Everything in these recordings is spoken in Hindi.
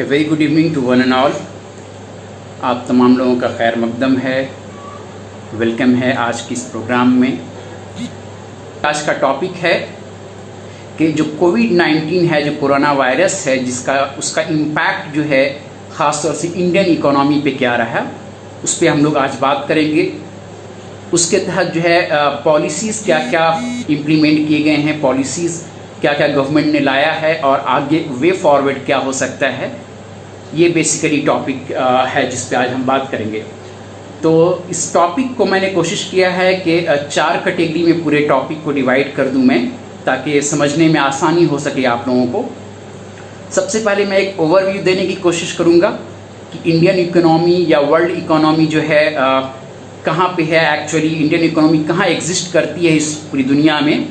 Very good evening to one and all. आप तमाम लोगों का खैर मकदम है, वेलकम है आज की इस प्रोग्राम में। आज का टॉपिक है कि जो कोविड-19 है, जो कोरोना वायरस है, उसका इम्पैक्ट जो है ख़ास तौर से इंडियन इकोनॉमी पे क्या रहा, उस पर हम लोग आज बात करेंगे। उसके तहत जो है पॉलिसीज़ क्या क्या इम्प्लीमेंट किए गए हैं, पॉलिसीज़ क्या क्या गवर्नमेंट ने लाया है और आगे वे फॉरवर्ड क्या हो सकता है, ये बेसिकली टॉपिक है जिस पे आज हम बात करेंगे। तो इस टॉपिक को मैंने कोशिश किया है कि 4 कैटेगरी में पूरे टॉपिक को डिवाइड कर दूं मैं, ताकि समझने में आसानी हो सके आप लोगों को। सबसे पहले मैं एक ओवरव्यू देने की कोशिश करूंगा कि इंडियन इकोनॉमी या वर्ल्ड इकोनॉमी जो है कहाँ पे है, एक्चुअली इंडियन इकोनॉमी कहाँ एग्जिस्ट करती है इस पूरी दुनिया में।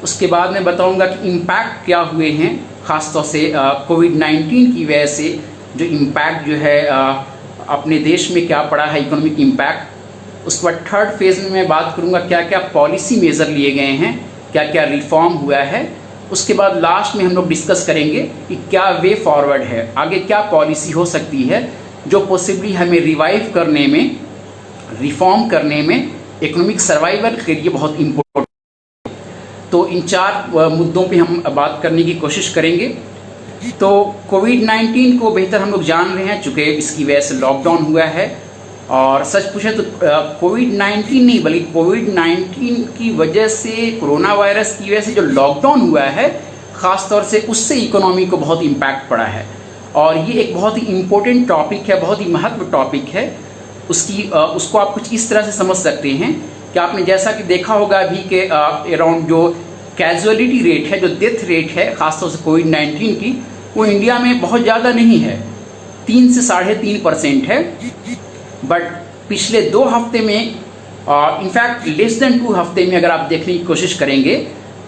उसके बाद मैं बताऊंगा कि इम्पैक्ट क्या हुए हैं, ख़ास तौर से कोविड-19 की वजह से जो इम्पैक्ट जो है अपने देश में क्या पड़ा है, इकोनॉमिक इम्पैक्ट। उसके बाद थर्ड फेज़ में मैं बात करूंगा क्या क्या पॉलिसी मेज़र लिए गए हैं, क्या क्या रिफॉर्म हुआ है। उसके बाद लास्ट में हम लोग डिस्कस करेंगे कि क्या वे फॉरवर्ड है, आगे क्या पॉलिसी हो सकती है जो पॉसिबली हमें रिवाइव करने में, रिफॉर्म करने में, इकोनॉमिक सर्वाइवल के लिए बहुत इम्पोर्टेंट। तो इन 4 मुद्दों पे हम बात करने की कोशिश करेंगे। तो कोविड-19 को बेहतर हम लोग जान रहे हैं, चूँकि इसकी वजह से लॉकडाउन हुआ है। और सच पूछे तो कोविड-19 नहीं बल्कि कोविड-19 की वजह से, कोरोना वायरस की वजह से जो लॉकडाउन हुआ है, ख़ास तौर से उससे इकोनॉमी को बहुत इम्पैक्ट पड़ा है। और ये एक बहुत ही इम्पोर्टेंट टॉपिक है, बहुत ही महत्व टॉपिक है। उसको आप कुछ इस तरह से समझ सकते हैं कि आपने जैसा कि देखा होगा अभी के अराउंड जो कैजुअलिटी रेट है, जो डेथ रेट है ख़ासतौर से कोविड-19 की, वो इंडिया में बहुत ज़्यादा नहीं है, 3 से 3.5% है। बट पिछले 2 हफ्ते में, इनफैक्ट लेस देन 2 हफ्ते में अगर आप देखने की कोशिश करेंगे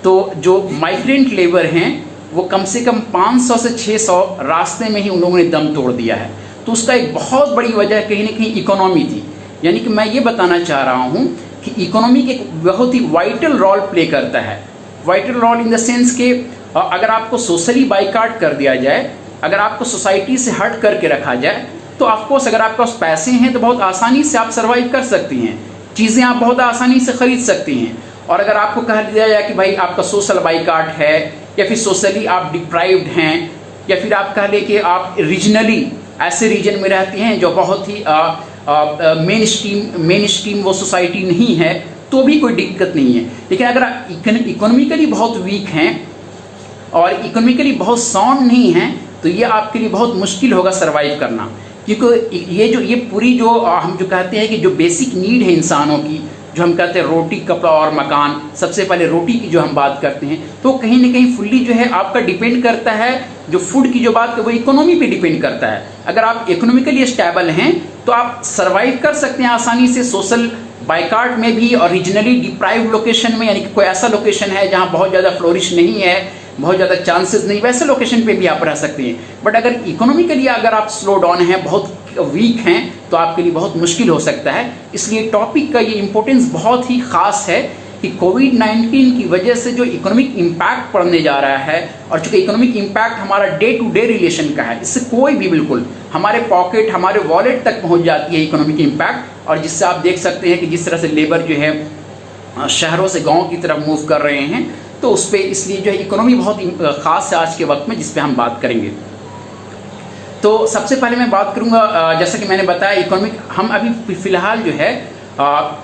तो जो माइग्रेंट लेबर हैं वो कम से कम 500 से 600 रास्ते में ही उन लोगों ने दम तोड़ दिया है। तो उसका एक बहुत बड़ी वजह कहीं ना कहीं इकोनॉमी थी। यानी कि मैं ये बताना चाह रहा हूँ कि इकोनॉमी एक बहुत ही वाइटल रोल प्ले करता है। Vital role in the sense कि अगर आपको सोशली बाइकाट कर दिया जाए, अगर आपको सोसाइटी से हट करके रखा जाए, तो ऑफकोर्स अगर आपके पास पैसे हैं तो बहुत आसानी से आप सर्वाइव कर सकती हैं, चीज़ें आप बहुत आसानी से ख़रीद सकती हैं। और अगर आपको कह दिया जाए कि भाई आपका सोशल बाइकाट है, या फिर सोशली आप डिप्राइव्ड हैं, या फिर आप कह लें कि आप रीजनली ऐसे रीजन में रहते हैं जो बहुत ही मेन स्ट्रीम वो सोसाइटी नहीं है, तो भी कोई दिक्कत नहीं है। लेकिन अगर आप इकोनॉमिकली बहुत वीक हैं और इकोनॉमिकली बहुत साउंड नहीं हैं, तो ये आपके लिए बहुत मुश्किल होगा सर्वाइव करना। क्योंकि ये पूरी जो हम जो कहते हैं कि जो बेसिक नीड है इंसानों की, जो हम कहते हैं रोटी, कपड़ा और मकान, सबसे पहले रोटी की जो हम बात करते हैं, तो कहीं ना कहीं फुल्ली जो है आपका डिपेंड करता है, जो फूड की जो बात है वो इकोनॉमी पे डिपेंड करता है। अगर आप इकोनॉमिकली स्टेबल हैं तो आप सर्वाइव कर सकते हैं आसानी से सोशल बाइकाट में भी, और रीजनली डिप्राइव्ड लोकेशन में, यानी कि कोई ऐसा लोकेशन है जहाँ बहुत ज़्यादा फ्लोरिश नहीं है, बहुत ज़्यादा चांसेस नहीं, वैसे लोकेशन पे भी आप रह सकते हैं। बट अगर इकोनॉमिकली अगर आप स्लो डाउन हैं, बहुत वीक हैं, तो आपके लिए बहुत मुश्किल हो सकता है। इसलिए टॉपिक का ये इम्पोर्टेंस बहुत ही ख़ास है कि कोविड-19 की वजह से जो इकोनॉमिक इम्पैक्ट पड़ने जा रहा है, और चूँकि इकोनॉमिक इम्पैक्ट हमारा डे टू डे रिलेशन का है, इससे कोई भी बिल्कुल हमारे पॉकेट, हमारे वॉलेट तक पहुँच जाती है इकोनॉमिक इम्पैक्ट। और जिससे आप देख सकते हैं कि जिस तरह से लेबर जो है शहरों से गाँव की तरफ मूव कर रहे हैं, तो उस पर इसलिए जो है इकोनॉमी बहुत ख़ास है आज के वक्त में, जिस पे हम बात करेंगे। तो सबसे पहले मैं बात करूंगा, जैसा कि मैंने बताया, इकोनॉमिक हम अभी फ़िलहाल जो है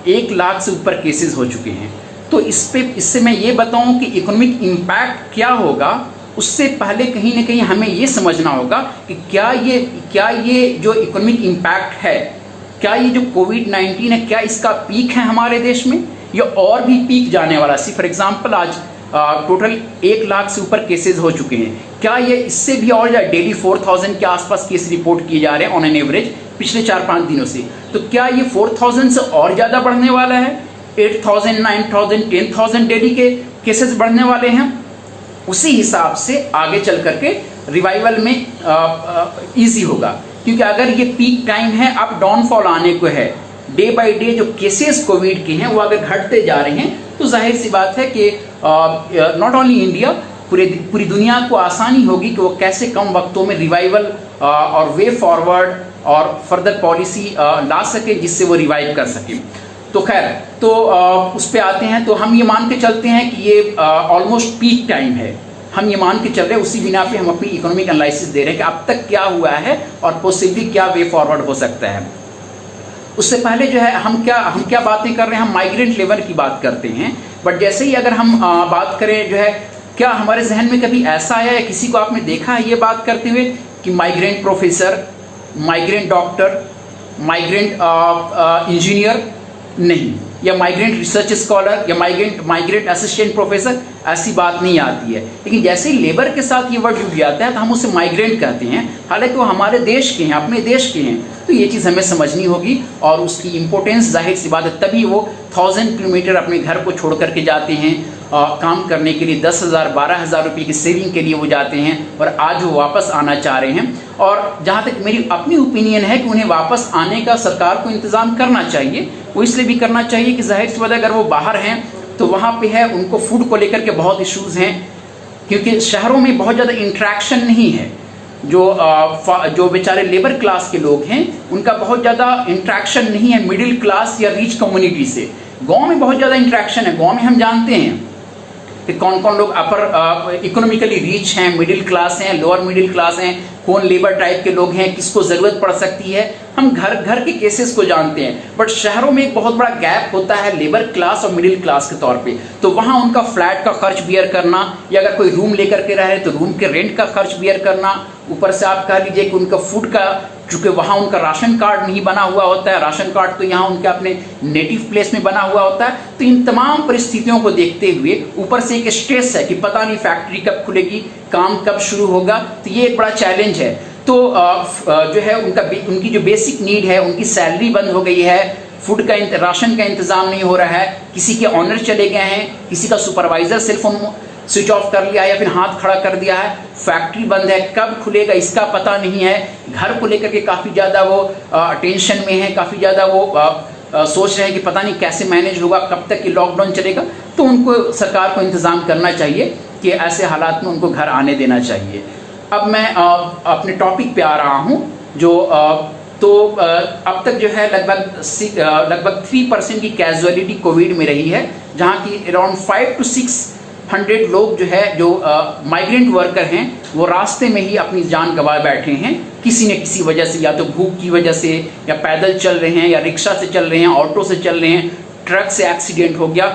1 लाख से ऊपर केसेस हो चुके हैं। तो इससे मैं ये बताऊं कि इकोनॉमिक इम्पैक्ट क्या होगा, उससे पहले कहीं ना कहीं हमें ये समझना होगा कि क्या ये जो इकोनॉमिक इम्पैक्ट है, क्या ये जो कोविड-19 है, क्या इसका पीक है हमारे देश में, या और भी पीक जाने वाला। सी फॉर एग्जाम्पल आज टोटल 1 लाख से ऊपर केसेस हो चुके हैं, क्या ये इससे भी और ज़्यादा, डेली 4000 के आसपास केस रिपोर्ट किए जा रहे हैं ऑन एन एवरेज पिछले 4-5 दिनों से, तो क्या ये 4000 से और ज़्यादा बढ़ने वाला है, 8000, 9000, 10000 डेली के केसेस बढ़ने वाले हैं। उसी हिसाब से आगे चल करके रिवाइवल में ईजी होगा, क्योंकि अगर ये पीक टाइम है, अब डाउनफॉल आने को है, डे बाय डे जो केसेस कोविड के हैं वो अगर घटते जा रहे हैं, तो जाहिर सी बात है कि नॉट ओनली इंडिया पूरी दुनिया को आसानी होगी कि वो कैसे कम वक्तों में रिवाइवल और वे फॉरवर्ड और फर्दर पॉलिसी ला सके जिससे वो रिवाइव कर सके। तो खैर, तो उस पे आते हैं। तो हम ये मान के चलते हैं कि ये ऑलमोस्ट पीक टाइम है, हम ये मान के चल रहे हैं, उसी बिना पे हम अपनी इकोनॉमिक एनालिसिस दे रहे हैं कि अब तक क्या हुआ है और पॉसिबली क्या वे फॉरवर्ड हो सकता है। उससे पहले जो है हम क्या बातें कर रहे हैं, हम माइग्रेंट लेबर की बात करते हैं। बट जैसे ही अगर हम बात करें जो है, क्या हमारे जहन में कभी ऐसा आया या किसी को आपने देखा है ये बात करते हुए कि migrant professor, migrant doctor, migrant engineer नहीं, या माइग्रेंट रिसर्च स्कॉलर या माइग्रेंट असिस्टेंट प्रोफेसर, ऐसी बात नहीं आती है। लेकिन जैसे ही लेबर के साथ ये वर्ड जुड़ जाता है तो हम उसे माइग्रेंट कहते हैं, हालांकि वो हमारे देश के हैं, अपने देश के हैं। तो ये चीज़ हमें समझनी होगी और उसकी इम्पोर्टेंस जाहिर सी बात है, तभी वो 1000 किलोमीटर अपने घर को छोड़ करके जाते हैं काम करने के लिए, 10,000 12,000 रुपये की सेविंग के लिए वो जाते हैं और आज वो वापस आना चाह रहे हैं। और जहाँ तक मेरी अपनी ओपिनियन है कि उन्हें वापस आने का सरकार को इंतज़ाम करना चाहिए। वो इसलिए भी करना चाहिए कि जाहिर सी बात है, अगर वो बाहर हैं तो वहाँ पे है उनको फूड को लेकर के बहुत इश्यूज़ हैं, क्योंकि शहरों में बहुत ज़्यादा इंट्रैक्शन नहीं है। जो बेचारे लेबर क्लास के लोग हैं उनका बहुत ज़्यादा इंट्रैक्शन नहीं है मिडिल क्लास या रिच कम्युनिटी से। गांव में बहुत ज़्यादा इंट्रैक्शन है। गांव में हम जानते हैं कि कौन कौन लोग अपर इकोनॉमिकली रिच हैं, मिडिल क्लास हैं, लोअर मिडिल क्लास हैं, कौन लेबर टाइप के लोग हैं, किसको ज़रूरत पड़ सकती है, हम घर घर के केसेस को जानते हैं। बट शहरों में एक बहुत बड़ा गैप होता है लेबर क्लास और मिडिल क्लास के तौर पे। तो वहाँ उनका फ्लैट का खर्च बियर करना, या अगर कोई रूम लेकर के रहे तो रूम के रेंट का खर्च बियर करना, ऊपर से आप कह लीजिए कि उनका फूड का, चूँकि वहाँ उनका राशन कार्ड नहीं बना हुआ होता है, राशन कार्ड तो यहाँ उनके अपने नेटिव प्लेस में बना हुआ होता है। तो इन तमाम परिस्थितियों को देखते हुए ऊपर से एक स्ट्रेस है कि पता नहीं फैक्ट्री कब खुलेगी, काम कब शुरू होगा। तो ये एक बड़ा चैलेंज है। तो जो है उनकी जो बेसिक नीड है, उनकी सैलरी बंद हो गई है, फूड का राशन का इंतज़ाम नहीं हो रहा है, किसी के ऑनर चले गए हैं, किसी का सुपरवाइज़र सेलफोन स्विच ऑफ कर लिया या फिर हाथ खड़ा कर दिया है, फैक्ट्री बंद है, कब खुलेगा इसका पता नहीं है। घर को लेकर के काफ़ी ज़्यादा वो टेंशन में है, काफ़ी ज़्यादा वो सोच रहे हैं कि पता नहीं कैसे मैनेज होगा, कब तक ये लॉकडाउन चलेगा। तो उनको सरकार को इंतज़ाम करना चाहिए कि ऐसे हालात में उनको घर आने देना चाहिए। अब मैं अपने टॉपिक पे आ रहा हूँ। अब तक जो है लगभग 3% की कैजुअलिटी कोविड में रही है, जहाँ की अराउंड 500 to 600 लोग जो है जो माइग्रेंट वर्कर हैं वो रास्ते में ही अपनी जान गंवा बैठे हैं किसी न किसी वजह से, या तो भूख की वजह से, या पैदल चल रहे हैं, या रिक्शा से चल रहे हैं, ऑटो से चल रहे हैं, ट्रक से एक्सीडेंट हो गया।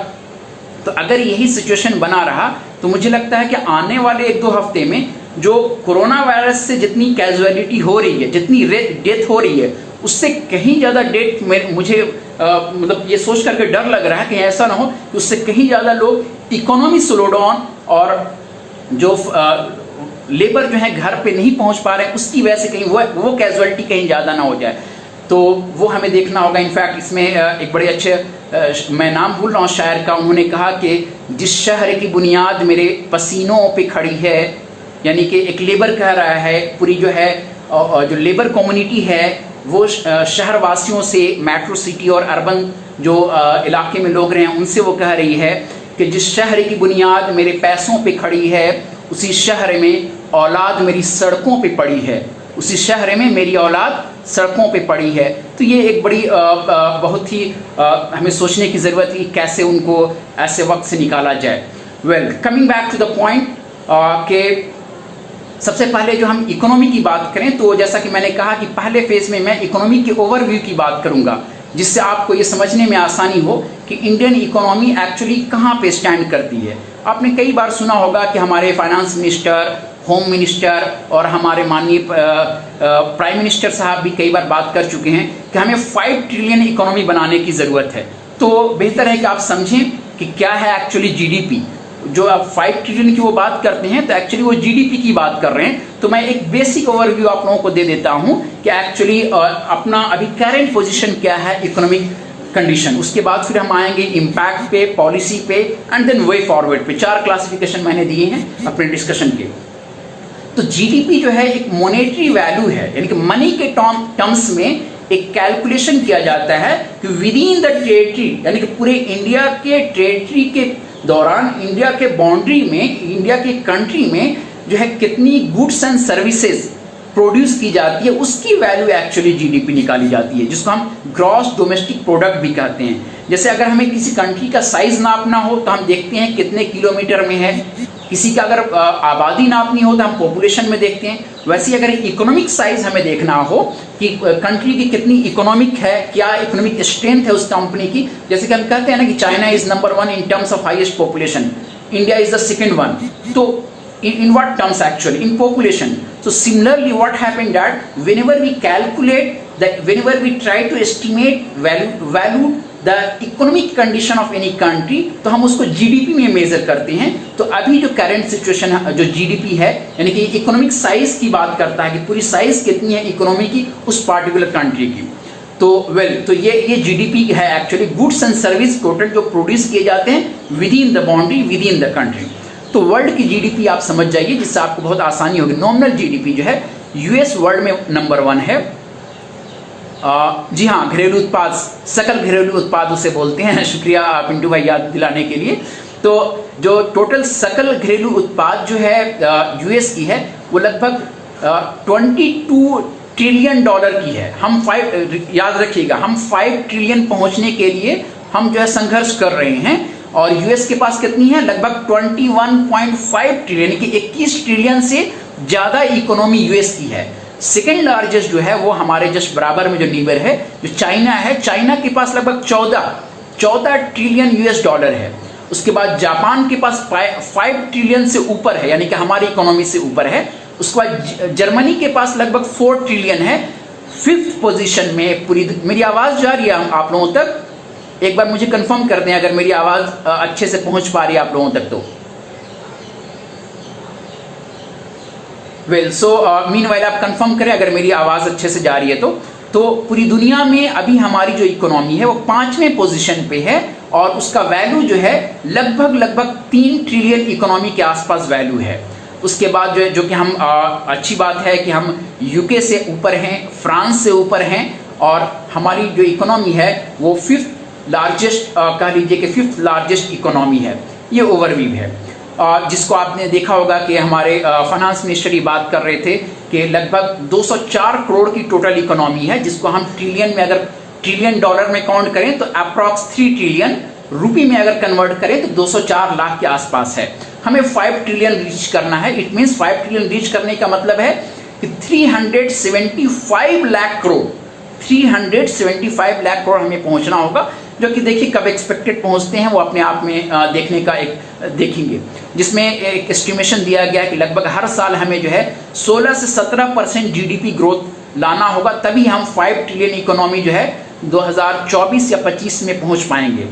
तो अगर यही सिचुएशन बना रहा तो मुझे लगता है कि आने वाले 1-2 हफ्ते में जो कोरोना वायरस से जितनी कैजुअलिटी हो रही है, जितनी डेथ हो रही है, उससे कहीं ज़्यादा डेथ मुझे मतलब ये सोच करके डर लग रहा है कि ऐसा ना हो कि उससे कहीं ज़्यादा लोग इकोनॉमी स्लो डाउन और जो लेबर जो है घर पे नहीं पहुंच पा रहे हैं उसकी वजह से कहीं वो कैजुअलिटी कहीं ज़्यादा ना हो जाए। तो वो हमें देखना होगा। इनफैक्ट इसमें एक बड़े अच्छे मैं नाम भूल रहा हूँ शायर का, उन्होंने कहा कि जिस शहर की बुनियाद मेरे पसीनों पे खड़ी है, यानी कि एक लेबर कह रहा है, पूरी जो है जो लेबर कम्युनिटी है वो शहर वासियों से, मेट्रो सिटी और अर्बन जो इलाके में लोग रहे हैं उनसे वो कह रही है कि जिस शहर की बुनियाद मेरे पैसों पे खड़ी है, उसी शहर में औलाद मेरी सड़कों पे पड़ी है, उसी शहर में मेरी औलाद सड़कों पे पड़ी है। तो ये एक बड़ी बहुत ही हमें सोचने की ज़रूरत है कैसे उनको ऐसे वक्त से निकाला जाए। Well, coming back to the point कि सबसे पहले जो हम इकोनॉमी की बात करें तो जैसा कि मैंने कहा कि पहले फेज में मैं इकोनॉमी के ओवरव्यू की बात करूंगा, जिससे आपको ये समझने में आसानी हो कि इंडियन इकोनॉमी एक्चुअली कहाँ पे स्टैंड करती है। आपने कई बार सुना होगा कि हमारे फाइनेंस मिनिस्टर, होम मिनिस्टर और हमारे माननीय प्राइम मिनिस्टर साहब भी कई बार बात कर चुके हैं कि हमें 5 ट्रिलियन इकोनॉमी बनाने की ज़रूरत है। तो बेहतर है कि आप समझें कि क्या है एक्चुअली जीडीपी। जो आप 5 ट्रिलियन की वो बात करते हैं तो एक्चुअली वो जीडीपी की बात कर रहे हैं। तो मैं एक बेसिक ओवरव्यू आप लोगों को दे देता हूं कि एक्चुअली अपना अभी करेंट पोजीशन क्या है इकोनॉमिक कंडीशन। उसके बाद फिर हम आएंगे इम्पैक्ट पे, पॉलिसी पे एंड देन वे फॉरवर्ड पे। 4 क्लासिफिकेशन मैंने दिए हैं अपने डिस्कशन के। तो जीडीपी जो है एक मॉनेटरी वैल्यू है, यानी कि मनी के टर्म्स में एक कैलकुलेशन किया जाता है कि विद इन द टेरिटरी, यानी कि पूरे इंडिया के टेरिटरी के दौरान इंडिया के बाउंड्री में, इंडिया की कंट्री में जो है कितनी गुड्स एंड सर्विसेज प्रोड्यूस की जाती है, उसकी वैल्यू एक्चुअली जीडीपी निकाली जाती है, जिसको हम ग्रॉस डोमेस्टिक प्रोडक्ट भी कहते हैं। जैसे अगर हमें किसी कंट्री का साइज नापना हो तो हम देखते हैं कितने किलोमीटर में है, किसी का अगर आबादी नापनी हो तो हम पॉपुलेशन में देखते हैं। वैसे अगर इकोनॉमिक साइज हमें देखना हो कि कंट्री की कितनी इकोनॉमिक है, क्या इकोनॉमिक स्ट्रेंथ है उस कंपनी की, जैसे कि हम कहते हैं ना कि China is number 1 in terms of highest population, India is the second one, तो in what terms actually? In population. So similarly what happened that whenever we calculate that, whenever we try to estimate value the economic condition of any country, तो हम उसको जीडीपी में मेजर करते हैं। तो अभी जो करंट सिचुएशन है, जो जीडीपी है, यानी कि इकोनॉमिक साइज की बात करता है कि पूरी साइज कितनी है इकोनॉमी की उस पार्टिकुलर कंट्री की। तो तो ये जीडीपी है actually, goods and service total जो प्रोड्यूस किए जाते हैं with in the boundary, with in the country. तो वर्ल्ड की जीडीपी आप समझ जाइए, जिससे आपको बहुत आसानी होगी। नॉमिनल जीडीपी जो है यूएस वर्ल्ड में नंबर 1 है। जी हाँ, घरेलू उत्पाद, सकल घरेलू उत्पाद उसे बोलते हैं। शुक्रिया पिंटू भाई याद दिलाने के लिए। तो जो टोटल सकल घरेलू उत्पाद जो है यूएस की है वो लगभग 22 ट्रिलियन डॉलर की है। हम याद रखिएगा, हम 5 ट्रिलियन पहुंचने के लिए हम जो है संघर्ष कर रहे हैं, और यूएस के पास कितनी है, लगभग 21.5 ट्रिलियन की 21 ट्रिलियन से ज़्यादा इकोनॉमी यूएस की है। सेकेंड लार्जेस्ट जो है वो हमारे जस्ट बराबर में जो नीबर है जो चाइना है, चाइना के पास लगभग 14 ट्रिलियन यूएस डॉलर है। उसके बाद जापान के पास 5 ट्रिलियन से ऊपर है, यानी कि हमारी इकोनॉमी से ऊपर है। उसके बाद जर्मनी के पास लगभग 4 ट्रिलियन है, 5th पोजीशन में पूरी। मेरी आवाज़ जा रही है आप लोगों तक? एक बार मुझे कंफर्म कर दें अगर मेरी आवाज़ अच्छे से पहुंच पा रही है आप लोगों तक तो। वेल, सो मीनवाइल आप कंफर्म करें अगर मेरी आवाज़ अच्छे से जा रही है तो पूरी दुनिया में अभी हमारी जो इकोनॉमी है वो 5वें पोजीशन पे है, और उसका वैल्यू जो है लगभग 3 ट्रिलियन इकोनॉमी के आसपास वैल्यू है। उसके बाद जो कि हम अच्छी बात है कि हम यूके से ऊपर हैं, फ्रांस से ऊपर हैं, और हमारी जो इकोनॉमी है वो 5th लार्जेस्ट कह लीजिए कि 5th लार्जेस्ट इकोनॉमी है। ये ओवरव्यू है, जिसको आपने देखा होगा कि हमारे फाइनेंस मिनिस्टर ये बात कर रहे थे कि लगभग 204 करोड़ की टोटल इकोनॉमी है, जिसको हम ट्रिलियन में, अगर ट्रिलियन डॉलर में काउंट करें तो अप्रॉक्स 3 ट्रिलियन, रुपी में अगर कन्वर्ट करें तो 204 लाख के आसपास है। हमें 5 ट्रिलियन रीच करना है। इट मीन्स 5 ट्रिलियन रीच करने का मतलब है कि 375 लाख करोड़, 375 लाख करोड़ हमें पहुंचना होगा, जो कि देखिए कब एक्सपेक्टेड पहुंचते हैं वो अपने आप में देखने का एक देखेंगे, जिसमें एक एस्टिमेशन दिया गया है कि लगभग हर साल हमें जो है 16 से 17% जीडीपी ग्रोथ लाना होगा, तभी हम 5 ट्रिलियन इकोनॉमी जो है 2024 या 25 में पहुंच पाएंगे।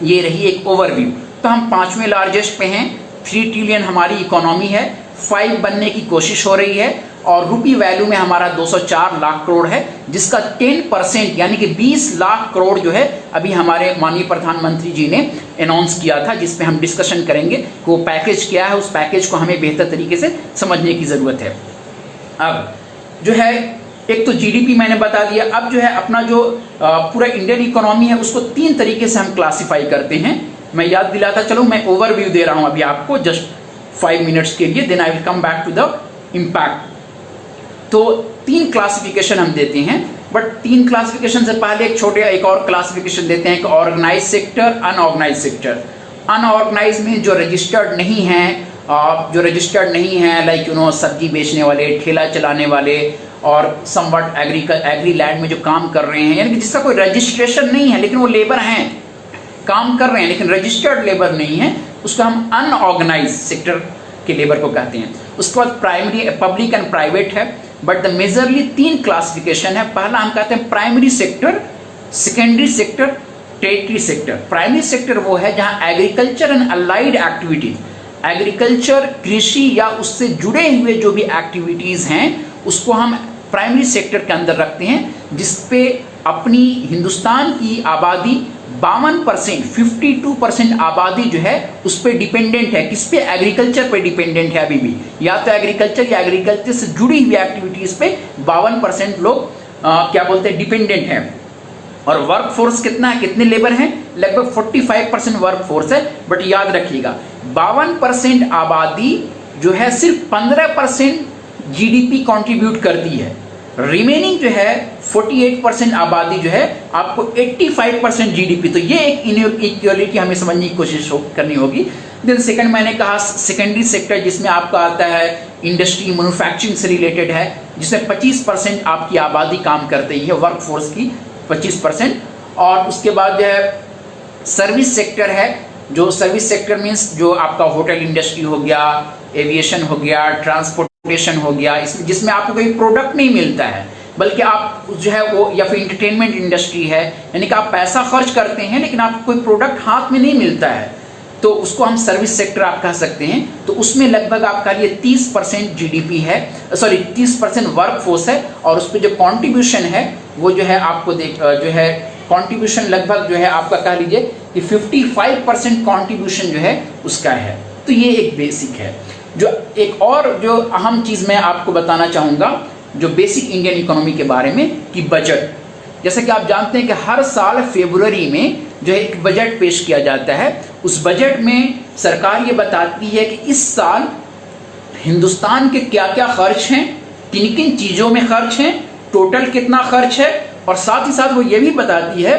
ये रही एक ओवरव्यू। तो हम 5वें लार्जेस्ट पे हैं, 3 ट्रिलियन हमारी इकोनॉमी है, 5 बनने की कोशिश हो रही है, और रुपी वैल्यू में हमारा 204 लाख करोड़ है, जिसका 10% यानी कि 20 लाख करोड़ जो है अभी हमारे माननीय प्रधानमंत्री जी ने अनाउंस किया था, जिस पे हम डिस्कशन करेंगे कि वो पैकेज क्या है। उस पैकेज को हमें बेहतर तरीके से समझने की ज़रूरत है। अब जो है एक तो जीडीपी मैंने बता दिया। अब जो है अपना जो पूरा इंडियन इकोनॉमी है उसको 3 तरीके से हम क्लासीफाई करते हैं। मैं याद दिलाता चलो, मैं ओवरव्यू दे रहा हूँ अभी आपको जस्ट 5 मिनट्स के लिए, then I will come back to the impact. तो 3 क्लासिफिकेशन हम देते हैं, बट 3 क्लासिफिकेशन से पहले एक और क्लासिफिकेशन देते हैं कि organise sector, unorganise sector. Unorganise में जो रजिस्टर्ड नहीं है, लाइक सब्जी बेचने वाले, ठेला चलाने वाले, और समवट एग्री लैंड में जो काम कर रहे हैं, यानी कि जिसका कोई रजिस्ट्रेशन नहीं है लेकिन वो लेबर हैं, काम कर रहे हैं लेकिन रजिस्टर्ड लेबर नहीं है, उसको हम अनऑर्गेनाइज सेक्टर के लेबर को कहते हैं। उसके बाद प्राइमरी, पब्लिक एंड प्राइवेट है, बट द मेजरली 3 क्लासिफिकेशन है। पहला हम कहते हैं primary sector, secondary sector, territory sector. Primary sector वो है जहां agriculture and allied activities, agriculture, कृषि या उससे जुड़े हुए जो भी एक्टिविटीज़ हैं उसको हम प्राइमरी सेक्टर के अंदर रखते हैं, जिसपे अपनी हिंदुस्तान की आबादी 52%, 52% आबादी जो है उस पर डिपेंडेंट है। किस पे? एग्रीकल्चर पे डिपेंडेंट है अभी भी, या तो एग्रीकल्चर या एग्रीकल्चर से जुड़ी हुई एक्टिविटीज़ पे 52% लोग क्या बोलते हैं, डिपेंडेंट हैं। और वर्क फोर्स कितना है, कितने लेबर हैं, लगभग 45% वर्क फोर्स है। बट याद रखिएगा 52% आबादी जो है सिर्फ 15% जीडीपी कंट्रीब्यूट करती है। रिमेनिंग जो है 48% आबादी जो है आपको 85% जीडीपी। तो ये एक इनइक्वालिटी हमें समझने की कोशिश करनी होगी। देन सेकंड मैंने कहा सेकेंडरी सेक्टर, जिसमें आपका आता है इंडस्ट्री मैन्युफैक्चरिंग से रिलेटेड है, जिसमें 25% आपकी आबादी काम करती है, वर्क फोर्स की 25%। और उसके बाद जो है सर्विस सेक्टर है, जो सर्विस सेक्टर मीन्स जो आपका होटल इंडस्ट्री हो गया, एविएशन हो गया, ट्रांसपोर्टेशन हो गया, इसमें जिसमें आपको कोई प्रोडक्ट नहीं मिलता है बल्कि आप जो है वो, या फिर इंटरटेनमेंट इंडस्ट्री है, यानी कि आप पैसा खर्च करते हैं लेकिन आपको कोई प्रोडक्ट हाथ में नहीं मिलता है, तो उसको हम सर्विस सेक्टर आप कह सकते हैं। तो उसमें लगभग आपका ये 30% जीडीपी है, सॉरी 30% वर्क फोर्स है, और उस पर जो कॉन्ट्रीब्यूशन है वो जो है आपको जो है कॉन्ट्रीब्यूशन लगभग जो है आपका कह लीजिए कि 55% कॉन्ट्रीब्यूशन जो है उसका है। तो ये एक बेसिक है। जो एक और जो अहम चीज़ मैं आपको बताना चाहूँगा जो बेसिक इंडियन इकोनॉमी के बारे में, कि बजट। जैसा कि आप जानते हैं कि हर साल फरवरी में जो है एक बजट पेश किया जाता है। उस बजट में सरकार ये बताती है कि इस साल हिंदुस्तान के क्या क्या खर्च हैं, किन किन चीज़ों में खर्च हैं, टोटल कितना खर्च है, और साथ ही साथ वो ये भी बताती है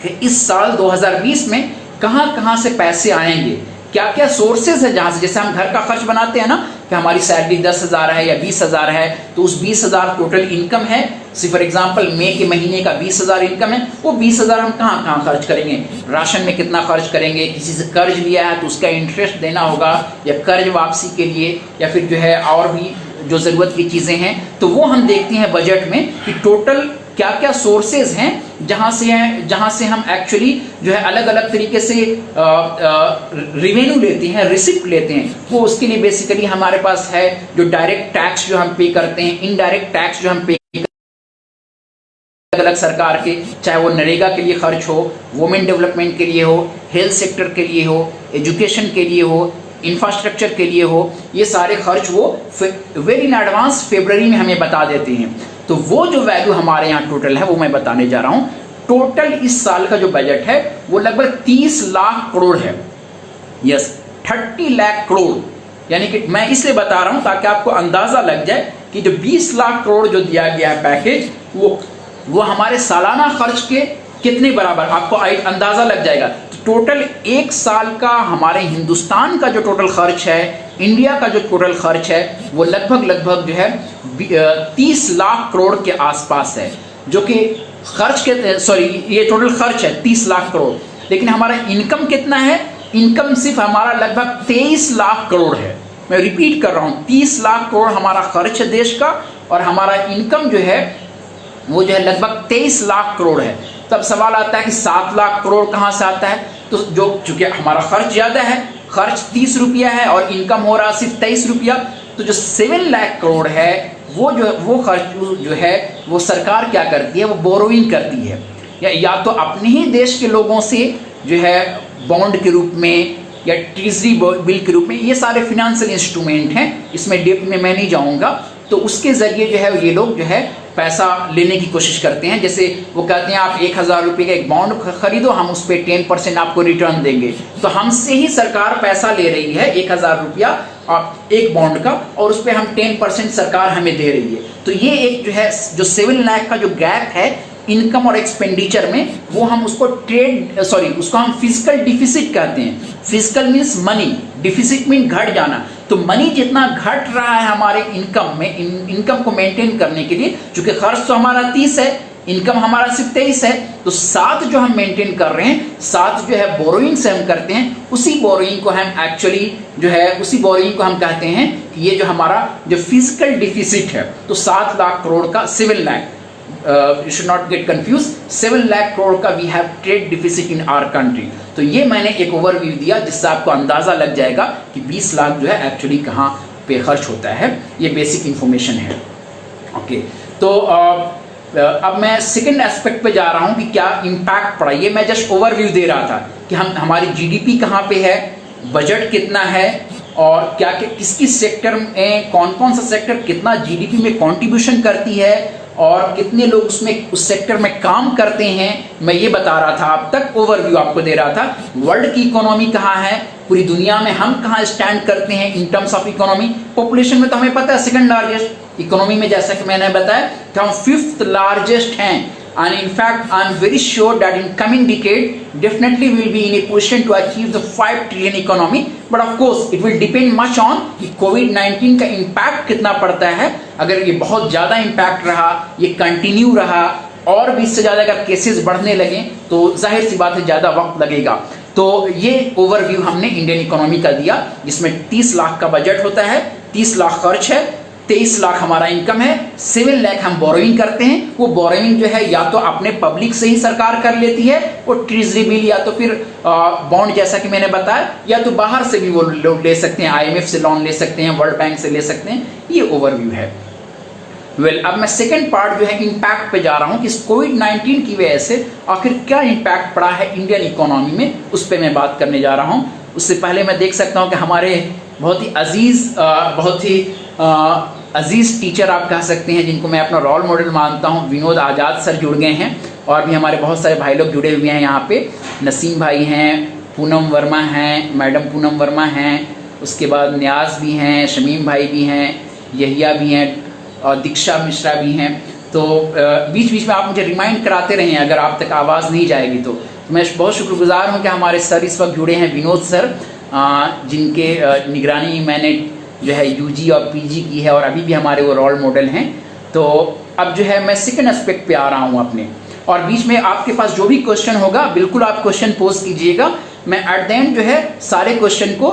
कि इस साल 2020 में कहाँ कहाँ से पैसे आएंगे, क्या क्या सोर्सेज है जहाँ से, जैसे हम घर का खर्च बनाते हैं ना कि हमारी सैलरी 10,000 है या 20,000 है, तो उस 20,000 टोटल इनकम है। फॉर एग्जांपल मई के महीने का 20,000 इनकम है, वो 20,000 हम कहाँ कहाँ खर्च करेंगे, राशन में कितना खर्च करेंगे, किसी से कर्ज लिया है तो उसका इंटरेस्ट देना होगा, या कर्ज वापसी के लिए, या फिर जो है और भी जो ज़रूरत की चीज़ें हैं, तो वो हम देखते हैं बजट में कि टोटल क्या क्या सोर्सेज हैं जहाँ से हम एक्चुअली जो है अलग अलग तरीके से रिवेन्यू लेते हैं, रिसिप्ट लेते हैं। वो उसके लिए बेसिकली हमारे पास है जो डायरेक्ट टैक्स जो हम पे करते हैं, इनडायरेक्ट टैक्स जो हम पे अलग अलग सरकार के, चाहे वो नरेगा के लिए खर्च हो, वुमेन डेवलपमेंट के लिए हो, हेल्थ सेक्टर के लिए हो, एजुकेशन के लिए हो, इंफ्रास्ट्रक्चर के लिए हो, ये सारे खर्च वो वेरी इन एडवांस फरवरी में हमें बता देते हैं। तो वो जो वैल्यू हमारे यहाँ टोटल है वो मैं बताने जा रहा हूँ। टोटल इस साल का जो बजट है वो लगभग 30 लाख करोड़ है। यस, 30 लाख करोड़, यानी कि मैं इसलिए बता रहा हूँ ताकि आपको अंदाजा लग जाए कि जो 20 लाख करोड़ जो दिया गया है पैकेज, वो हमारे सालाना खर्च के कितने बराबर, आपको अंदाजा लग जाएगा। तो टोटल एक साल का हमारे हिंदुस्तान का जो टोटल खर्च है, इंडिया का जो टोटल खर्च है, वो लगभग जो है 30 लाख करोड़ के आसपास है, जो कि खर्च के सॉरी ये टोटल खर्च है 30 लाख करोड़। लेकिन हमारा इनकम कितना है, इनकम सिर्फ हमारा लगभग 23 लाख करोड़ है। मैं रिपीट कर रहा हूँ, 30 लाख करोड़ हमारा खर्च है देश का, और हमारा इनकम जो है वो जो है लगभग 23 लाख करोड़ है। तब सवाल आता है कि 7 लाख करोड़ कहाँ से आता है, तो जो चूंकि हमारा खर्च ज़्यादा है, खर्च 30 रुपया है और इनकम हो रहा सिर्फ 23 रुपया, तो जो 7 लाख करोड़ है वो खर्च जो है वो सरकार क्या करती है, वो बोरोइंग करती है, या तो अपने ही देश के लोगों से जो है बॉन्ड के रूप में या ट्रेजरी बिल के रूप में, ये सारे फिनेंशियल इंस्ट्रूमेंट हैं, इसमें डेप्थ में मैं नहीं जाऊंगा। तो उसके ज़रिए जो है ये लोग जो है पैसा लेने की कोशिश करते हैं। जैसे वो कहते हैं आप 1,000 रुपये का एक बॉन्ड खरीदो, हम उस पर 10% आपको रिटर्न देंगे। तो हमसे ही सरकार पैसा ले रही है 1,000 रुपया एक बॉन्ड का, और उस पर हम 10% सरकार हमें दे रही है। तो ये एक जो है जो 7 लाख का जो गैप है इनकम और एक्सपेंडिचर में, वो हम उसको उसको हम फिजिकल डिफिसिट कहते हैं। Physical means money, deficit mean घट जाना। तो मनी जितना घट रहा है हमारे इनकम में, इनकम को मेंटेन करने के लिए, चूंकि खर्च तो हमारा 30 है, इनकम हमारा सिर्फ 23 है, तो 7 जो हम मेंटेन कर रहे हैं, 7 जो है बोरोइंग से हम करते हैं। उसी बोरोइंग को हम एक्चुअली जो है उसी बोरोइंग को हम कहते हैं कि ये जो हमारा जो फिजिकल डिफिसिट है, तो 7 लाख करोड़ का 7 lakh, you should not get confused, 7 lakh crore का we have trade deficit in our country. तो ये मैंने एक ओवरव्यू दिया जिससे आपको अंदाजा लग जाएगा कि 20 लाख जो है एक्चुअली कहाँ पे खर्च होता है। ये बेसिक इंफॉर्मेशन है। ओके, तो अब मैं सेकंड एस्पेक्ट पे जा रहा हूँ कि क्या इम्पैक्ट पड़ा। ये मैं जस्ट ओवरव्यू दे रहा था कि हमारी जीडीपी कहाँ पे है, बजट कितना है, और क्या किस किस सेक्टर में कौन कौन सा सेक्टर कितना जीडीपी में कंट्रीब्यूशन करती है और कितने लोग उसमें उस सेक्टर में काम करते हैं, मैं ये बता रहा था। अब तक ओवरव्यू आपको दे रहा था। वर्ल्ड की इकोनॉमी कहाँ है, पूरी दुनिया में हम कहाँ स्टैंड करते हैं in terms of economy. Population में तो हमें पता है सेकंड लार्जेस्ट, इकोनॉमी में जैसा कि मैंने बताया कि हम 5th लार्जेस्ट हैं। And in fact, I'm very sure that in coming decade, definitely we will be in a position to achieve the 5 trillion economy. But of course, it will depend much on कि COVID-19 का impact कितना पड़ता है। अगर ये बहुत ज़्यादा impact रहा, ये कंटिन्यू रहा और भी इससे ज़्यादा अगर केसेस बढ़ने लगे तो जाहिर सी बात है ज़्यादा वक्त लगेगा। तो ये ओवरव्यू हमने इंडियन इकोनॉमी का दिया, जिसमें 30 लाख का बजट होता है, 30 लाख खर्च है, 23 लाख हमारा इनकम है, 7 लाख हम बोरोइंग करते हैं। वो बोरोइंग जो है या तो अपने पब्लिक से ही सरकार कर लेती है, वो ट्रेजरी बिल या तो फिर बॉन्ड जैसा कि मैंने बताया, या तो बाहर से भी वो लोग ले सकते हैं, IMF से लोन ले सकते हैं, वर्ल्ड बैंक से ले सकते हैं। ये ओवरव्यू है। अब मैं सेकेंड पार्ट जो है इम्पैक्ट पे जा रहा हूँ कि कोविड-19 की वजह से आखिर क्या इम्पैक्ट पड़ा है इंडियन इकोनॉमी में, उस पर मैं बात करने जा रहा हूँ। उससे पहले मैं देख सकता हूँ कि हमारे बहुत ही अजीज टीचर आप कह सकते हैं, जिनको मैं अपना रोल मॉडल मानता हूं, विनोद आज़ाद सर जुड़ गए हैं और भी हमारे बहुत सारे भाई लोग जुड़े हुए हैं यहाँ पे। नसीम भाई हैं, पूनम वर्मा हैं, मैडम पूनम वर्मा हैं, उसके बाद न्याज भी हैं, शमीम भाई भी हैं, यहिया भी हैं और दीक्षा मिश्रा भी हैं। तो बीच बीच में आप मुझे रिमाइंड कराते रहें अगर आप तक आवाज़ नहीं जाएगी तो मैं बहुत शुक्रगुजार हूँ कि हमारे सर इस वक्त जुड़े हैं, विनोद सर, जिनके निगरानी मैंने जो है यूजी और पीजी की है और अभी भी हमारे वो रोल मॉडल हैं। तो अब जो है मैं सेकंड एस्पेक्ट पे आ रहा हूँ अपने, और बीच में आपके पास जो भी क्वेश्चन होगा बिल्कुल आप क्वेश्चन पोज कीजिएगा। मैं एट द एंड जो है सारे क्वेश्चन को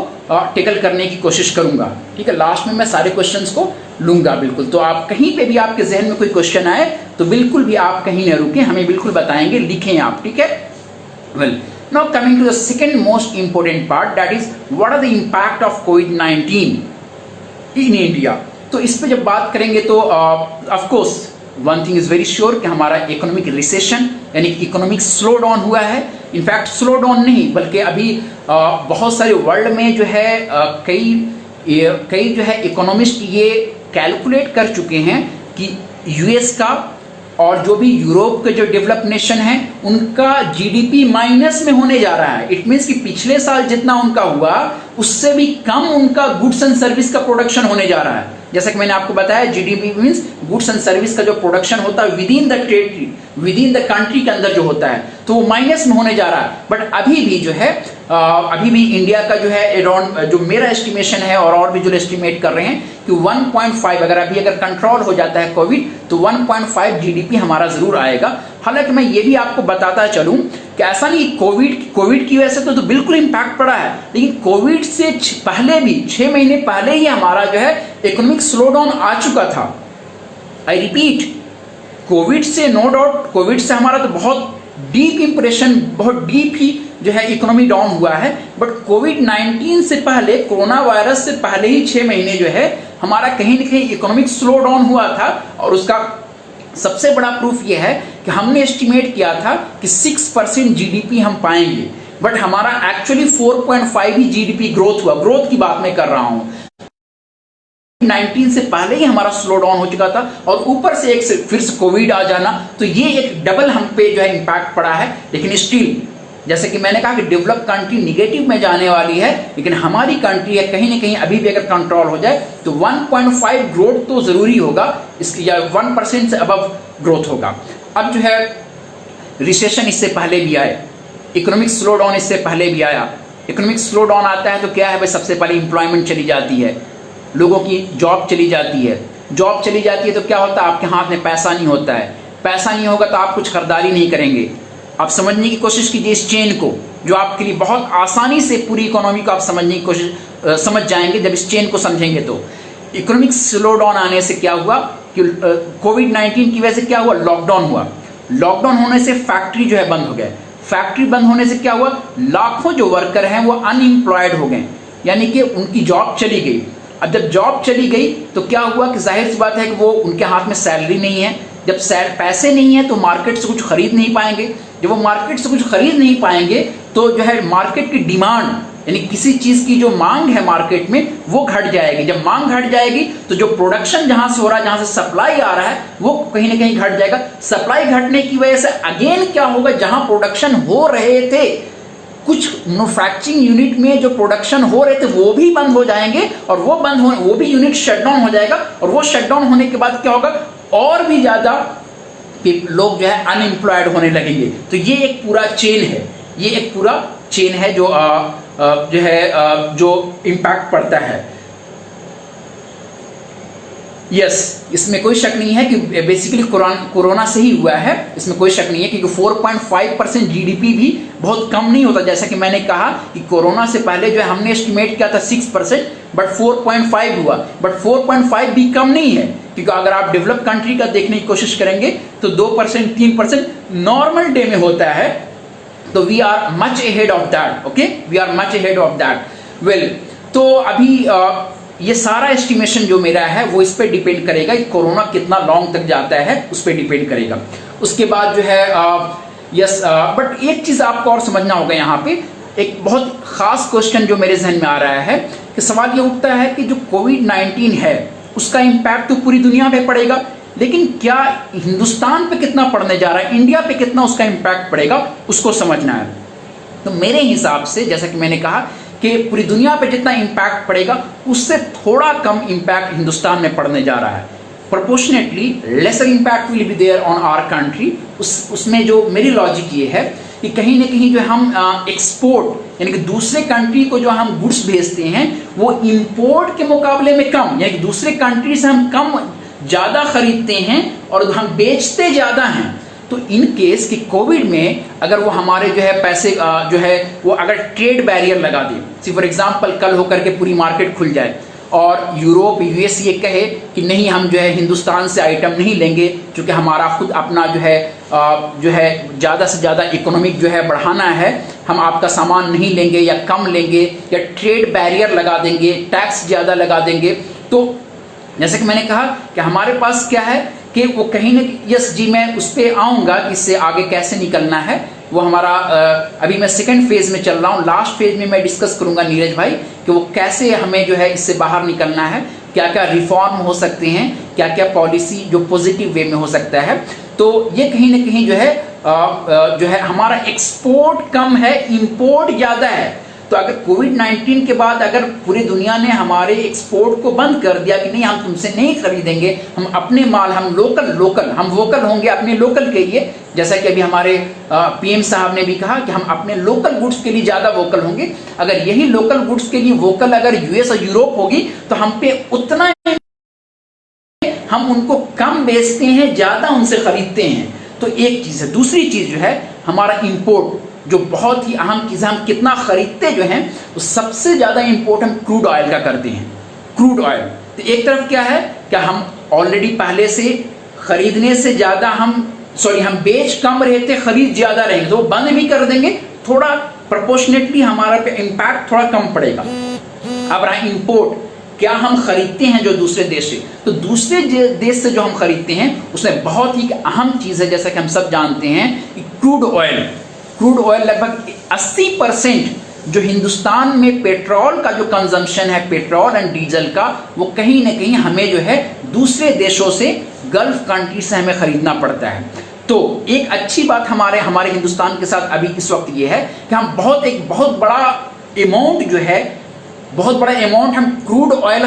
टेकल करने की कोशिश करूँगा, ठीक है। लास्ट में मैं सारे क्वेश्चंस को लूँगा बिल्कुल। तो आप कहीं पे भी आपके जहन में कोई क्वेश्चन आए तो बिल्कुल भी आप कहीं न रुकें, हमें बिल्कुल बताएंगे, लिखें आप, ठीक है। Well, now coming to the second most important part, that is what are the impact of COVID-19 in India। तो इस पे जब बात करेंगे तो of course one thing is very sure कि हमारा इकोनॉमिक रिसेशन यानी इकोनॉमिक स्लो डाउन हुआ है। इनफैक्ट स्लो डाउन नहीं बल्कि अभी बहुत सारे वर्ल्ड में जो है कई जो है इकोनॉमिस्ट ये कैलकुलेट कर चुके हैं कि यूएस का और जो भी यूरोप के जो डेवलप नेशन हैं उनका जीडीपी माइनस में होने जा रहा है। इट मीन्स कि पिछले साल जितना उनका हुआ उससे भी कम उनका गुड्स एंड सर्विस का प्रोडक्शन होने जा रहा है। जैसा कि मैंने आपको बताया, GDP means goods and service का जो प्रोडक्शन होता है with in the territory, with in the country के अंदर जो होता है, तो वो माइनस में होने जा रहा है। बट अभी भी जो है अभी भी इंडिया का जो है अराउंड, जो मेरा एस्टिमेशन है और भी जो एस्टिमेट कर रहे हैं कि 1.5 अगर कंट्रोल हो जाता है कोविड तो 1.5 जीडीपी हमारा जरूर आएगा। हालांकि मैं ये भी आपको बताता चलूं कि ऐसा नहीं कोविड की वजह से तो बिल्कुल इम्पैक्ट पड़ा है, लेकिन कोविड से पहले भी 6 महीने पहले ही हमारा जो है इकोनॉमिक स्लो डाउन आ चुका था। आई रिपीट, कोविड से नो डाउट, कोविड से हमारा तो बहुत डीप इंप्रेशन, बहुत डीप ही जो है इकोनॉमी डाउन हुआ है। बट कोविड-19 से पहले, कोरोना वायरस से पहले ही 6 महीने जो है हमारा कहीं न कहीं इकोनॉमिक स्लो डाउन हुआ था। और उसका सबसे बड़ा प्रूफ ये है कि हमने एस्टिमेट किया था कि 6% जीडीपी हम पाएंगे, बट हमारा एक्चुअली 4.5 ही जीडीपी ग्रोथ हुआ। ग्रोथ की बात मैं कर रहा हूं, 19 से पहले ही हमारा स्लो डाउन हो चुका था और ऊपर से फिर से कोविड आ जाना, तो ये एक डबल हम पे जो है इम्पैक्ट पड़ा है। लेकिन स्टिल जैसे कि मैंने कहा कि डेवलप कंट्री निगेटिव में जाने वाली है, लेकिन हमारी कंट्री है कहीं ना कहीं अभी भी अगर कंट्रोल हो जाए तो 1.5 ग्रोथ तो जरूरी होगा इसकी, या 1% से अबव ग्रोथ होगा। अब जो है रिसेशन इससे पहले भी आए, इकोनॉमिक स्लो डाउन इससे पहले भी आया। इकोनॉमिक स्लो डाउन आता है तो क्या है भाई, सबसे पहले इंप्लॉयमेंट चली जाती है, लोगों की जॉब चली जाती है। जॉब चली जाती है तो क्या होता है, आपके हाथ में पैसा नहीं होता है। पैसा नहीं होगा तो आप कुछ खरीदारी नहीं करेंगे। आप समझने की कोशिश कीजिए इस चेन को, जो आपके लिए बहुत आसानी से पूरी इकोनॉमी को आप समझने की कोशिश समझ जाएंगे जब इस चेन को समझेंगे। तो इकोनॉमिक स्लो डाउन आने से क्या हुआ कि कोविड-19 की वजह से क्या हुआ, लॉकडाउन हुआ। लॉकडाउन होने से फैक्ट्री जो है बंद हो गए। फैक्ट्री बंद होने से क्या हुआ, लाखों जो वर्कर हैं वो अनएम्प्लॉयड हो गए, यानी कि उनकी जॉब चली गई। अब जब जॉब चली गई तो क्या हुआ कि जाहिर सी बात है कि वो उनके हाथ में सैलरी नहीं है। जब पैसे नहीं है तो मार्केट से कुछ खरीद नहीं पाएंगे। जब वो मार्केट से कुछ खरीद नहीं पाएंगे तो जो है मार्केट की डिमांड यानी किसी चीज की जो मांग है मार्केट में वो घट जाएगी। जब मांग घट जाएगी तो जो प्रोडक्शन जहां से हो रहा है, जहां से सप्लाई आ रहा है, वो कहीं ना कहीं घट जाएगा। सप्लाई घटने की वजह से अगेन क्या होगा, जहां प्रोडक्शन हो रहे थे, कुछ मैन्युफैक्चरिंग यूनिट में जो प्रोडक्शन हो रहे थे वो भी बंद हो जाएंगे, और वो भी यूनिट शटडाउन हो जाएगा। और वो शटडाउन होने के बाद क्या होगा, और भी ज्यादा लोग जो है अनएम्प्लॉयड होने लगेंगे। तो ये एक पूरा चेन है, ये एक पूरा चेन है जो इम्पैक्ट पड़ता है। यस, इसमें कोई शक नहीं है कि बेसिकली कोरोना से ही हुआ है, इसमें कोई शक नहीं है, क्योंकि 4.5% जीडीपी भी बहुत कम नहीं होता। जैसा कि मैंने कहा कि कोरोना से पहले जो है हमने एस्टिमेट किया था 6%, बट 4.5 हुआ, बट 4.5 भी कम नहीं है, क्योंकि अगर आप डेवलप कंट्री का देखने की कोशिश करेंगे तो 2% 3% नॉर्मल डे में होता है। तो we are much ahead of that, okay, we are much ahead of that. Well, तो अभी ये सारा एस्टिमेशन जो मेरा है वो इस पे डिपेंड करेगा कि कोरोना कितना लॉन्ग तक जाता है, उस पे डिपेंड करेगा। उसके बाद जो है बट एक चीज आपको और समझना होगा, यहाँ पे एक बहुत खास क्वेश्चन जो मेरे जहन में आ रहा है कि सवाल ये उठता है कि जो कोविड-19 है उसका इम्पैक्ट तो पूरी दुनिया पे पड़ेगा, लेकिन क्या हिंदुस्तान पे कितना पड़ने जा रहा है, इंडिया पे कितना उसका इम्पैक्ट पड़ेगा, उसको समझना है। तो मेरे हिसाब से, जैसा कि मैंने कहा कि पूरी दुनिया पे जितना इम्पैक्ट पड़ेगा उससे थोड़ा कम इम्पैक्ट हिंदुस्तान में पड़ने जा रहा है। Proportionately lesser impact will be there on our country. उसमें जो मेरी लॉजिक ये है कि कहीं ना कहीं जो हम एक्सपोर्ट यानी कि दूसरे कंट्री को जो हम गुड्स भेजते हैं वो इंपोर्ट के मुकाबले में कम, यानी कि दूसरे कंट्री से हम कम ज़्यादा खरीदते हैं और हम बेचते ज़्यादा हैं। तो इन केस कि कोविड में अगर वो हमारे जो है पैसे जो है वो अगर ट्रेड बैरियर लगा दे, सी फॉर एग्जांपल कल होकर के पूरी मार्केट खुल जाए और यूरोप यूएस ये कहे कि नहीं हम जो है हिंदुस्तान से आइटम नहीं लेंगे क्योंकि हमारा खुद अपना जो है ज़्यादा से ज़्यादा इकोनॉमिक जो है बढ़ाना है, हम आपका सामान नहीं लेंगे या कम लेंगे या ट्रेड बैरियर लगा देंगे, टैक्स ज़्यादा लगा देंगे। तो जैसे कि मैंने कहा कि हमारे पास क्या है कि वो कहीं ना, यस जी मैं उस पर आऊँगा कि इससे आगे कैसे निकलना है। वो हमारा अभी मैं सेकंड फेज में चल रहा हूँ, लास्ट फेज में मैं डिस्कस करूंगा नीरज भाई कि वो कैसे हमें जो है इससे बाहर निकलना है, क्या क्या रिफॉर्म हो सकते हैं, क्या क्या पॉलिसी जो पॉजिटिव वे में हो सकता है। तो ये कहीं ना कहीं जो है हमारा एक्सपोर्ट कम है, इंपोर्ट ज़्यादा है। तो अगर कोविड-19 के बाद अगर पूरी दुनिया ने हमारे एक्सपोर्ट को बंद कर दिया कि नहीं हम तुमसे नहीं खरीदेंगे, हम अपने माल, हम लोकल हम वोकल होंगे अपने लोकल के लिए, जैसा कि अभी हमारे पीएम साहब ने भी कहा कि हम अपने लोकल गुड्स के लिए ज़्यादा वोकल होंगे। अगर यही लोकल गुड्स के लिए वोकल अगर यूएस और यूरोप होगी तो हम पे उतना हम उनको कम बेचते हैं, ज़्यादा उनसे खरीदते हैं। तो एक चीज़ है। दूसरी चीज़ जो है हमारा इम्पोर्ट, जो बहुत ही अहम चीज़ है, हम कितना खरीदते जो हैं तो सबसे ज़्यादा इम्पोर्ट हम क्रूड ऑयल का करते हैं। क्रूड ऑयल तो एक तरफ क्या है, क्या हम ऑलरेडी पहले से खरीदने से ज़्यादा हम बेच कम रहे थे, खरीद ज़्यादा रहेंगे, तो बंद भी कर देंगे, थोड़ा प्रोपोर्शनेटली हमारा पे इम्पैक्ट थोड़ा कम पड़ेगा। अब रहा इम्पोर्ट, क्या हम खरीदते हैं जो दूसरे देश से, तो दूसरे देश से जो हम खरीदते हैं उसमें बहुत ही अहम चीज़ है, जैसा कि हम सब जानते हैं कि क्रूड ऑयल लगभग 80% जो हिंदुस्तान में पेट्रोल का जो कंजम्पशन है, पेट्रोल एंड डीजल का, वो कहीं ना कहीं हमें जो है दूसरे देशों से, गल्फ कंट्री से हमें खरीदना पड़ता है। तो एक अच्छी बात हमारे हिंदुस्तान के साथ अभी इस वक्त ये है कि हम बहुत बड़ा अमाउंट हम क्रूड ऑयल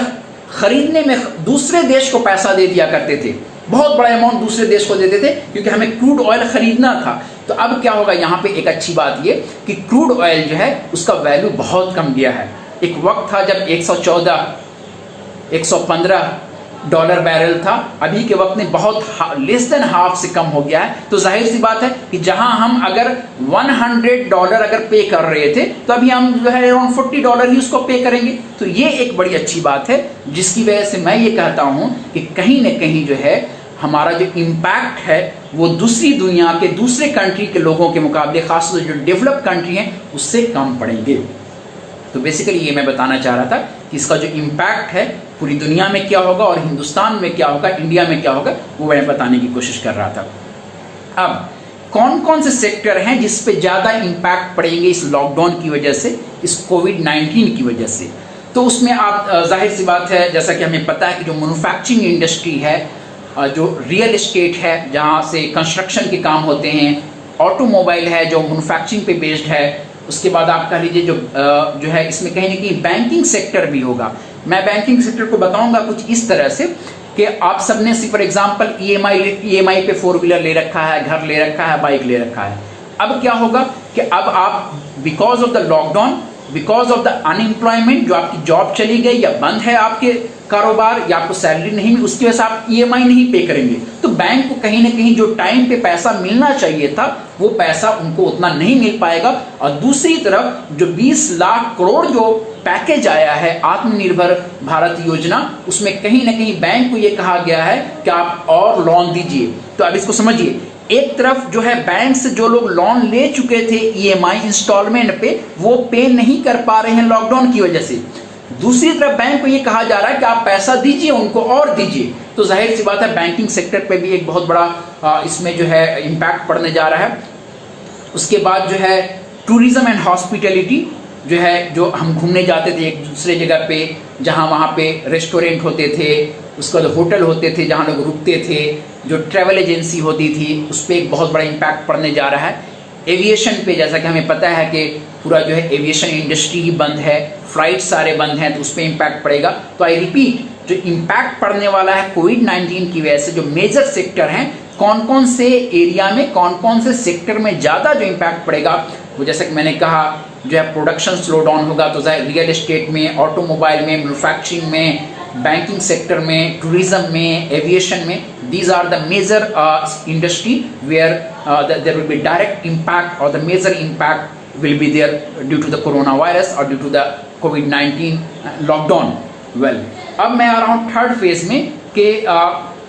खरीदने में दूसरे देश को पैसा दे दिया करते थे, बहुत बड़ा अमाउंट दूसरे देश को देते थे क्योंकि हमें क्रूड ऑयल खरीदना था। तो अब क्या होगा, यहाँ पे एक अच्छी बात ये कि क्रूड ऑयल जो है उसका वैल्यू बहुत कम गया है। एक वक्त था जब 114 115 डॉलर बैरल था, अभी के वक्त में बहुत लेस देन हाफ से कम हो गया है। तो जाहिर सी बात है कि जहां हम अगर $100 अगर पे कर रहे थे तो अभी हम जो है अराउंड $40 ही उसको पे करेंगे। तो ये एक बड़ी अच्छी बात है, जिसकी वजह से मैं ये कहता हूं कि कहीं ना कहीं जो है हमारा जो इम्पैक्ट है वो दूसरी दुनिया के दूसरे कंट्री के लोगों के मुकाबले, खासतौर से जो डेवलप कंट्री हैं, उससे कम पड़ेंगे। तो बेसिकली ये मैं बताना चाह रहा था कि इसका जो इम्पैक्ट है पूरी दुनिया में क्या होगा और हिंदुस्तान में क्या होगा, इंडिया में क्या होगा, वो मैं बताने की कोशिश कर रहा था। अब कौन कौन से सेक्टर हैं जिस पे ज़्यादा इम्पैक्ट पड़ेंगे इस लॉकडाउन की वजह से, इस कोविड-19 की वजह से। तो उसमें आप जाहिर सी बात है, जैसा कि हमें पता है कि जो मैन्युफैक्चरिंग इंडस्ट्री है, जो रियल एस्टेट है जहाँ से कंस्ट्रक्शन के काम होते हैं, ऑटोमोबाइल है जो मैन्युफैक्चरिंग पे बेस्ड है, उसके बाद आप कह लीजिए जो है इसमें कहीं ना कहीं बैंकिंग सेक्टर भी होगा। मैं बैंकिंग सेक्टर को बताऊंगा कुछ इस तरह से कि आप सबने फॉर एग्जांपल ईएमआई पे 4 व्हीलर ले रखा है, घर ले रखा है, बाइक ले रखा है। अब क्या होगा कि अब आप because of the lockdown, because of the unemployment, जो आपकी जॉब चली गई या बंद है आपके कारोबार या आपको सैलरी नहीं मिली, उसकी वजह से आप ईएमआई नहीं पे करेंगे, तो बैंक को कहीं ना कहीं जो टाइम पे पैसा मिलना चाहिए था वो पैसा उनको उतना नहीं मिल पाएगा। और दूसरी तरफ जो 20 लाख करोड़ जो पैकेज आया है आत्मनिर्भर भारत योजना, उसमें कहीं ना कहीं बैंक को ये कहा गया है कि आप और लोन दीजिए। तो अब इसको समझिए, एक तरफ जो है बैंक से जो लोग लोन ले चुके थे ईएमआई इंस्टॉलमेंट पे, वो पे नहीं कर पा रहे हैं लॉकडाउन की वजह से। दूसरी तरफ बैंक को ये कहा जा रहा है कि आप पैसा दीजिए, उनको और दीजिए। तो जाहिर सी बात है बैंकिंग सेक्टर पे भी एक बहुत बड़ा इसमें जो है इम्पैक्ट पड़ने जा रहा है। उसके बाद जो है टूरिज्म एंड हॉस्पिटैलिटी जो है, जो हम घूमने जाते थे एक दूसरे जगह पे, जहाँ वहाँ पे रेस्टोरेंट होते थे, उसके बाद होटल होते थे जहाँ लोग रुकते थे, जो ट्रैवल एजेंसी होती थी, उस पर एक बहुत बड़ा इम्पैक्ट पड़ने जा रहा है। एविएशन पे जैसा कि हमें पता है कि पूरा जो है एविएशन इंडस्ट्री ही बंद है, फ्लाइट सारे बंद हैं, तो उस पर इम्पैक्ट पड़ेगा। तो आई रिपीट, जो इम्पैक्ट पड़ने वाला है कोविड-19 की वजह से, जो मेजर सेक्टर हैं, कौन कौन से एरिया में, कौन कौन से सेक्टर में ज़्यादा जो इम्पैक्ट पड़ेगा, वो जैसे कि मैंने कहा जो है प्रोडक्शन स्लो डाउन होगा, तो रियल एस्टेट में, ऑटोमोबाइल में, मैन्युफैक्चरिंग में, बैंकिंग सेक्टर में, टूरिज्म में, एविएशन में, these are the major industry where there will be direct impact or the major impact will be there due to the coronavirus or due to the COVID-19 lockdown. Well, अब मैं आ रहा हूँ थर्ड फेज में कि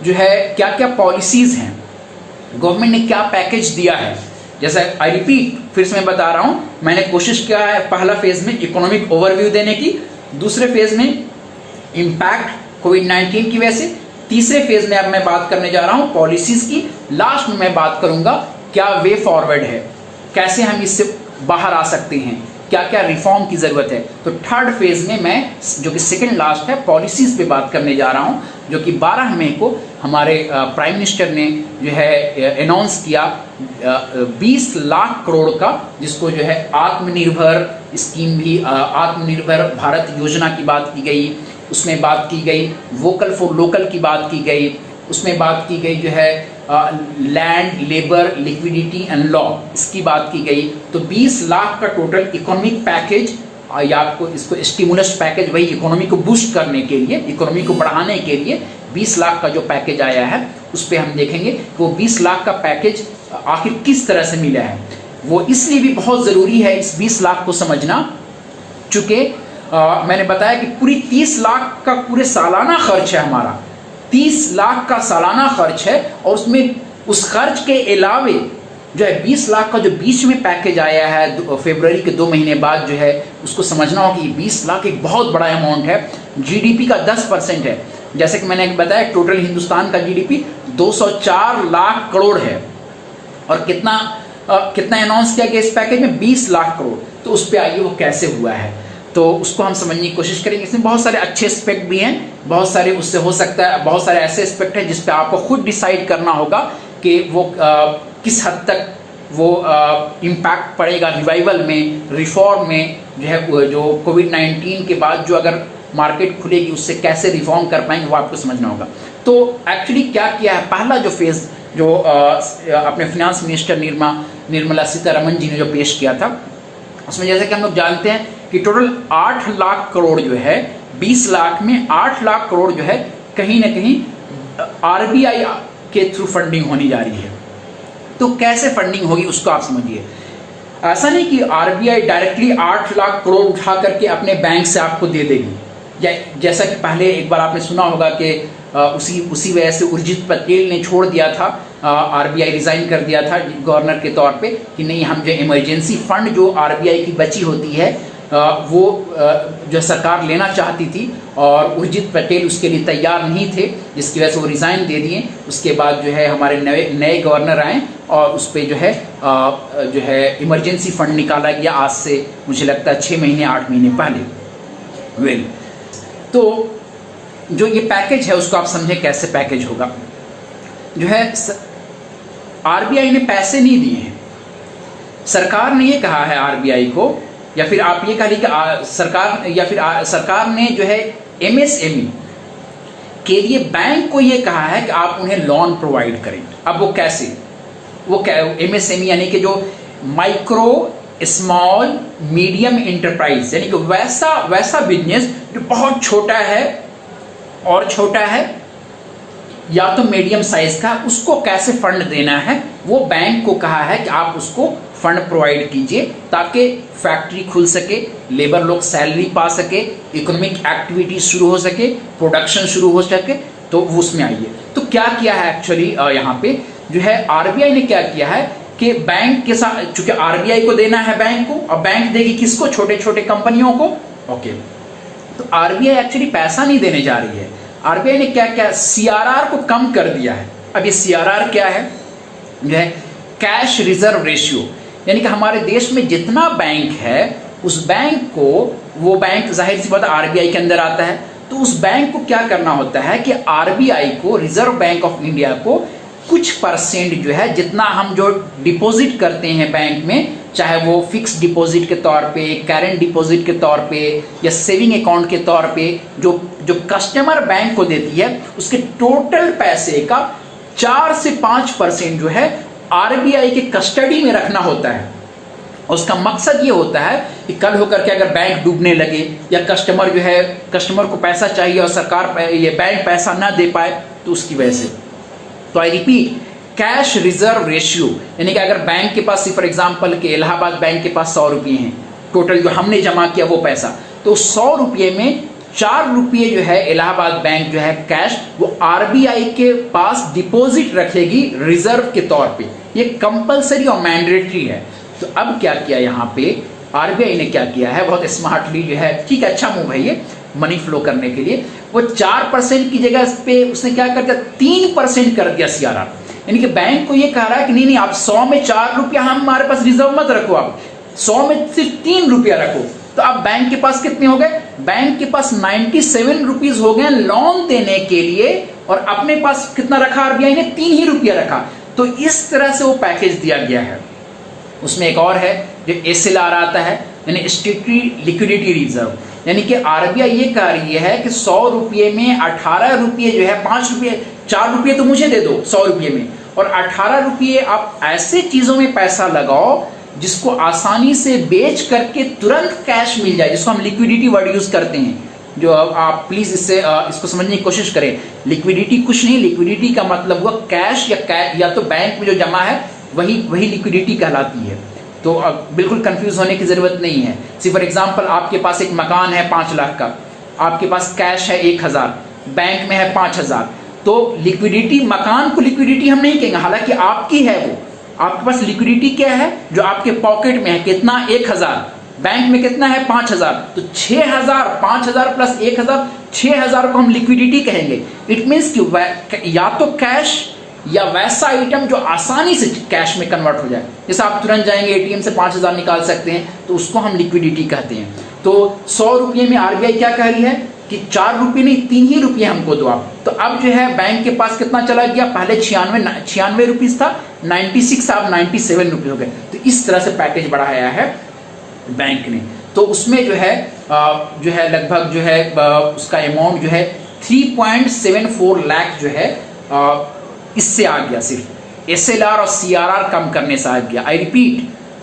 जो है क्या क्या पॉलिसीज़ हैं, गवर्नमेंट ने क्या पैकेज दिया है। जैसा आई रिपीट, फिर से मैं बता रहा हूँ, मैंने कोशिश किया है पहला फेज में इकोनॉमिक ओवरव्यू देने की, दूसरे फेज में इम्पैक्ट कोविड-19 की वजह से, तीसरे फेज में अब मैं बात करने जा रहा हूं पॉलिसीज की, लास्ट में मैं बात करूंगा क्या वे फॉरवर्ड है, कैसे हम इससे बाहर आ सकते हैं, क्या क्या रिफॉर्म की ज़रूरत है। तो थर्ड फेज में मैं, जो कि सेकंड लास्ट है, पॉलिसीज पे बात करने जा रहा हूं, जो कि 12 मई को हमारे प्राइम मिनिस्टर ने जो है अनाउंस किया 20 लाख करोड़ का, जिसको जो है आत्मनिर्भर स्कीम भी, आत्मनिर्भर भारत योजना की बात की गई, उसमें बात की गई वोकल फॉर लोकल की बात की गई, उसमें बात की गई जो है land, labour, liquidity and law, इसकी बात की गई। तो 20 लाख का टोटल इकोनॉमिक पैकेज, या आपको इसको स्टिमुलस पैकेज, वही इकोनॉमी को बूस्ट करने के लिए, इकोनॉमी को बढ़ाने के लिए 20 लाख का जो पैकेज आया है, उस पर हम देखेंगे कि वो 20 लाख का पैकेज आखिर किस तरह से मिला है। वो इसलिए भी बहुत ज़रूरी है इस 20 लाख को समझना, चूँकि मैंने बताया कि पूरी 30 लाख का पूरे सालाना खर्च है हमारा, 30 लाख का सालाना खर्च है, और उसमें उस खर्च के अलावे जो है 20 लाख का जो बीच में पैकेज आया है फरवरी के 2 महीने बाद, जो है उसको समझना होगा कि 20 लाख एक बहुत बड़ा अमाउंट है, जीडीपी का 10% है। जैसे कि मैंने बताया टोटल हिंदुस्तान का जीडीपी 204 लाख करोड़ है, और कितना अनाउंस किया गया इस पैकेज में, 20 लाख करोड़। तो उस पर आइए वो कैसे हुआ है, तो उसको हम समझने की कोशिश करेंगे। इसमें बहुत सारे अच्छे एस्पेक्ट भी हैं, बहुत सारे उससे हो सकता है, बहुत सारे ऐसे एस्पेक्ट हैं जिस पे आपको खुद डिसाइड करना होगा कि वो किस हद तक वो इम्पैक्ट पड़ेगा रिवाइवल में, रिफॉर्म में, जो है जो कोविड-19 के बाद जो अगर मार्केट खुलेगी उससे कैसे रिफॉर्म कर पाएंगे, वो आपको समझना होगा। तो एक्चुअली क्या किया है, पहला जो फेज़ जो अपने फिनांस मिनिस्टर निर्मला सीतारमण जी ने जो पेश किया था, उसमें जैसे कि हम लोग जानते हैं कि टोटल 8 लाख करोड़ जो है, 20 लाख में 8 लाख करोड़ जो है कहीं ना कहीं आरबीआई के थ्रू फंडिंग होने जा रही है। तो कैसे फंडिंग होगी उसको आप समझिए। ऐसा नहीं कि आरबीआई डायरेक्टली 8 लाख करोड़ उठा करके अपने बैंक से आपको दे देगी, या जैसा कि पहले एक बार आपने सुना होगा कि उसी वजह से उर्जित पटेल ने छोड़ दिया था, आरबीआई रिज़ाइन कर दिया था गवर्नर के तौर पे, कि नहीं हम जो इमरजेंसी फ़ंड जो आरबीआई की बची होती है वो जो सरकार लेना चाहती थी और उर्जित पटेल उसके लिए तैयार नहीं थे, जिसकी वजह से वो रिज़ाइन दे दिए। उसके बाद जो है हमारे नए गवर्नर आए और उस पर जो है इमरजेंसी फंड निकाला गया, आज से मुझे लगता है 6 महीने 8 महीने पहले। तो जो ये पैकेज है उसको आप समझें कैसे पैकेज होगा। जो है आरबीआई ने पैसे नहीं दिए हैं, सरकार ने ये कहा है आरबीआई को, या फिर आप ये कह लीजिए कि सरकार ने जो है एमएसएमई के लिए बैंक को ये कहा है कि आप उन्हें लोन प्रोवाइड करें। अब वो कैसे, वो क्या एमएसएमई यानी कि जो माइक्रो स्मॉल मीडियम एंटरप्राइज, यानी कि वैसा बिजनेस जो बहुत छोटा है और छोटा है या तो मीडियम साइज का, उसको कैसे फंड देना है, वो बैंक को कहा है कि आप उसको फंड प्रोवाइड कीजिए ताकि फैक्ट्री खुल सके, लेबर लोग सैलरी पा सके, इकोनॉमिक एक्टिविटी शुरू हो सके, प्रोडक्शन शुरू हो सके, तो वो उसमें आइए। तो क्या किया है एक्चुअली यहाँ पे जो है आरबीआई ने क्या किया है कि बैंक के साथ, चूंकि आरबीआई को देना है बैंक को, और बैंक देगी किसको, छोटे छोटे कंपनियों को। ओके, तो आरबीआई एक्चुअली पैसा नहीं देने जा रही है। आरबीआई ने क्या किया, सीआरआर को कम कर दिया है। अब ये सीआरआर क्या है, जो है कैश रिजर्व रेशियो, यानी कि हमारे देश में जितना बैंक है उस बैंक को, वो बैंक जाहिर सी बात आरबीआई के अंदर आता है, तो उस बैंक को क्या करना होता है कि आरबीआई को, रिजर्व बैंक ऑफ इंडिया को कुछ परसेंट जो है, जितना हम जो डिपॉजिट करते हैं बैंक में, चाहे वो फिक्स डिपॉजिट के तौर पे, करेंट डिपॉजिट के तौर पे या सेविंग अकाउंट के तौर पे, जो कस्टमर बैंक को देती है, उसके टोटल पैसे का 4 से 5% जो है आरबीआई के कस्टडी में रखना होता है। उसका मकसद ये होता है कि कल होकर के अगर बैंक डूबने लगे या कस्टमर को पैसा चाहिए और सरकार ये बैंक पैसा ना दे पाए, तो उसकी वजह से। तो I repeat, cash reserve ratio, यानी कि अगर बैंक के पास, फॉर एग्जांपल के इलाहाबाद बैंक के पास 100 रुपये हैं टोटल जो हमने जमा किया वो पैसा, तो 100 रुपये में 4 रुपये जो है इलाहाबाद बैंक जो है कैश, वो आरबीआई के पास डिपॉजिट रखेगी रिजर्व के तौर पे। ये कंपलसरी और मैंडेटरी है। तो अब क्या किया यहाँ पे आरबीआई ने, क्या किया है बहुत स्मार्टली जो है, ठीक है अच्छा मूव है ये मनी फ्लो करने के लिए, वो 4% की जगह पे उसने क्या कर दिया, 3% कर दिया सीआरआर। यानी कि बैंक को ये कह रहा है कि नहीं आप 100 में 4 रुपया हमारे पास रिजर्व मत रखो, आप 100 में सिर्फ 3 रुपया रखो। तो अब बैंक के पास कितने हो गए, बैंक के पास 97 रुपीज हो गए लोन देने के लिए, और अपने पास कितना रखा आरबीआई ने, 3 ही रुपया रखा। तो इस तरह से वो पैकेज दिया गया है। उसमें एक और है जो एसएलआर आता है, यानी स्टेटरी लिक्विडिटी रिजर्व, यानी कि आरबीआई ये कह रही है कि 100 रुपये में 18 रुपये जो है, 5 रुपये 4 रुपये तो मुझे दे दो 100 रुपये में, और 18 रुपये आप ऐसे चीज़ों में पैसा लगाओ जिसको आसानी से बेच करके तुरंत कैश मिल जाए, जिसको हम लिक्विडिटी वर्ड यूज़ करते हैं। जो आप प्लीज़ इसको समझने की कोशिश करें। लिक्विडिटी कुछ नहीं, लिक्विडिटी का मतलब हुआ कैश या तो बैंक में जो जमा है वही लिक्विडिटी कहलाती है। तो अब बिल्कुल कंफ्यूज होने की ज़रूरत नहीं है। सी फॉर एग्जांपल आपके पास एक मकान है 5 लाख का, आपके पास कैश है 1000, बैंक में है 5000, तो लिक्विडिटी, मकान को लिक्विडिटी हम नहीं कहेंगे, हालांकि आपकी है वो। आपके पास लिक्विडिटी क्या है, जो आपके पॉकेट में है, कितना 1000, बैंक में कितना है 5000, तो 6000, 5000 प्लस 1000, 6000 को हम लिक्विडिटी कहेंगे। इट मीन्स कि या तो कैश या वैसा आइटम जो आसानी से कैश में कन्वर्ट हो जाए, जैसे आप तुरंत जाएंगे एटीएम से 5000 निकाल सकते हैं, तो उसको हम लिक्विडिटी कहते हैं। तो 100 रुपये में आरबीआई क्या कह रही है कि 4 रुपये नहीं 3 ही रुपये हमको दो आप। तो अब जो है बैंक के पास कितना चला गया, पहले 96 रुपीज़ था, 96 अब 97 रुपये हो गए। तो इस तरह से पैकेज बढ़ाया है बैंक ने। तो उसमें जो है लगभग जो है उसका अमाउंट जो है 3.74 लाख जो है इससे आ गया, सिर्फ एसएलआर और सीआरआर कम करने से आ गया। आई रिपीट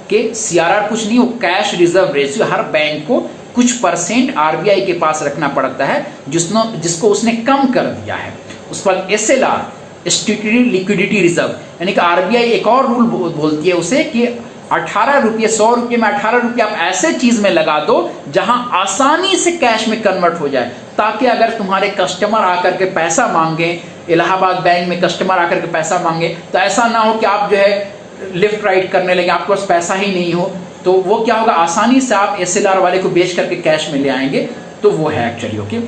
कि सीआरआर कुछ नहीं, वो कैश रिजर्व रेशियो, हर बैंक को कुछ परसेंट आरबीआई के पास रखना पड़ता है जिसको उसने कम कर दिया है। उस पर एसएलआर स्टेटरी लिक्विडिटी रिजर्व, यानी कि आरबीआई एक और रूल बोलती है उसे कि 18 रुपये, 100 रुपये में 18 रुपये आप ऐसे चीज़ में लगा दो जहां आसानी से कैश में कन्वर्ट हो जाए, ताकि अगर तुम्हारे कस्टमर आकर के पैसा मांगे, इलाहाबाद बैंक में कस्टमर आकर के पैसा मांगे, तो ऐसा ना हो कि आप जो है लेफ्ट राइट करने लगे, आपके पास पैसा ही नहीं हो, तो वो क्या होगा, आसानी से आप SLR वाले को बेच करके कैश में ले आएंगे, तो वो है एक्चुअली। ओके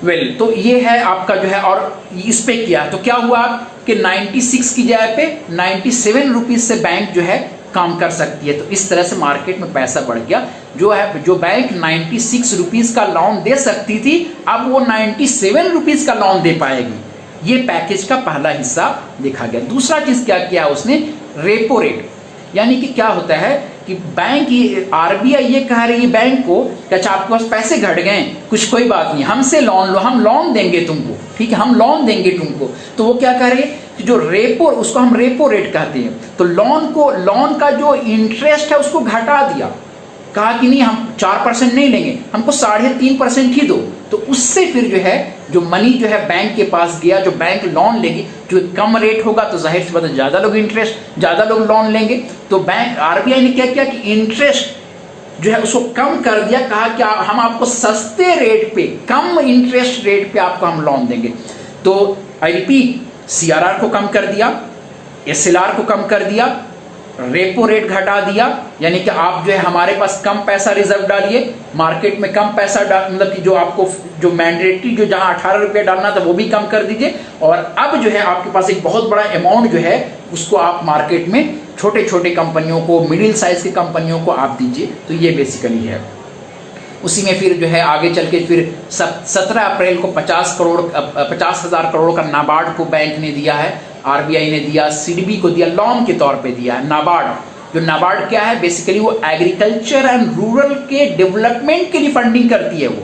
वेल, तो ये है आपका जो है, और इस पे किया तो क्या हुआ कि 96 की जगह पे 97 रुपीज से बैंक जो है काम कर सकती है। तो इस तरह से मार्केट में पैसा बढ़ गया। जो बैंक 96 रुपीज का लोन दे सकती थी, अब वो 97 रुपीज का लोन दे पाएगी। ये पैकेज का पहला हिस्सा देखा गया। दूसरा चीज क्या किया उसने, रेपो रेट, यानी कि क्या होता है कि बैंक, आरबीआई ये कह रही है बैंक को कि अच्छा आपके पास पैसे घट गए, कुछ कोई बात नहीं, हमसे लोन लो, हम लोन देंगे तुमको, ठीक है, हम लोन देंगे तुमको। तो वो क्या कह रही है कि जो रेपो, उसको हम रेपो रेट कहते हैं, तो लोन का जो इंटरेस्ट है उसको घटा दिया। कहा कि नहीं, हम 4% नहीं लेंगे, हमको 3.5% ही दो। तो उससे फिर जो है, जो मनी जो है बैंक के पास गया, जो बैंक लोन लेगी, जो कम रेट होगा तो जाहिर सी बात है ज़्यादा लोग ज़्यादा लोग लोन लेंगे। तो बैंक, आरबीआई ने क्या किया कि इंटरेस्ट जो है उसको कम कर दिया। कहा कि हम आपको सस्ते रेट पे, कम इंटरेस्ट रेट पे आपको हम लोन देंगे। तो आई रिपीट, CRR को कम कर दिया, SLR को कम कर दिया, रेपो रेट घटा दिया, यानी कि आप जो है हमारे पास कम पैसा रिजर्व डालिए, मार्केट में कम पैसा मतलब कि जो आपको जो मैंडेटरी, जो जहां 18 रुपये डालना था वो भी कम कर दीजिए, और अब जो है आपके पास एक बहुत बड़ा अमाउंट जो है उसको आप मार्केट में छोटे छोटे कंपनियों को, मिडिल साइज की कंपनियों को आप दीजिए। तो ये बेसिकली है। उसी में फिर जो है आगे चल के फिर 17 अप्रैल को 50,000 करोड़ का नाबार्ड को बैंक ने दिया है, आरबीआई ने दिया, सीडबी को दिया, लोन के तौर पे दिया है। नाबार्ड क्या है, बेसिकली वो एग्रीकल्चर एंड रूरल के डेवलपमेंट के लिए फंडिंग करती है वो,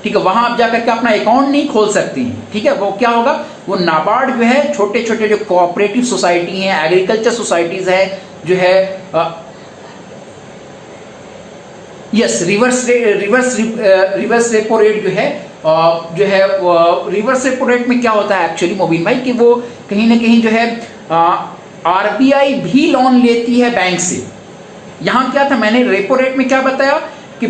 ठीक है। वहां आप जाकर के अपना अकाउंट नहीं खोल सकती हैं, ठीक है। वो क्या होगा, वो नाबार्ड जो है छोटे छोटे जो कोऑपरेटिव सोसाइटी हैं, एग्रीकल्चर सोसाइटीज है, जो है यस, रिवर्स रेपो रेट जो है रिवर्स रेपो रेट में क्या होता है एक्चुअली मोबिन भाई, कि वो कहीं ना कहीं जो है आरबीआई भी लोन लेती है बैंक से। यहां क्या था, मैंने रेपो रेट में क्या बताया कि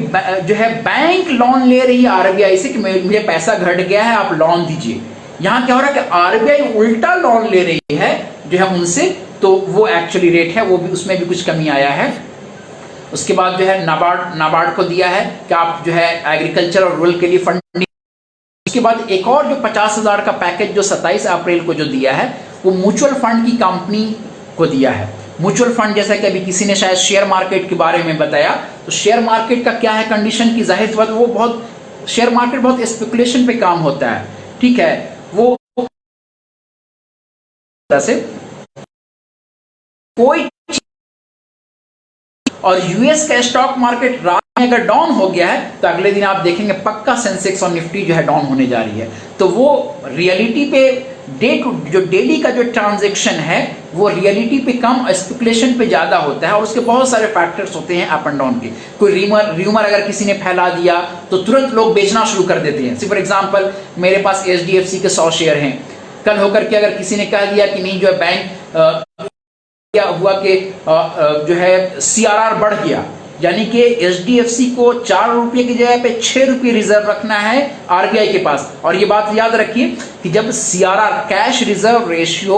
जो है बैंक लोन ले रही है आरबीआई से कि मुझे पैसा घट गया है, आप लोन दीजिए। यहां क्या हो रहा है कि आरबीआई उल्टा लोन ले रही है जो है उनसे, तो वो एक्चुअली रेट है, वो भी, उसमें भी कुछ कमी आया है। उसके बाद जो है नाबार्ड को दिया है कि आप जो है एग्रीकल्चर और रूरल के लिए फंडिंग। उसके बाद एक और जो 50,000 का पैकेज जो 27 अप्रैल को जो दिया है, वो म्यूचुअल फंड की कंपनी को दिया है। म्यूचुअल फंड, जैसा कि अभी किसी ने शायद शेयर मार्केट के बारे में बताया, तो शेयर मार्केट का क्या है कंडीशन की, जाहिर बात वो बहुत, शेयर मार्केट बहुत स्पेकुलेशन पे काम होता है, ठीक है। वो से कोई, और यूएस का स्टॉक मार्केट रात में अगर डाउन हो गया है तो अगले दिन आप देखेंगे पक्का सेंसेक्स और निफ्टी जो है डाउन होने जा रही है। तो वो रियलिटी पे जो डेली का जो ट्रांजैक्शन है वो रियलिटी पे कम, स्पेकुलेशन पे ज्यादा होता है, और उसके बहुत सारे फैक्टर्स होते हैं अप एंड डाउन के। कोई र्यूमर अगर किसी ने फैला दिया तो तुरंत लोग बेचना शुरू कर देते हैं। फॉर एग्जाम्पल, मेरे पास HDFC के 100 शेयर हैं, कल होकर के अगर किसी ने कह दिया कि नहीं जो है बैंक क्या हुआ कि जो है CRR बढ़ गया, यानी कि HDFC को 4 रुपये की जगह पे 6 रुपये रिजर्व रखना है आरबीआई के पास। और ये बात याद रखिए कि जब CRR, cash reserve ratio,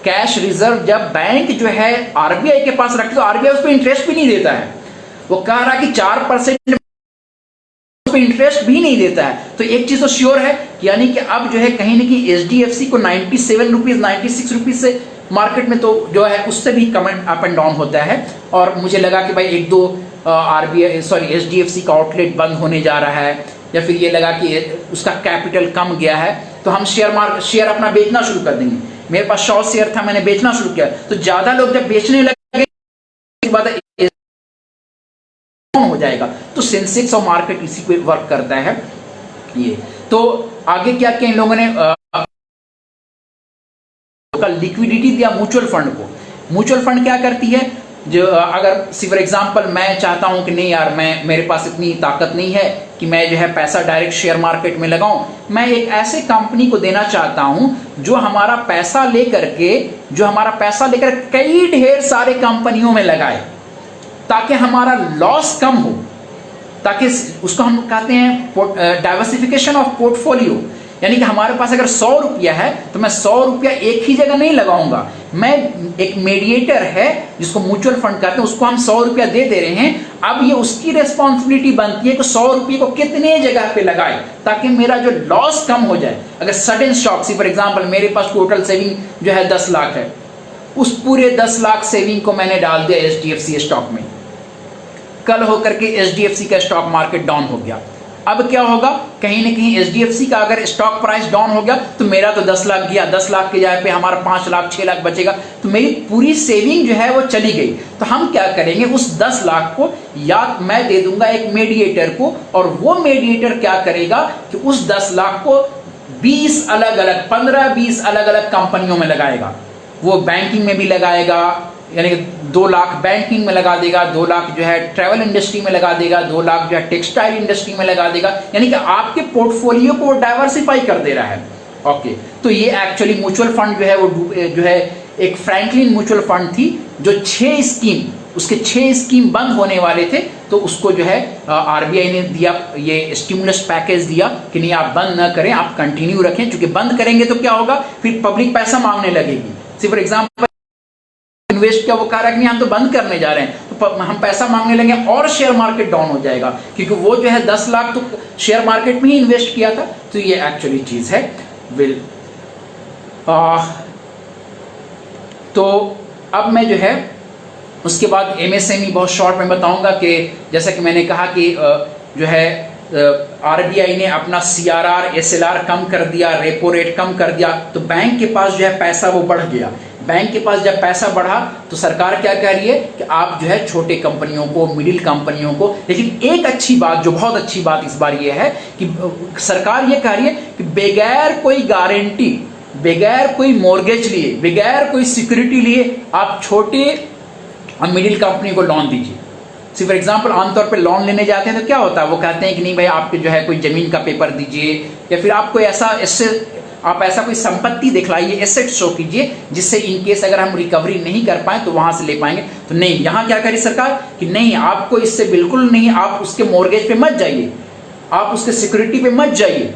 cash reserve जब बैंक जो है आरबीआई के पास रखते तो आरबीआई उस पर इंटरेस्ट भी नहीं देता है। वो कह रहा है कि 4% इंटरेस्ट भी नहीं देता है। तो एक चीज तो श्योर है, यानी कि अब जो है कहीं ना कहीं HDFC को 97 रुपीज, 96 रुपीज से मार्केट में तो जो है उससे भी कमेंट अप एंड डाउन होता है। और मुझे लगा कि भाई 1-2 HDFC का आउटलेट बंद होने जा रहा है, या फिर ये लगा कि उसका कैपिटल कम गया है, तो हम शेयर अपना बेचना शुरू कर देंगे। मेरे पास 100 शेयर था, मैंने बेचना शुरू किया, तो ज्यादा लोग जब बेचने लगे हो जाएगा। तो सेंसेक्स और मार्केट इसी पे वर्क करता है ये। तो आगे क्या किया इन लोगों ने, लिक्विडिटी दिया म्यूचुअल फंड को। म्यूचुअल फंड क्या करती है, जो अगर फॉर एग्जांपल मैं चाहता हूं कि नहीं यार, मेरे पास इतनी ताकत नहीं है कि मैं जो है पैसा डायरेक्ट शेयर मार्केट में लगाऊं, मैं एक ऐसे कंपनी को देना चाहता हूं जो हमारा पैसा लेकर कई ढेर सारे कंपनियों में लगाए, ताकि हमारा लॉस कम हो, ताकि उसको हम कहते हैं डाइवर्सिफिकेशन ऑफ पोर्टफोलियो, यानी कि हमारे पास अगर 100 रुपया है तो मैं 100 रुपया एक ही जगह नहीं लगाऊंगा, मैं एक मीडिएटर है जिसको म्यूचुअल फंड कहते हैं, उसको हम 100 रुपया दे रहे हैं। अब ये उसकी रेस्पॉन्सिबिलिटी बनती है कि 100 रुपये को कितने जगह पे लगाए ताकि मेरा जो लॉस कम हो जाए। अगर sudden shock, see for example मेरे पास टोटल सेविंग जो है 10 लाख है, उस पूरे 10 लाख सेविंग को मैंने डाल दिया HDFC स्टॉक में, कल होकर के HDFC का स्टॉक मार्केट डाउन हो गया, अब क्या होगा, कहीं ना कहीं HDFC का अगर स्टॉक प्राइस डाउन हो गया तो मेरा तो 10 लाख गया, 10 लाख के जगह पे हमारा 5 लाख 6 लाख बचेगा, तो मेरी पूरी सेविंग जो है वो चली गई। तो हम क्या करेंगे, उस 10 लाख को या मैं दे दूंगा एक मीडिएटर को, और वो मीडिएटर क्या करेगा कि उस 10 लाख को 20 अलग अलग 15-20 अलग अलग कंपनियों में लगाएगा। वो बैंकिंग में भी लगाएगा, यानी कि 2 लाख बैंकिंग में लगा देगा, 2 लाख जो है ट्रैवल इंडस्ट्री में लगा देगा, 2 लाख जो है टेक्सटाइल इंडस्ट्री में लगा देगा, यानी कि आपके पोर्टफोलियो को डाइवर्सिफाई कर दे रहा है। ओके, तो ये एक्चुअली म्यूचुअल फंड जो है वो जो है एक फ्रैंकलिन म्यूचुअल फंड थी जो 6 स्कीम, उसके 6 स्कीम बंद होने वाले थे, तो उसको जो है RBI ने दिया, ये स्टिमुलस पैकेज दिया कि नहीं आप बंद न करें, आप कंटिन्यू रखें, क्योंकि बंद करेंगे तो क्या होगा, फिर पब्लिक पैसा मांगने लगेगी। सी फॉर एग्जाम्पल इन्वेस्ट किया, वो कह रहा है कि नहीं हम तो बंद करने जा रहे हैं, तो हम पैसा मांगने लगे और शेयर मार्केट डाउन हो जाएगा, क्योंकि वो जो है 10 लाख तो शेयर मार्केट में ही इन्वेस्ट किया था। तो ये एक्चुअली चीज है। तो अब मैं जो है उसके बाद MSME बहुत शॉर्ट में बताऊंगा कि जैसा कि मैंने कहा कि जो है RBI ने अपना CRR SLR कम कर दिया, रेपो रेट कम कर दिया, तो बैंक के पास जो है पैसा वो बढ़ गया। बैंक के पास जब पैसा बढ़ा तो सरकार क्या कह रही है कि आप जो है छोटे कंपनियों को, मिडिल कंपनियों को, लेकिन एक अच्छी बात, जो बहुत अच्छी बात इस बार ये है कि सरकार ये कह रही है कि बगैर कोई गारंटी, बगैर कोई मॉर्गेज लिए, बगैर कोई सिक्योरिटी लिए आप छोटे और मिडिल कंपनी को लोन दीजिए। सी फॉर एग्जाम्पल आमतौर पे लोन लेने जाते हैं तो क्या होता है, वो कहते हैं कि नहीं भाई आपके जो है कोई जमीन का पेपर दीजिए, या फिर आप कोई ऐसा कोई संपत्ति दिखलाइए, एसेट शो कीजिए, जिससे इन केस अगर हम रिकवरी नहीं कर पाए तो वहां से ले पाएंगे। तो नहीं, यहाँ क्या करी सरकार कि नहीं, आपको इससे बिल्कुल नहीं, आप उसके मॉर्गेज पे मत जाइए, आप उसके सिक्योरिटी पे मत जाइए।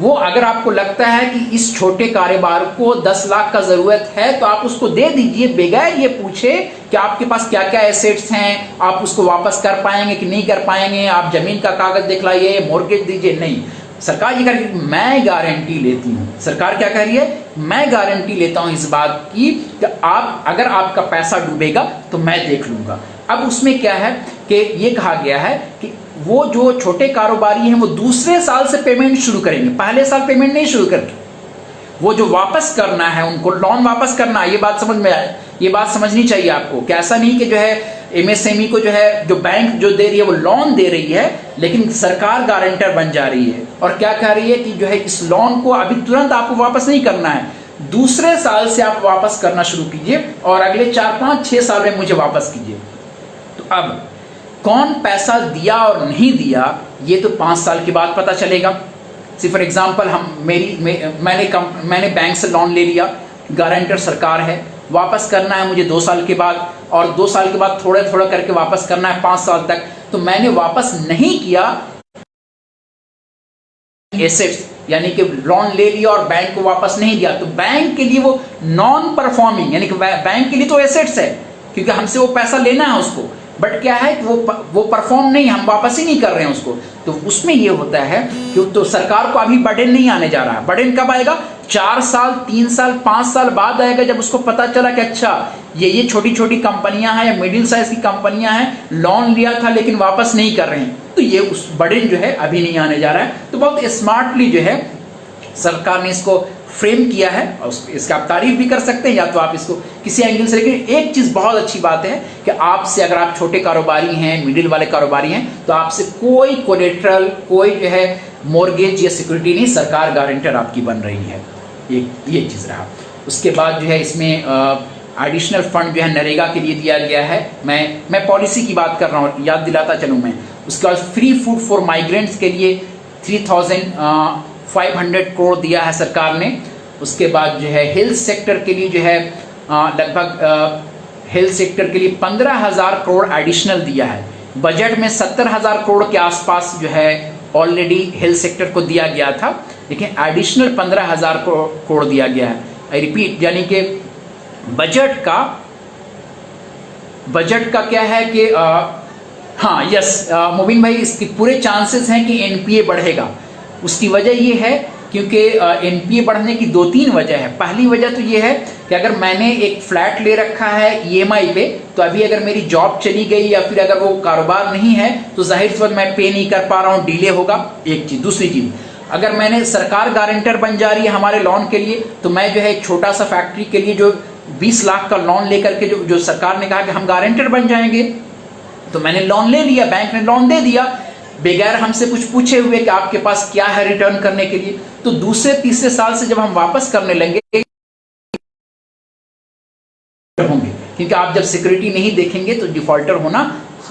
वो अगर आपको लगता है कि इस छोटे कारोबार को 10 लाख का जरूरत है तो आप उसको दे दीजिए, बगैर ये पूछे कि आपके पास क्या क्या एसेट्स हैं, आप उसको वापस कर पाएंगे कि नहीं कर पाएंगे, आप जमीन का कागज दिखलाइए, मॉर्गेज दीजिए। नहीं, सरकार ये कह रही है मैं गारंटी लेती हूँ। सरकार क्या कह रही है, मैं गारंटी लेता हूँ इस बात की कि आप, अगर आपका पैसा डूबेगा तो मैं देख लूंगा। अब उसमें क्या है कि ये कहा गया है कि वो जो छोटे कारोबारी हैं वो दूसरे साल से पेमेंट शुरू करेंगे, पहले साल पेमेंट नहीं शुरू करके, वो जो वापस करना है उनको लोन वापस करना है। ये बात समझ में आए, ये बात समझनी चाहिए आपको कि ऐसा नहीं कि जो है MSME को जो है जो बैंक जो दे रही है वो लोन दे रही है, लेकिन सरकार गारंटर बन जा रही है और क्या कह रही है कि जो है इस लोन को अभी तुरंत आपको वापस नहीं करना है, दूसरे साल से आप वापस करना शुरू कीजिए और अगले 4, 5, 6 साल में मुझे वापस कीजिए। तो अब कौन पैसा दिया और नहीं दिया ये तो 5 साल के बाद पता चलेगा। सी फॉर एग्जाम्पल मैंने बैंक से लोन ले लिया, गारंटर सरकार है, वापस करना है मुझे 2 साल के बाद, और 2 साल के बाद थोड़ा थोड़ा करके वापस करना है 5 साल तक। तो मैंने वापस नहीं किया एसेट्स, यानी कि लोन ले लिया और बैंक को वापस नहीं दिया, तो बैंक के लिए वो नॉन परफॉर्मिंग, यानी कि बैंक के लिए तो एसेट्स है क्योंकि हमसे वो पैसा लेना है उसको, बट क्या है वो परफॉर्म नहीं, हम वापस ही नहीं कर रहे हैं उसको। तो उसमें ये होता है कि तो सरकार को अभी बर्डन नहीं आने जा रहा है। बर्डन कब आएगा, 4 साल, 3 साल, 5 साल बाद आएगा, जब उसको पता चला कि अच्छा ये छोटी छोटी कंपनियां हैं या मिडिल साइज की कंपनियां हैं, लोन लिया था लेकिन वापस नहीं कर रहे हैं, तो ये उस बर्डन जो है अभी नहीं आने जा रहा है। तो बहुत स्मार्टली जो है सरकार ने इसको फ्रेम किया है और इसका आप तारीफ भी कर सकते हैं या तो आप इसको किसी एंगल से। लेकिन एक चीज बहुत अच्छी बात है कि आपसे, अगर आप छोटे कारोबारी हैं, मिडिल वाले कारोबारी हैं, तो आपसे कोई कोलेट्रल, कोई जो है मॉर्गेज या सिक्योरिटी नहीं, सरकार गारंटर आपकी बन रही है। ये चीज रहा। उसके बाद जो है इसमें एडिशनल फंड जो है नरेगा के लिए दिया गया है। मैं पॉलिसी की बात कर रहा हूँ, याद दिलाता चलूँ मैं। उसके बाद फ्री फूड फॉर माइग्रेंट्स के लिए 3,500 करोड़ दिया है सरकार ने। उसके बाद जो है हेल्थ सेक्टर के लिए जो है लगभग हेल्थ सेक्टर के लिए 15,000 करोड़ एडिशनल दिया है। बजट में 70,000 करोड़ के आसपास जो है ऑलरेडी हेल्थ सेक्टर को दिया गया था, लेकिन एडिशनल 15,000 करोड़ दिया गया है। आई रिपीट, यानी कि बजट का क्या है कि हाँ यस मुबीन भाई, इसके पूरे चांसेस हैं कि एनपीए बढ़ेगा। उसकी वजह ये है क्योंकि एनपीए बढ़ने की 2-3 वजह है। पहली वजह तो ये है कि अगर मैंने एक फ्लैट ले रखा है ईएमआई पे, तो अभी अगर मेरी जॉब चली गई या फिर अगर वो कारोबार नहीं है तो जाहिर सी बात मैं पे नहीं कर पा रहा हूँ, डिले होगा, एक चीज। दूसरी चीज, अगर मैंने सरकार गारंटर बन जा रही है हमारे लोन के लिए, तो मैं जो है एक छोटा सा फैक्ट्री के लिए जो 20 लाख का लोन लेकर के जो सरकार ने कहा कि हम गारंटर बन जाएंगे, तो मैंने लोन ले लिया, बैंक ने लोन दे दिया बगैर हमसे कुछ पूछे हुए कि आपके पास क्या है रिटर्न करने के लिए। तो दूसरे तीसरे साल से जब हम वापस करने लेंगे होंगे, क्योंकि आप जब सिक्योरिटी नहीं देखेंगे तो डिफॉल्टर होना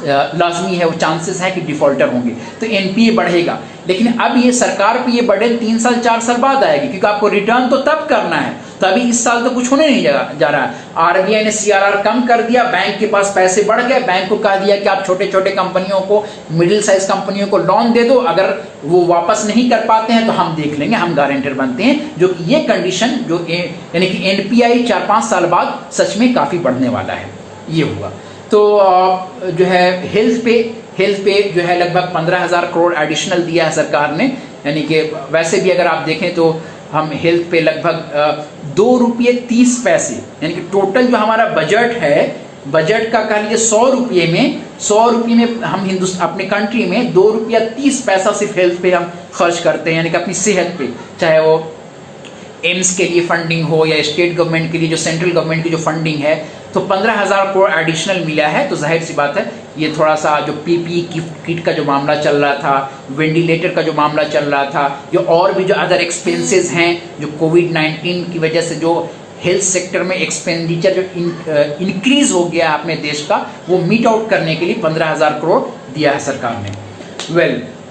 लाजमी है, वो चांसेस है कि डिफॉल्टर होंगे, तो एनपीए बढ़ेगा। लेकिन अब ये सरकार पे ये बढ़े 3 साल 4 साल बाद आएगी, क्योंकि आपको रिटर्न तो तब करना है, तो अभी इस साल तो कुछ होने नहीं जा रहा है। आरबीआई ने सीआरआर कम कर दिया, बैंक के पास पैसे बढ़ गए, बैंक को कह दिया कि आप छोटे छोटे कंपनियों को, मिडिल साइज कंपनियों को लोन दे दो, अगर वो वापस नहीं कर पाते हैं तो हम देख लेंगे, हम गारंटर बनते हैं। जो ये कंडीशन जो यानी कि एनपीआई 4-5 साल बाद सच में काफी बढ़ने वाला है, ये हुआ। तो जो है हेल्थ पे जो है लगभग 15,000 करोड़ एडिशनल दिया है सरकार ने, यानी कि वैसे भी अगर आप देखें तो हम हेल्थ पे लगभग 2 रुपये 30 पैसे, यानी कि टोटल जो हमारा बजट है, बजट का कह लीजिए 100 रुपये में हम अपने कंट्री में 2 रुपया 30 पैसा सिर्फ हेल्थ पे हम खर्च करते हैं, यानी कि अपनी सेहत पे, चाहे वो एम्स के लिए फंडिंग हो या स्टेट गवर्नमेंट के लिए जो सेंट्रल गवर्नमेंट की जो फंडिंग है। तो 15,000 करोड़ एडिशनल मिला है, तो जाहिर सी बात है ये थोड़ा सा जो पीपीई किट का जो मामला चल रहा था, वेंटिलेटर का जो मामला चल रहा था, जो और भी जो अदर एक्सपेंसेस हैं जो कोविड-19 की वजह से जो हेल्थ सेक्टर में एक्सपेंडिचर जो इंक्रीज हो गया अपने देश का, वो मीट आउट करने के लिए 15,000 करोड़ दिया है सरकार ने।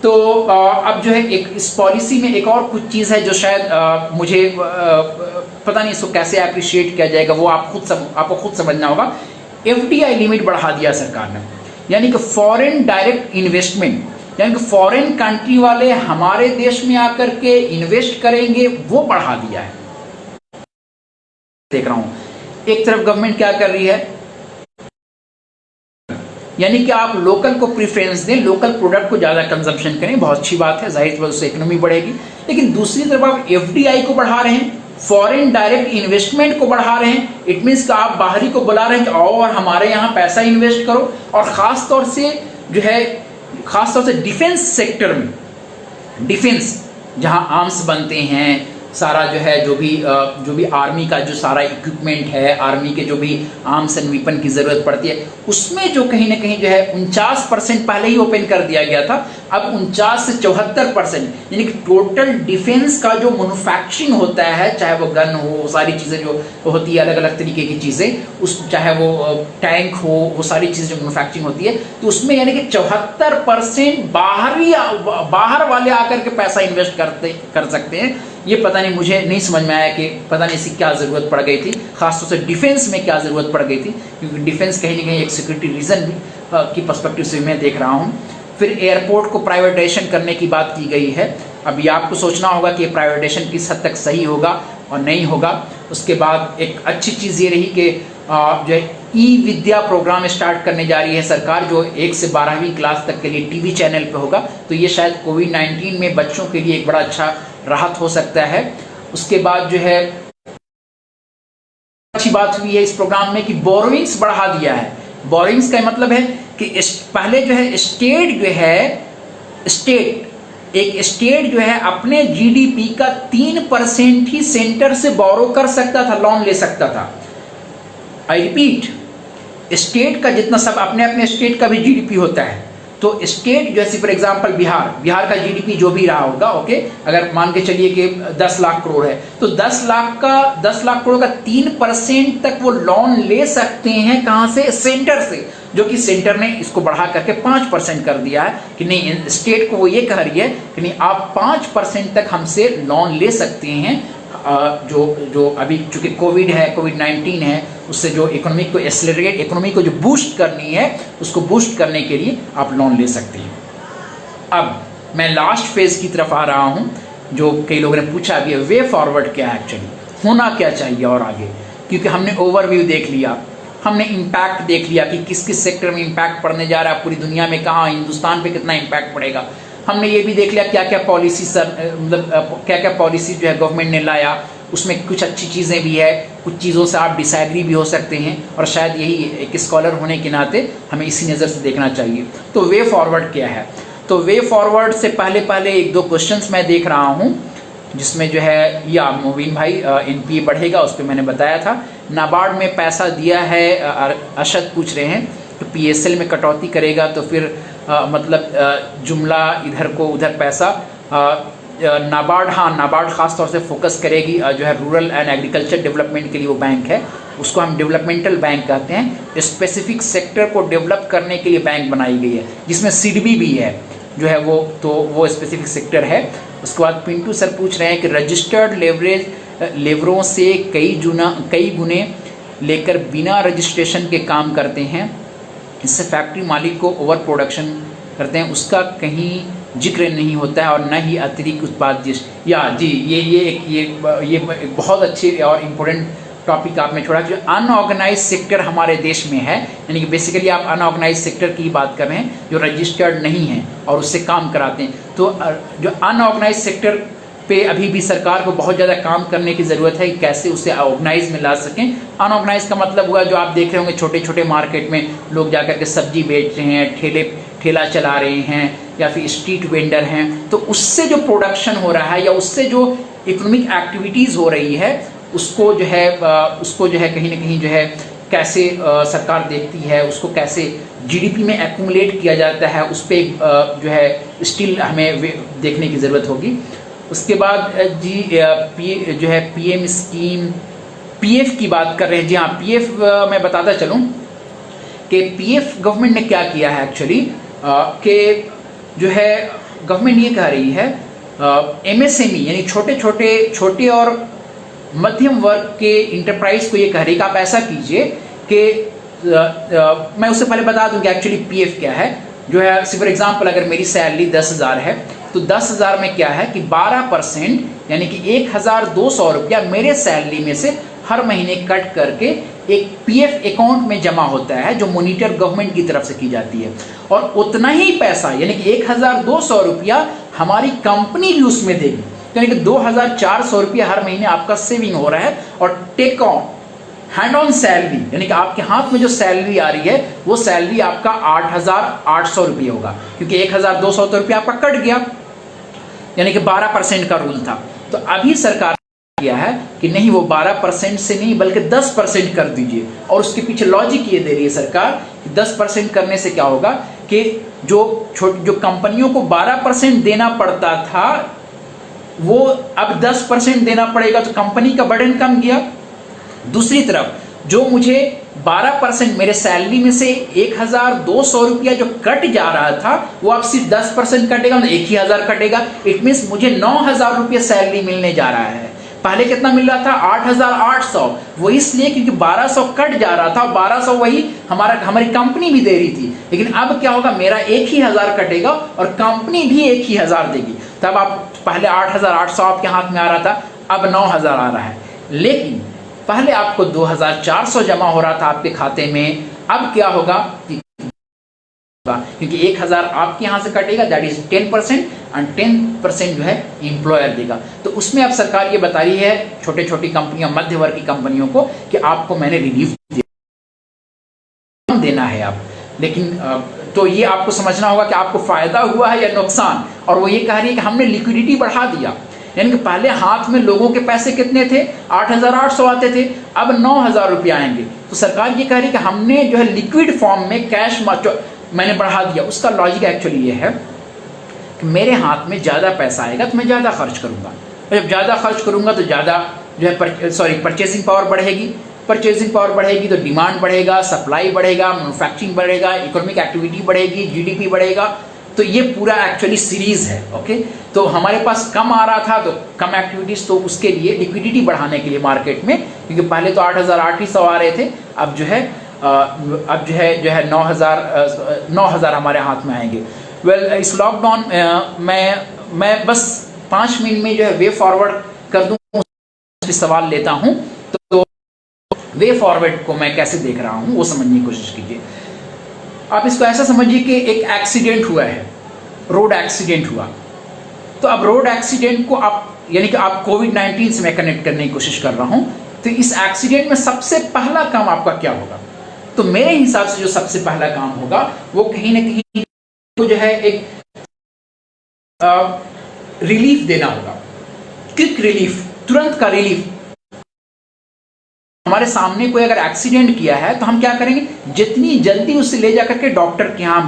तो अब जो है एक इस पॉलिसी में एक और कुछ चीज़ है जो शायद मुझे पता नहीं इसको कैसे अप्रिशिएट किया जाएगा, वो आपको खुद समझना होगा। एफडीआई लिमिट बढ़ा दिया सरकार ने, यानी कि फॉरेन डायरेक्ट इन्वेस्टमेंट, यानी कि फॉरेन कंट्री वाले हमारे देश में आकर के इन्वेस्ट करेंगे, वो बढ़ा दिया है। देख रहा हूं एक तरफ गवर्नमेंट क्या कर रही है, यानी कि आप लोकल को प्रेफरेंस दें, लोकल प्रोडक्ट को ज़्यादा कंजम्पशन करें, बहुत अच्छी बात है, जाहिर है उससे इकोनॉमी बढ़ेगी। लेकिन दूसरी तरफ आप एफडीआई को बढ़ा रहे हैं, फॉरेन डायरेक्ट इन्वेस्टमेंट को बढ़ा रहे हैं। इट मीन्स कि आप बाहरी को बुला रहे हैं कि आओ और हमारे यहाँ पैसा इन्वेस्ट करो, और ख़ास तौर से डिफेंस सेक्टर में, डिफेंस जहाँ आर्म्स बनते हैं, सारा जो भी आर्मी का जो सारा इक्विपमेंट है, आर्मी के जो भी आर्म्स एंड वेपन की ज़रूरत पड़ती है, उसमें जो कहीं ना कहीं जो है 49% पहले ही ओपन कर दिया गया था, अब 49 से 74%, यानी कि टोटल डिफेंस का जो मैन्युफैक्चरिंग होता है, चाहे वो गन हो, सारी चीज़ें जो होती है अलग अलग तरीके की चीज़ें, चाहे वो टैंक हो, वो सारी चीज़ें जो मैन्युफैक्चरिंग होती है, तो उसमें यानी कि 74% बाहर वाले आकर के पैसा इन्वेस्ट कर सकते हैं। ये पता नहीं, मुझे नहीं समझ में आया कि पता नहीं इसकी क्या ज़रूरत पड़ गई थी, खासतौर से डिफेंस में क्या ज़रूरत पड़ गई थी, क्योंकि डिफेंस कहीं ना कहीं एक सिक्योरिटी रीजन की पर्सपेक्टिव से मैं देख रहा हूँ। फिर एयरपोर्ट को प्राइवेटाइजेशन करने की बात की गई है। अभी आपको सोचना होगा कि प्राइवेटाइजेशन किस हद तक सही होगा और नहीं होगा। उसके बाद एक अच्छी चीज़ ये रही कि जो है ई विद्या प्रोग्राम स्टार्ट करने जा रही है सरकार, जो 1 से 12वीं क्लास तक के लिए टीवी चैनल पे होगा, तो ये शायद कोविड-19 में बच्चों के लिए एक बड़ा अच्छा राहत हो सकता है। उसके बाद जो है अच्छी बात हुई है इस प्रोग्राम में कि बोरोइंग्स बढ़ा दिया है। बोरोइंग्स का मतलब है कि पहले जो है स्टेट जो है अपने जीडीपी का 3% ही सेंटर से बोरो कर सकता था, लोन ले सकता था। आई रिपीट, स्टेट का जितना सब अपने स्टेट का भी जीडीपी होता है, तो स्टेट जैसे फॉर एग्जांपल बिहार का जीडीपी जो भी रहा होगा, ओके, अगर मान के चलिए कि 10 लाख करोड़ है, तो 10 लाख करोड़ का 3% तक वो लोन ले सकते हैं। कहां से? सेंटर से, जो कि सेंटर ने इसको बढ़ा करके 5% कर दिया है कि नहीं, स्टेट को वो ये कह रही है कि नहीं, आप 5% तक हमसे लोन ले सकते हैं। जो अभी चूंकि कोविड-19 है, उससे जो इकोनॉमी को जो बूस्ट करनी है, उसको बूस्ट करने के लिए आप लोन ले सकते हैं। अब मैं लास्ट फेज की तरफ आ रहा हूँ, जो कई लोगों ने पूछा अभी वे फॉरवर्ड क्या है, एक्चुअली होना क्या चाहिए और आगे, क्योंकि हमने ओवरव्यू देख लिया, हमने इम्पैक्ट देख लिया कि किस किस सेक्टर में इम्पैक्ट पड़ने जा रहा है, पूरी दुनिया में कहाँ, हिंदुस्तान पे कितना इम्पैक्ट पड़ेगा। हमने ये भी देख लिया क्या क्या पॉलिसी मतलब क्या क्या पॉलिसी जो है गवर्नमेंट ने लाया, उसमें कुछ अच्छी चीज़ें भी है, कुछ चीज़ों से आप डिसएग्री भी हो सकते हैं, और शायद यही एक स्कॉलर होने के नाते हमें इसी नज़र से देखना चाहिए। तो वे फॉरवर्ड क्या है, तो वे फॉरवर्ड से पहले एक दो क्वेश्चंस मैं देख रहा हूँ, जिसमें जो है या मुबीन भाई एनपीए बढ़ेगा, उस पर मैंने बताया था। नाबार्ड में पैसा दिया है, अरशद पूछ रहे हैं तो पीएसएल में कटौती करेगा तो फिर मतलब जुमला इधर को उधर पैसा नाबार्ड, हाँ नाबार्ड ख़ास तौर से फोकस करेगी जो है रूरल एंड एग्रीकल्चर डेवलपमेंट के लिए, वो बैंक है उसको हम डेवलपमेंटल बैंक कहते हैं। स्पेसिफिक सेक्टर को डेवलप करने के लिए बैंक बनाई गई है, जिसमें सिडबी भी है जो है वो, तो वो स्पेसिफिक सेक्टर है। उसके बाद पिंटू सर पूछ रहे हैं कि रजिस्टर्ड लेवरों से कई गुने लेकर बिना रजिस्ट्रेशन के काम करते हैं, इससे फैक्ट्री मालिक को ओवर प्रोडक्शन करते हैं, उसका कहीं जिक्र नहीं होता है और न ही अतिरिक्त उत्पाद या जी ये बहुत अच्छी और इम्पोर्टेंट टॉपिक आपने छोड़ा, जो अनऑर्गेनाइज सेक्टर हमारे देश में है, यानी कि बेसिकली आप अनऑर्गेनाइज सेक्टर की बात कर रहे हैं जो रजिस्टर्ड नहीं है और उससे काम कराते हैं। तो जो अनऑर्गेनाइज सेक्टर पे अभी भी सरकार को बहुत ज़्यादा काम करने की ज़रूरत है कि कैसे उसे ऑर्गेनाइज में ला सकें। अनऑर्गेनाइज का मतलब हुआ जो आप देख रहे होंगे छोटे छोटे मार्केट में लोग जाकर के सब्जी बेच रहे हैं, ठेला चला रहे हैं, या फिर स्ट्रीट वेंडर हैं, तो उससे जो प्रोडक्शन हो रहा है या उससे जो इकोनॉमिक एक्टिविटीज़ हो रही है उसको जो है कहीं ना कहीं जो है कैसे सरकार देखती है, उसको कैसे जीडीपी में एक्यूमुलेट किया जाता है, उस पर जो है स्टिल हमें देखने की ज़रूरत होगी। उसके बाद जी जो है पीएम स्कीम पीएफ की बात कर रहे हैं। जी हाँ, पीएफ मैं बताता चलूँ कि पीएफ गवर्नमेंट ने क्या किया है एक्चुअली, कि जो है गवर्नमेंट ये कह रही है एमएसएमई यानी छोटे और मध्यम वर्ग के इंटरप्राइज को ये कह रही है कि आप ऐसा कीजिए कि मैं उससे पहले बता दूं कि एक्चुअली पीएफ क्या है। जो है फॉर एग्जांपल अगर मेरी सैलरी 10,000 है तो 10,000 में क्या है कि 12% यानी कि 1,200 रुपया मेरे सैलरी में से हर महीने कट करके एक पीएफ अकाउंट में जमा होता है, जो मॉनिटर गवर्नमेंट की तरफ से की जाती है, और उतना ही पैसा यानी कि 1,200 रुपया हमारी कंपनी भी उसमें देगी, यानी कि 2,400 रुपया हर महीने आपका सेविंग हो रहा है। और take on hand on salary यानी कि आपके हाथ में जो सैलरी आ रही है वो सैलरी आपका 8,800 रुपये होगा, क्योंकि 1,200 रुपया आपका कट गया, यानी कि 12% का रूल था। तो अभी सरकार ने किया है कि नहीं, वो 12% से नहीं बल्कि 10% कर दीजिए, और उसके पीछे लॉजिक ये दे रही है सरकार कि 10% करने से क्या होगा कि जो कंपनियों को 12% देना पड़ता था वो अब 10% देना पड़ेगा, तो कंपनी का बर्डन कम गया। दूसरी तरफ जो मुझे 12% मेरे सैलरी में से 1,200 रुपया जो कट जा रहा था वो अब सिर्फ 10% कटेगा, मतलब 1,000 कटेगा। इट मीन्स मुझे 9,000 रुपया सैलरी मिलने जा रहा है। पहले कितना मिल रहा था? 8,800। वो इसलिए क्योंकि 1,200 कट जा रहा था, 1,200 वही हमारी कंपनी भी दे रही थी। लेकिन अब क्या होगा, मेरा 1,000 कटेगा और कंपनी भी 1,000 देगी। तब आप पहले 8,800 आपके हाथ में आ रहा था, अब 9,000 आ रहा है। लेकिन पहले आपको 2,400 जमा हो रहा था आपके खाते में, अब क्या होगा क्योंकि 1,000 आपके यहाँ से कटेगा, दैट इज 10%, और 10% जो है एम्प्लॉयर देगा। तो उसमें अब सरकार ये बता रही है छोटे छोटी कंपनियों, मध्य वर्ग की कंपनियों को कि आपको मैंने रिलीफ देना है आप। लेकिन तो ये आपको समझना होगा कि आपको फायदा हुआ है या नुकसान। और वो ये कह रही है कि हमने लिक्विडिटी बढ़ा दिया, यानी कि पहले हाथ में लोगों के पैसे कितने थे? 8,800 आते थे, अब 9,000 रुपये आएंगे। तो सरकार ये कह रही है कि हमने जो है लिक्विड फॉर्म में कैश मैंने बढ़ा दिया। उसका लॉजिक एक्चुअली ये है कि मेरे हाथ में ज़्यादा पैसा आएगा तो मैं ज़्यादा खर्च करूँगा, और जब ज़्यादा खर्च करूँगा तो ज़्यादा जो है परचेसिंग पावर बढ़ेगी। परचेसिंग पावर बढ़ेगी तो डिमांड बढ़ेगा, सप्लाई बढ़ेगा, मैन्युफैक्चरिंग बढ़ेगा, इकोनॉमिक एक्टिविटी बढ़ेगी, जीडीपी बढ़ेगा। तो ये पूरा एक्चुअली सीरीज है। ओके, तो हमारे पास कम आ रहा था तो कम एक्टिविटीज़, तो उसके लिए लिक्विडिटी बढ़ाने के लिए मार्केट में, क्योंकि पहले तो 8,800 आ रहे थे, अब जो है 9,000 हमारे हाथ में आएंगे। वेल इस लॉकडाउन मैं बस 5 मिनट में जो है वे फॉरवर्ड कर दूं, सवाल लेता हूं। तो वे फॉरवर्ड को मैं कैसे देख रहा हूं वो समझने की कोशिश कीजिए। आप इसको ऐसा समझिए कि एक एक्सीडेंट हुआ है, रोड एक्सीडेंट हुआ। तो अब रोड एक्सीडेंट को आप यानी कि आप कोविड-19 से मैं कनेक्ट करने की कोशिश कर रहा हूं। तो इस एक्सीडेंट में सबसे पहला काम आपका क्या होगा? तो मेरे हिसाब से जो सबसे पहला काम होगा वो कहीं ना कहीं जो है एक रिलीफ देना होगा, क्विक रिलीफ, तुरंत का रिलीफ। हमारे सामने कोई अगर एक्सीडेंट किया है तो हम क्या करेंगे, जितनी जल्दी उसे ले जाकर के डॉक्टर के यहाँ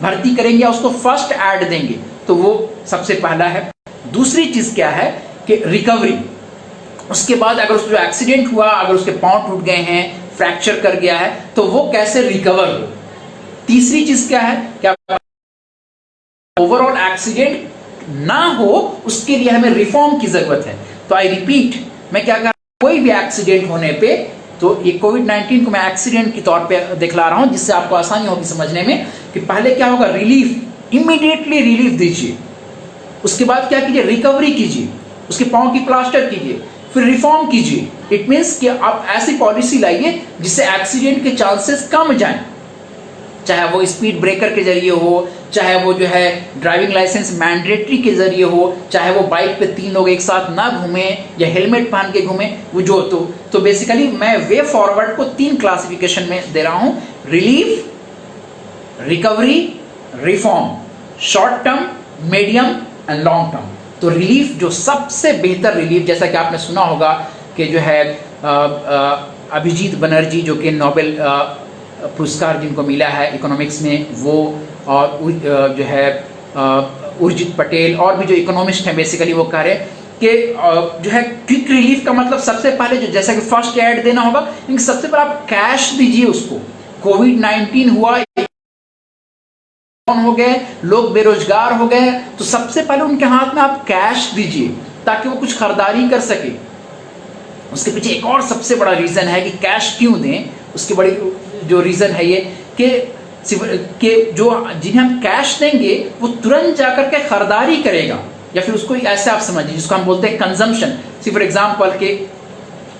भर्ती करेंगे या उसको फर्स्ट एड देंगे, तो वो सबसे पहला है। दूसरी चीज क्या है कि रिकवरी। उसके बाद अगर उसको जो एक्सीडेंट हुआ, अगर उसके पांव टूट गए हैं, फ्रैक्चर कर गया है, तो वो कैसे रिकवर हो। तीसरी चीज क्या है, क्या ओवरऑल एक्सीडेंट ना हो उसके लिए हमें रिफॉर्म की जरूरत है। तो आई रिपीट, मैं क्या कर, कोई भी एक्सीडेंट होने पे, तो ये कोविड-19 को मैं एक्सीडेंट के तौर पे दिखला रहा हूं जिससे आपको आसानी होगी समझने में कि पहले क्या होगा, रिलीफ, इमीडिएटली रिलीफ दीजिए। उसके बाद क्या कीजिए, रिकवरी कीजिए, उसके पांव की प्लास्टर कीजिए, फिर रिफॉर्म कीजिए। इट मीन्स कि आप ऐसी पॉलिसी लाइए जिससे एक्सीडेंट के चांसेस कम जाएं, चाहे वो स्पीड ब्रेकर के जरिए हो, चाहे वो जो है ड्राइविंग लाइसेंस मैंडेटरी के जरिए हो, चाहे वो बाइक पे 3 लोग एक साथ ना घूमे या हेलमेट पहन के घूमे, वो जो तो बेसिकली मैं वे फॉरवर्ड को 3 क्लासिफिकेशन में दे रहा हूं, relief, recovery, reform, short term, medium and long term. तो रिलीफ जो सबसे बेहतर रिलीफ, जैसा कि आपने सुना होगा कि जो है अभिजीत बनर्जी जो कि नोबेल पुरस्कार जिनको मिला है इकोनॉमिक्स में, वो और जो है उर्जित पटेल और भी जो इकोनॉमिस्ट हैं, बेसिकली वो कह रहे कि जो है क्विक रिलीफ का मतलब सबसे पहले जो जैसा कि फर्स्ट एड देना होगा, लेकिन सबसे पहले आप कैश दीजिए उसको। कोविड-19 हुआ, हो गए, लोग बेरोजगार हो गए, तो सबसे पहले उनके हाथ में आप कैश दीजिए ताकि वो कुछ खरीदारी कर सके। उसके पीछे एक और सबसे बड़ा रीजन है कि कैश क्यों दें। उसकी बड़ी जो रीजन है ये कि जो जिन्हें हम कैश देंगे वो तुरंत जाकर के खरीदारी करेगा, या फिर उसको ऐसे आप समझिए जिसको हम बोलते हैं कंजम्पशन। फॉर एग्जाम्पल कि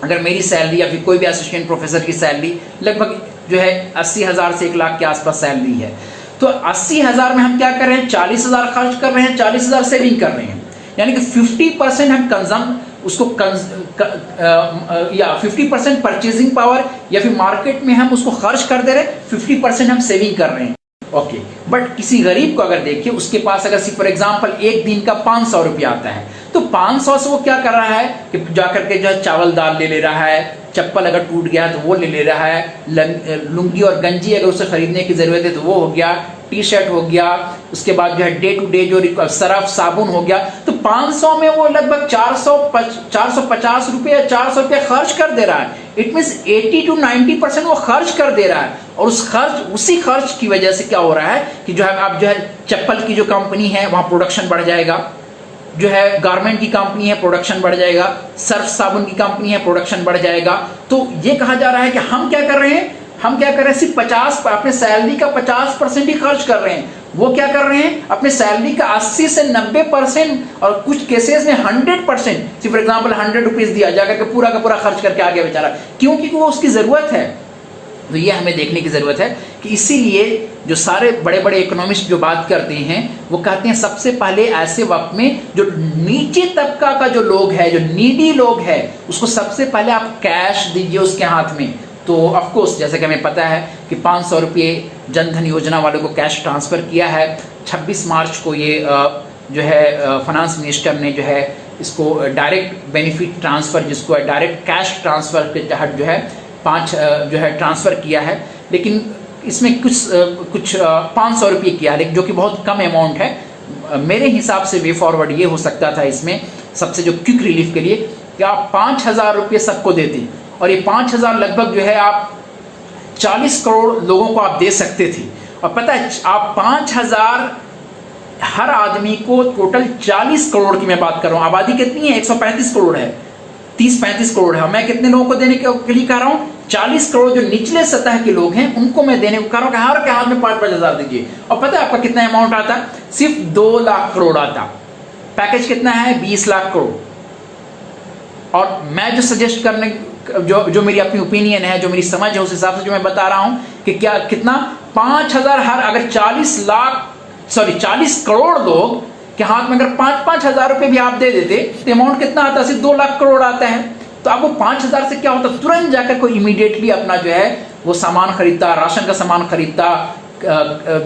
अगर मेरी सैलरी या फिर कोई भी असिस्टेंट प्रोफेसर की सैलरी लगभग जो है 80,000 से 1 लाख के आसपास सैलरी है, तो 80,000 में हम क्या कर रहे हैं, 40,000 खर्च कर रहे हैं, 40,000 सेविंग कर रहे हैं। यानी कि 50% हम या 50% परचेजिंग पावर या फिर मार्केट में हम उसको खर्च कर दे रहे हैं, 50% हम सेविंग कर रहे हैं। ओके, बट किसी गरीब को अगर देखिए, उसके पास अगर फॉर एग्जांपल एक दिन का 500 रुपया आता है, तो 500 से वो क्या कर रहा है कि जाकर के जो है चावल दाल ले रहा है, चप्पल अगर टूट गया तो वो ले रहा है, लुंगी और गंजी अगर उसे खरीदने की जरूरत है तो वो हो गया, टी शर्ट हो गया, उसके बाद जो है डे टू डे जो सरफ साबुन हो गया। तो 500 में वो लगभग 450 रुपये, 400 रुपये खर्च कर दे रहा है। इट मीन्स 80 to 90% वो खर्च कर दे रहा है। और उसी खर्च की वजह से क्या हो रहा है कि जो है आप जो है चप्पल की जो कंपनी है वहां प्रोडक्शन बढ़ जाएगा, जो है गारमेंट की कंपनी है प्रोडक्शन बढ़ जाएगा, सर्फ साबुन की कंपनी है प्रोडक्शन बढ़ जाएगा। तो ये कहा जा रहा है कि हम क्या कर रहे हैं, सिर्फ 50 अपने सैलरी का 50% ही खर्च कर रहे हैं। वो क्या कर रहे हैं, अपने सैलरी का 80 से 90% और कुछ केसेस में 100%, फॉर एग्जाम्पल 100 रुपीज दिया, जाकर के पूरा का पूरा खर्च करके आ गया बेचारा, क्योंकि वो उसकी जरूरत है। तो ये हमें देखने की जरूरत है कि इसीलिए जो सारे बड़े बड़े इकोनॉमिस्ट जो बात करते हैं वो कहते हैं सबसे पहले ऐसे वक्त में जो नीचे तबका का जो लोग है, जो नीडी लोग है, उसको सबसे पहले आप कैश दीजिए उसके हाथ में। तो ऑफ कोर्स जैसे कि हमें पता है कि 500 रुपये जनधन योजना वालों को कैश ट्रांसफ़र किया है। 26 मार्च को ये जो है फाइनेंस मिनिस्टर ने जो है इसको डायरेक्ट बेनिफिट ट्रांसफ़र, जिसको डायरेक्ट कैश ट्रांसफ़र के तहत जो है 5 जो है ट्रांसफ़र किया है। लेकिन इसमें कुछ 500 रुपये किया है, जो कि बहुत कम अमाउंट है। मेरे हिसाब से वे फॉरवर्ड ये हो सकता था इसमें सबसे जो क्विक रिलीफ के लिए कि आप 5,000 रुपये सबको देते, और ये 5,000 लगभग जो है आप 40 करोड़ लोगों को आप दे सकते थे। और पता है आप 5,000 हर आदमी को, टोटल 40 करोड़ की मैं बात कर रहा हूँ, आबादी कितनी है, 135 करोड़ है, 30-35 करोड़ है। मैं कितने लोगों को देने के लिए कह रहा हूँ? 40 करोड़ जो निचले सतह के लोग हैं उनको मैं देने को कह रहा हूँ कि हर के हाथ में 5-5 हजार दीजिए। और पता है आपका कितना अमाउंट आता? सिर्फ 2 लाख करोड़ आता। पैकेज कितना है? 20 लाख करोड़। और मैं जो सजेस्ट करने जो मेरी अपनी ओपिनियन है, जो मेरी समझ है, उस हिसाब से जो मैं बता रहा हूं कि क्या कितना 5,000 हर, अगर 40 करोड़ लोग के हाथ में अगर 5-5 हजार रुपए भी आप दे देते तो अमाउंट कितना आता? सिर्फ 2 लाख करोड़ आता है। तो अब वो 5,000 से क्या होता? तुरंत जाकर कोई इमीडिएटली अपना जो है वो सामान खरीदता, राशन का सामान खरीदता,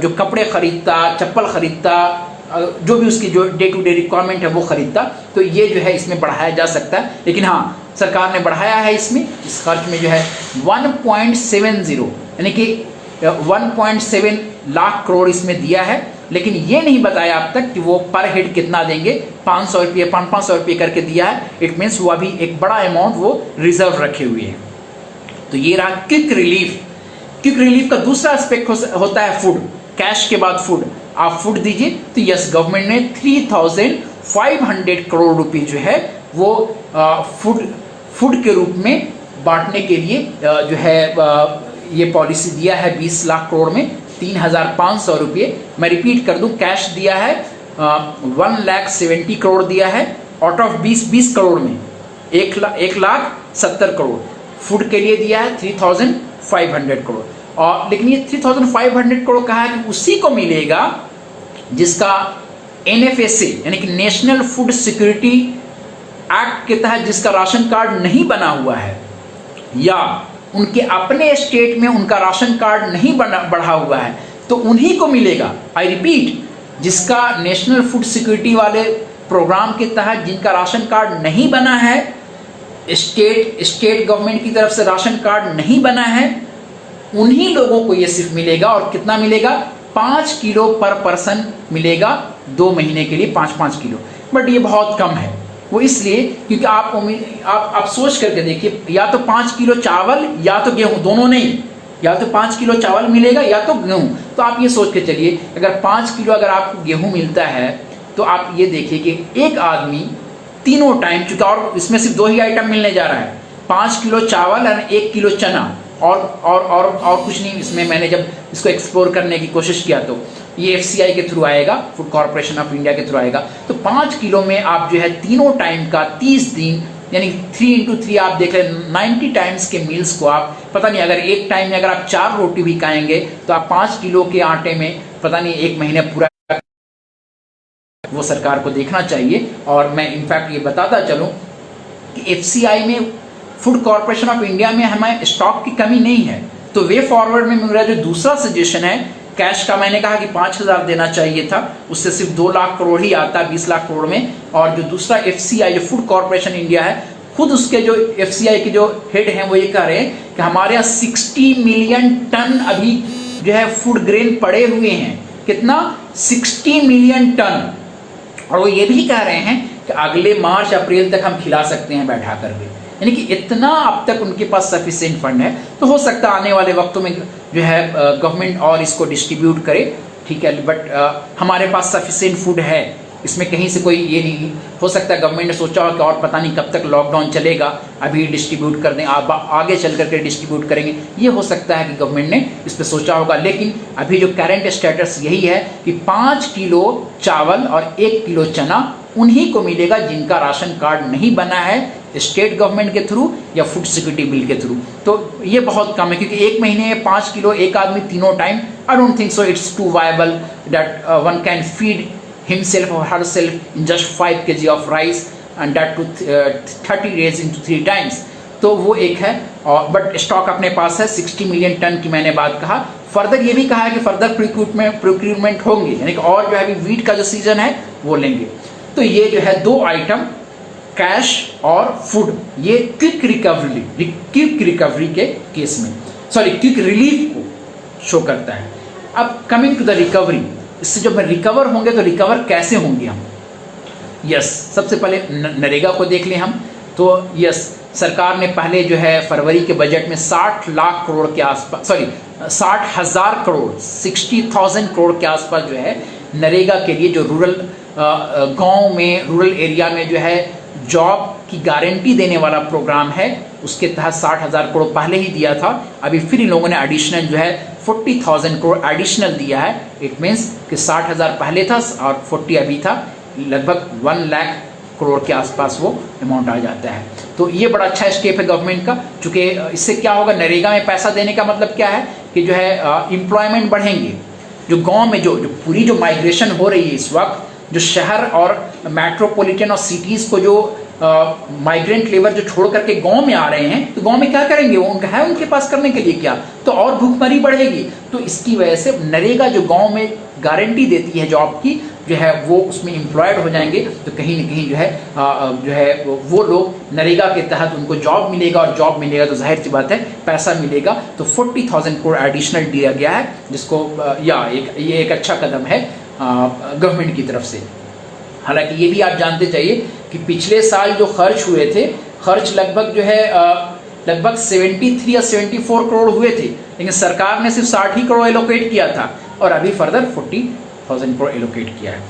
जो कपड़े खरीदता, चप्पल खरीदता, जो भी उसकी जो डे टू डे रिक्वायरमेंट है वो खरीदता। तो ये जो है इसमें बढ़ाया जा सकता है। लेकिन हाँ, सरकार ने बढ़ाया है इसमें, इस खर्च में जो है 1.70 यानी कि 1.7 लाख करोड़ इसमें दिया है। लेकिन ये नहीं बताया अब तक कि वो पर हेड कितना देंगे। 500 रुपये 500 रुपये करके दिया है। इट मीन्स वो अभी एक बड़ा अमाउंट वो रिजर्व रखे हुए हैं। तो ये रहा क्विक रिलीफ। क्विक रिलीफ का दूसरा एस्पेक्ट होता है फूड। कैश के बाद फूड, आप फूड दीजिए। तो यस, गवर्नमेंट ने 3,500 करोड़ रुपए जो है वो फूड के रूप में बांटने के लिए जो है ये पॉलिसी दिया है। 20 लाख करोड़ में 3,500 रुपये। मैं रिपीट कर दूं, कैश दिया है 1,70 करोड़ दिया है। आउट ऑफ 20 करोड़ में 1,70 करोड़ फूड के लिए दिया है। 3,500 करोड़। और लेकिन ये 3,500 करोड़ कहा है कि उसी को मिलेगा जिसका NFSA यानी कि नेशनल फूड सिक्योरिटी एक्ट के तहत जिसका राशन कार्ड नहीं बना हुआ है, या उनके अपने स्टेट में उनका राशन कार्ड नहीं बढ़ा हुआ है, तो उन्हीं को मिलेगा। आई रिपीट, जिसका नेशनल फूड सिक्योरिटी वाले प्रोग्राम के तहत जिनका राशन कार्ड नहीं बना है, स्टेट गवर्नमेंट की तरफ से राशन कार्ड नहीं बना है, उन्हीं लोगों को ये सिर्फ मिलेगा। और कितना मिलेगा? 5 किलो पर पर्सन मिलेगा 2 महीने के लिए, 5-5 किलो। बट ये बहुत कम है। वो इसलिए क्योंकि आप सोच करके देखिए, या तो 5 किलो चावल या तो गेहूं, दोनों नहीं, या तो 5 किलो चावल मिलेगा या तो गेहूं। तो आप ये सोच के चलिए, अगर 5 किलो अगर आपको गेहूं मिलता है तो आप ये देखिए कि एक आदमी तीनों टाइम, चूंकि और इसमें सिर्फ 2 ही आइटम मिलने जा रहा है, 5 किलो चावल और 1 किलो चना, और कुछ नहीं। इसमें मैंने जब इसको एक्सप्लोर करने की कोशिश किया तो ये FCI के थ्रू आएगा, फूड कॉर्पोरेशन ऑफ इंडिया के थ्रू आएगा। तो 5 किलो में आप जो है तीनों टाइम का 30 दिन यानी 3 into 3 आप देख रहे हैं, 90 टाइम्स के मील्स को आप, पता नहीं, अगर एक टाइम में अगर आप 4 रोटी भी खाएंगे तो आप 5 किलो के आटे में पता नहीं 1 महीने पूरा, वो सरकार को देखना चाहिए। और मैं इनफैक्ट ये बताता चलूँ कि FCI में, फूड कॉर्पोरेशन ऑफ इंडिया में हमें स्टॉक की कमी नहीं है। तो वे फॉरवर्ड में मेरा जो दूसरा सजेशन है, कैश का मैंने कहा कि 5,000 देना चाहिए था, उससे सिर्फ 2 लाख करोड़ ही आता है 20 लाख करोड़ में। और जो दूसरा FCI जो फूड कॉर्पोरेशन इंडिया है, खुद उसके जो FCI के जो हेड हैं वो ये कह रहे हैं कि हमारे यहाँ 60 मिलियन टन अभी जो है फूड ग्रेन पड़े हुए हैं। कितना? 60 मिलियन टन। और वो ये भी कह रहे हैं कि अगले मार्च अप्रैल तक हम खिला सकते हैं बैठा करके, यानी कि इतना अब तक उनके पास सफिशिएंट फंड है। तो हो सकता है आने वाले वक्तों में जो है गवर्नमेंट और इसको डिस्ट्रीब्यूट करे, ठीक है। बट हमारे पास सफिशिएंट फूड है, इसमें कहीं से कोई ये नहीं हो सकता। गवर्नमेंट ने सोचा हो कि और पता नहीं कब तक लॉकडाउन चलेगा, अभी डिस्ट्रीब्यूट कर दें, आगे चल करके डिस्ट्रीब्यूट करेंगे, ये हो सकता है कि गवर्नमेंट ने इस पर सोचा होगा। लेकिन अभी जो करंट स्टेटस यही है कि 5 किलो चावल और 1 किलो चना उन्हीं को मिलेगा जिनका राशन कार्ड नहीं बना है स्टेट गवर्नमेंट के थ्रू या फूड सिक्योरिटी बिल के थ्रू। तो ये बहुत कम है, क्योंकि 1 महीने में 5 किलो एक आदमी तीनों time, I don't think so it's too viable that one can feed himself or herself in just 5 kg of rice and that to 30 days into 3 times। तो वो एक है। और बट स्टॉक अपने पास है 60 मिलियन टन की, मैंने बात कहा। फर्दर ये भी कहा है कि फर्दर प्रोक्यूरमेंट होंगे, यानी कि और जो है अभी वीट का जो सीजन है वो लेंगे। तो ये जो है 2 आइटम, कैश और फूड, ये क्विक रिकवरी के केस में, सॉरी क्विक रिलीफ को शो करता है। अब कमिंग टू द रिकवरी, इससे जब रिकवर होंगे तो रिकवर कैसे होंगे हम? यस, सबसे पहले नरेगा को देख लें हम। तो यस, सरकार ने पहले जो है फरवरी के बजट में 60 लाख करोड़ के आसपास, सॉरी 60,000 करोड़, 60,000 करोड़ के आसपास जो है नरेगा के लिए, जो रूरल गांव में, रूरल एरिया में जो है जॉब की गारंटी देने वाला प्रोग्राम है, उसके तहत 60,000 करोड़ पहले ही दिया था, अभी फिर इन लोगों ने एडिशनल जो है 40,000 करोड़ एडिशनल दिया है। इट मीन्स कि 60,000 पहले था और 40 अभी था, लगभग 1 लाख करोड़ के आसपास वो अमाउंट आ जाता है। तो ये बड़ा अच्छा स्टेप है गवर्नमेंट का, चूँकि इससे क्या होगा, नरेगा में पैसा देने का मतलब क्या है कि जो है एम्प्लॉयमेंट बढ़ेंगे। जो गांव में जो पूरी जो माइग्रेशन हो रही है इस वक्त, जो शहर और मेट्रोपॉलिटन और सिटीज़ को जो माइग्रेंट लेबर जो छोड़ करके गांव में आ रहे हैं, तो गांव में क्या करेंगे, वो उनका है उनके पास करने के लिए क्या, तो और भूखमरी बढ़ेगी। तो इसकी वजह से नरेगा जो गांव में गारंटी देती है जॉब की, जो है वो उसमें एम्प्लॉयड हो जाएंगे, तो कहीं ना कहीं जो है वो लोग नरेगा के तहत उनको जॉब मिलेगा, और जॉब मिलेगा तो जाहिर सी बात है पैसा मिलेगा। तो 40,000 करोड़ एडिशनल दिया गया है, जिसको ये एक अच्छा कदम है गवर्नमेंट की तरफ से। हालांकि ये भी आप जानते चाहिए कि पिछले साल जो खर्च हुए थे, खर्च लगभग जो है लगभग 73 या 74 करोड़ हुए थे, लेकिन सरकार ने सिर्फ 60 ही करोड़ एलोकेट किया था, और अभी फर्दर 40,000 करोड़ एलोकेट किया है।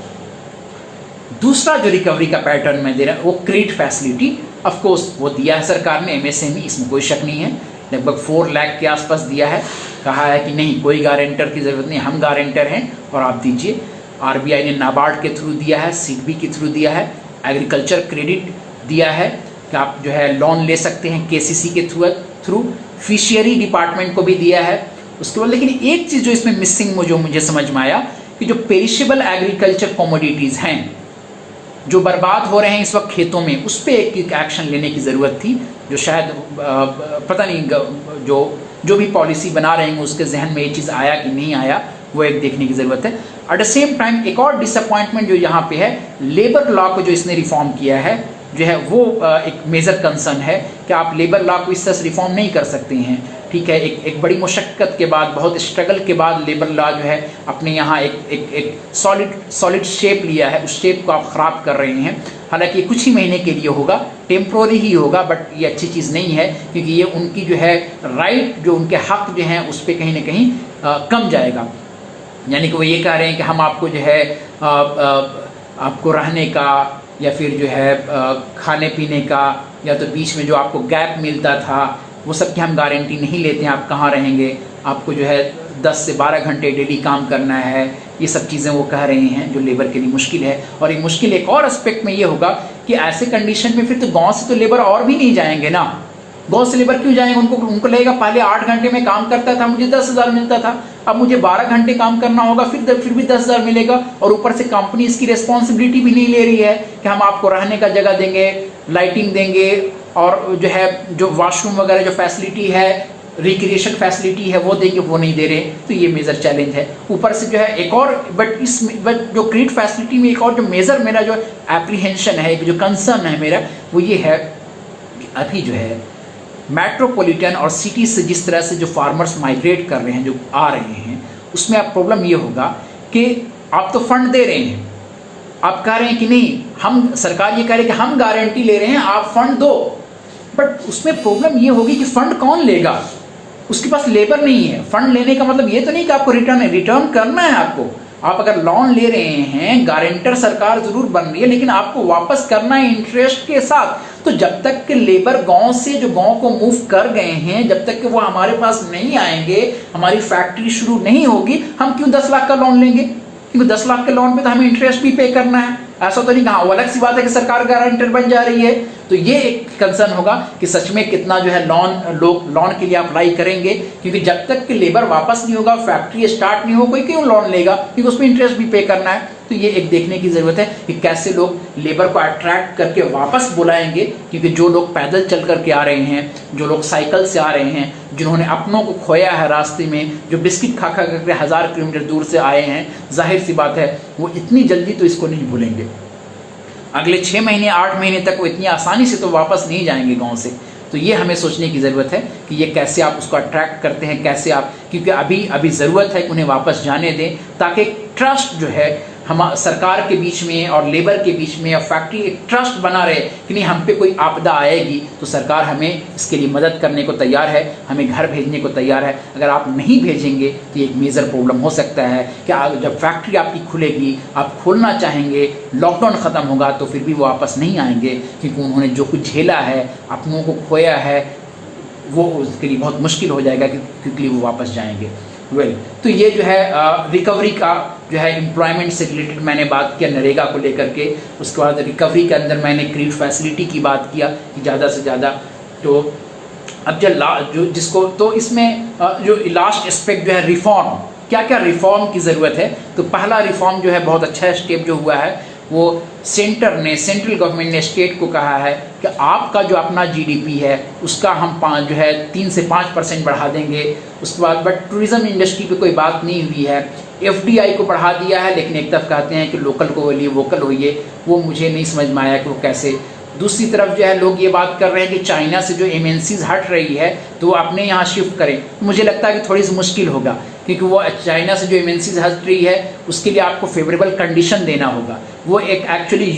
दूसरा जो रिकवरी का पैटर्न में दे रहा है वो क्रेडिट फैसिलिटी, ऑफ कोर्स वो दिया है सरकार ने एमएसएमई, इसमें कोई शक नहीं है, लगभग 4 लाख के आसपास दिया है। कहा है कि नहीं, कोई गारंटर की ज़रूरत नहीं, हम गारंटर हैं और आप दीजिए। आरबीआई ने नाबार्ड के थ्रू दिया है, सिडबी के थ्रू दिया है, एग्रीकल्चर क्रेडिट दिया है कि आप जो है लोन ले सकते हैं केसीसी के थ्रू, फिशरी डिपार्टमेंट को भी दिया है। उसके बाद लेकिन एक चीज़ जो इसमें मिसिंग जो मुझे समझ में आया कि जो पेरिशेबल एग्रीकल्चर कमोडिटीज़ हैं जो बर्बाद हो रहे हैं इस वक्त खेतों में, उस पर एक एक्शन लेने की ज़रूरत थी, जो शायद पता नहीं जो भी पॉलिसी बना रहे हैं उसके जहन में ये चीज़ आया कि नहीं आया, वो एक देखने की ज़रूरत है। एट द सेम टाइम एक और डिसअपॉइंटमेंट जो यहाँ पे है, लेबर लॉ को जो इसने रिफॉर्म किया है, जो है वो एक मेजर कंसर्न है कि आप लेबर लॉ को इस तरह से रिफॉर्म नहीं कर सकते हैं। ठीक है, एक बड़ी मुशक्क़त के बाद, बहुत स्ट्रगल के बाद लेबर लॉ जो है अपने यहाँ एक सॉलिड शेप लिया है, उस शेप को आप ख़राब कर रहे हैं। हालांकि ये कुछ ही महीने के लिए होगा, टेम्प्रोरी ही होगा, बट ये अच्छी चीज़ नहीं है, क्योंकि ये उनकी जो है राइट, जो उनके हक जो हैं उस पर कहीं ना कहीं कम जाएगा। यानी कि वो ये कह रहे हैं कि हम आपको जो है आपको रहने का या फिर जो है खाने पीने का, या तो बीच में जो आपको गैप मिलता था, वो सब की हम गारंटी नहीं लेते हैं। आप कहाँ रहेंगे, आपको जो है 10 से 12 घंटे डेली काम करना है, ये सब चीज़ें वो कह रहे हैं, जो लेबर के लिए मुश्किल है। और ये मुश्किल एक और एस्पेक्ट में ये होगा कि ऐसे कंडीशन में फिर तो गांव से तो लेबर और भी नहीं जाएंगे ना। गांव से लेबर क्यों जाएंगे, उनको लगेगा पहले 8 घंटे में काम करता था, मुझे 10,000 मिलता था, अब मुझे 12 घंटे काम करना होगा, फिर भी 10,000 मिलेगा, और ऊपर से कंपनी इसकी रिस्पॉन्सिबिलिटी भी नहीं ले रही है कि हम आपको रहने का जगह देंगे, लाइटिंग देंगे, और जो है जो वॉशरूम वगैरह जो फैसिलिटी है, रिक्रिएशन फैसिलिटी है, वो देंगे, वो नहीं दे रहे। तो ये मेजर चैलेंज है। ऊपर से जो है एक और बट जो क्रेडिट फैसिलिटी में एक और जो मेजर मेरा जो एप्रीहेंशन है, जो कंसर्न है मेरा, वो ये है अभी जो है मेट्रोपॉलिटन और सिटी से जिस तरह से जो फार्मर्स माइग्रेट कर रहे हैं, जो आ रहे हैं, उसमें अब प्रॉब्लम ये होगा कि आप तो फंड दे रहे हैं, आप कह रहे हैं कि नहीं, हम सरकार ये कह रही है कि हम गारंटी ले रहे हैं, आप फंड दो, बट उसमें प्रॉब्लम ये होगी कि फंड कौन लेगा, उसके पास लेबर नहीं है। फंड लेने का मतलब ये तो नहीं कि आपको रिटर्न करना है। आप अगर लोन ले रहे हैं, गारंटर सरकार जरूर बन रही है, लेकिन आपको वापस करना है इंटरेस्ट के साथ। तो जब तक कि लेबर गांव से जो गांव को मूव कर गए हैं, जब तक कि वो हमारे पास नहीं आएंगे, हमारी फैक्ट्री शुरू नहीं होगी, हम क्यों 10 लाख का लोन लेंगे? क्योंकि 10 लाख के लोन पे तो हमें इंटरेस्ट भी पे करना है। ऐसा तो नहीं कहा, वो अलग सी बात है कि सरकार गारंटर बन जा रही है। तो ये एक कंसर्न होगा कि सच में कितना जो है लोन के लिए अप्लाई करेंगे, क्योंकि जब तक कि लेबर वापस नहीं होगा, फैक्ट्री स्टार्ट नहीं हो, कोई क्यों लोन लेगा, क्योंकि उसमें इंटरेस्ट भी पे करना है। तो ये एक देखने की ज़रूरत है कि कैसे लोग लेबर को अट्रैक्ट करके वापस बुलाएंगे, क्योंकि जो लोग पैदल चल करके आ रहे हैं, जो लोग साइकिल से आ रहे हैं, जिन्होंने अपनों को खोया है रास्ते में, जो बिस्किट खा खा करके 1000 किलोमीटर दूर से आए हैं, जाहिर सी बात है वो इतनी जल्दी तो इसको नहीं भूलेंगे। अगले 6 महीने 8 महीने तक वो इतनी आसानी से तो वापस नहीं जाएंगे गाँव से। तो ये हमें सोचने की ज़रूरत है कि ये कैसे आप उसको अट्रैक्ट करते हैं, कैसे आप, क्योंकि अभी ज़रूरत है कि उन्हें वापस जाने दें, ताकि ट्रस्ट जो है हम सरकार के बीच में और लेबर के बीच में और फैक्ट्री एक ट्रस्ट बना रहे कि नहीं, हम पे कोई आपदा आएगी तो सरकार हमें इसके लिए मदद करने को तैयार है, हमें घर भेजने को तैयार है। अगर आप नहीं भेजेंगे तो एक मेजर प्रॉब्लम हो सकता है कि जब फैक्ट्री आपकी खुलेगी, आप खोलना चाहेंगे, लॉकडाउन ख़त्म होगा तो फिर भी वो वापस नहीं आएंगे, क्योंकि उन्होंने जो कुछ झेला है, अपनों को खोया है, वो उसके लिए बहुत मुश्किल हो जाएगा कि क्विकली वो वापस जाएंगे। तो ये जो है रिकवरी का जो है एम्प्लॉयमेंट से रिलेटेड मैंने बात किया नरेगा को लेकर के। उसके बाद रिकवरी के अंदर मैंने क्रेडिट फैसिलिटी की बात किया कि ज़्यादा से ज़्यादा। तो अब जो जिसको तो इसमें जो लास्ट एस्पेक्ट जो है रिफॉर्म, क्या क्या रिफॉर्म की ज़रूरत है। तो पहला रिफॉर्म जो है बहुत अच्छा स्टेप जो हुआ है, वो सेंट्रल गवर्नमेंट ने स्टेट को कहा है कि आपका जो अपना जीडीपी है उसका हम 3 से 5% बढ़ा देंगे। उसके बाद बट टूरिज़्म इंडस्ट्री पे कोई बात नहीं हुई है। एफडीआई को बढ़ा दिया है, लेकिन एक तरफ कहते हैं कि लोकल को लिए वोकल होइए, वो मुझे नहीं समझ में आया कि वो कैसे। दूसरी तरफ जो है लोग ये बात कर रहे हैं कि चाइना से जो एमएनसीज हट रही है तो वो अपने यहाँ शिफ्ट करें। मुझे लगता है कि थोड़ी सी मुश्किल होगा, क्योंकि वो चाइना से जो एमएनसीज हट रही है उसके लिए आपको फेवरेबल कंडीशन देना होगा। वो एक एक्चुअली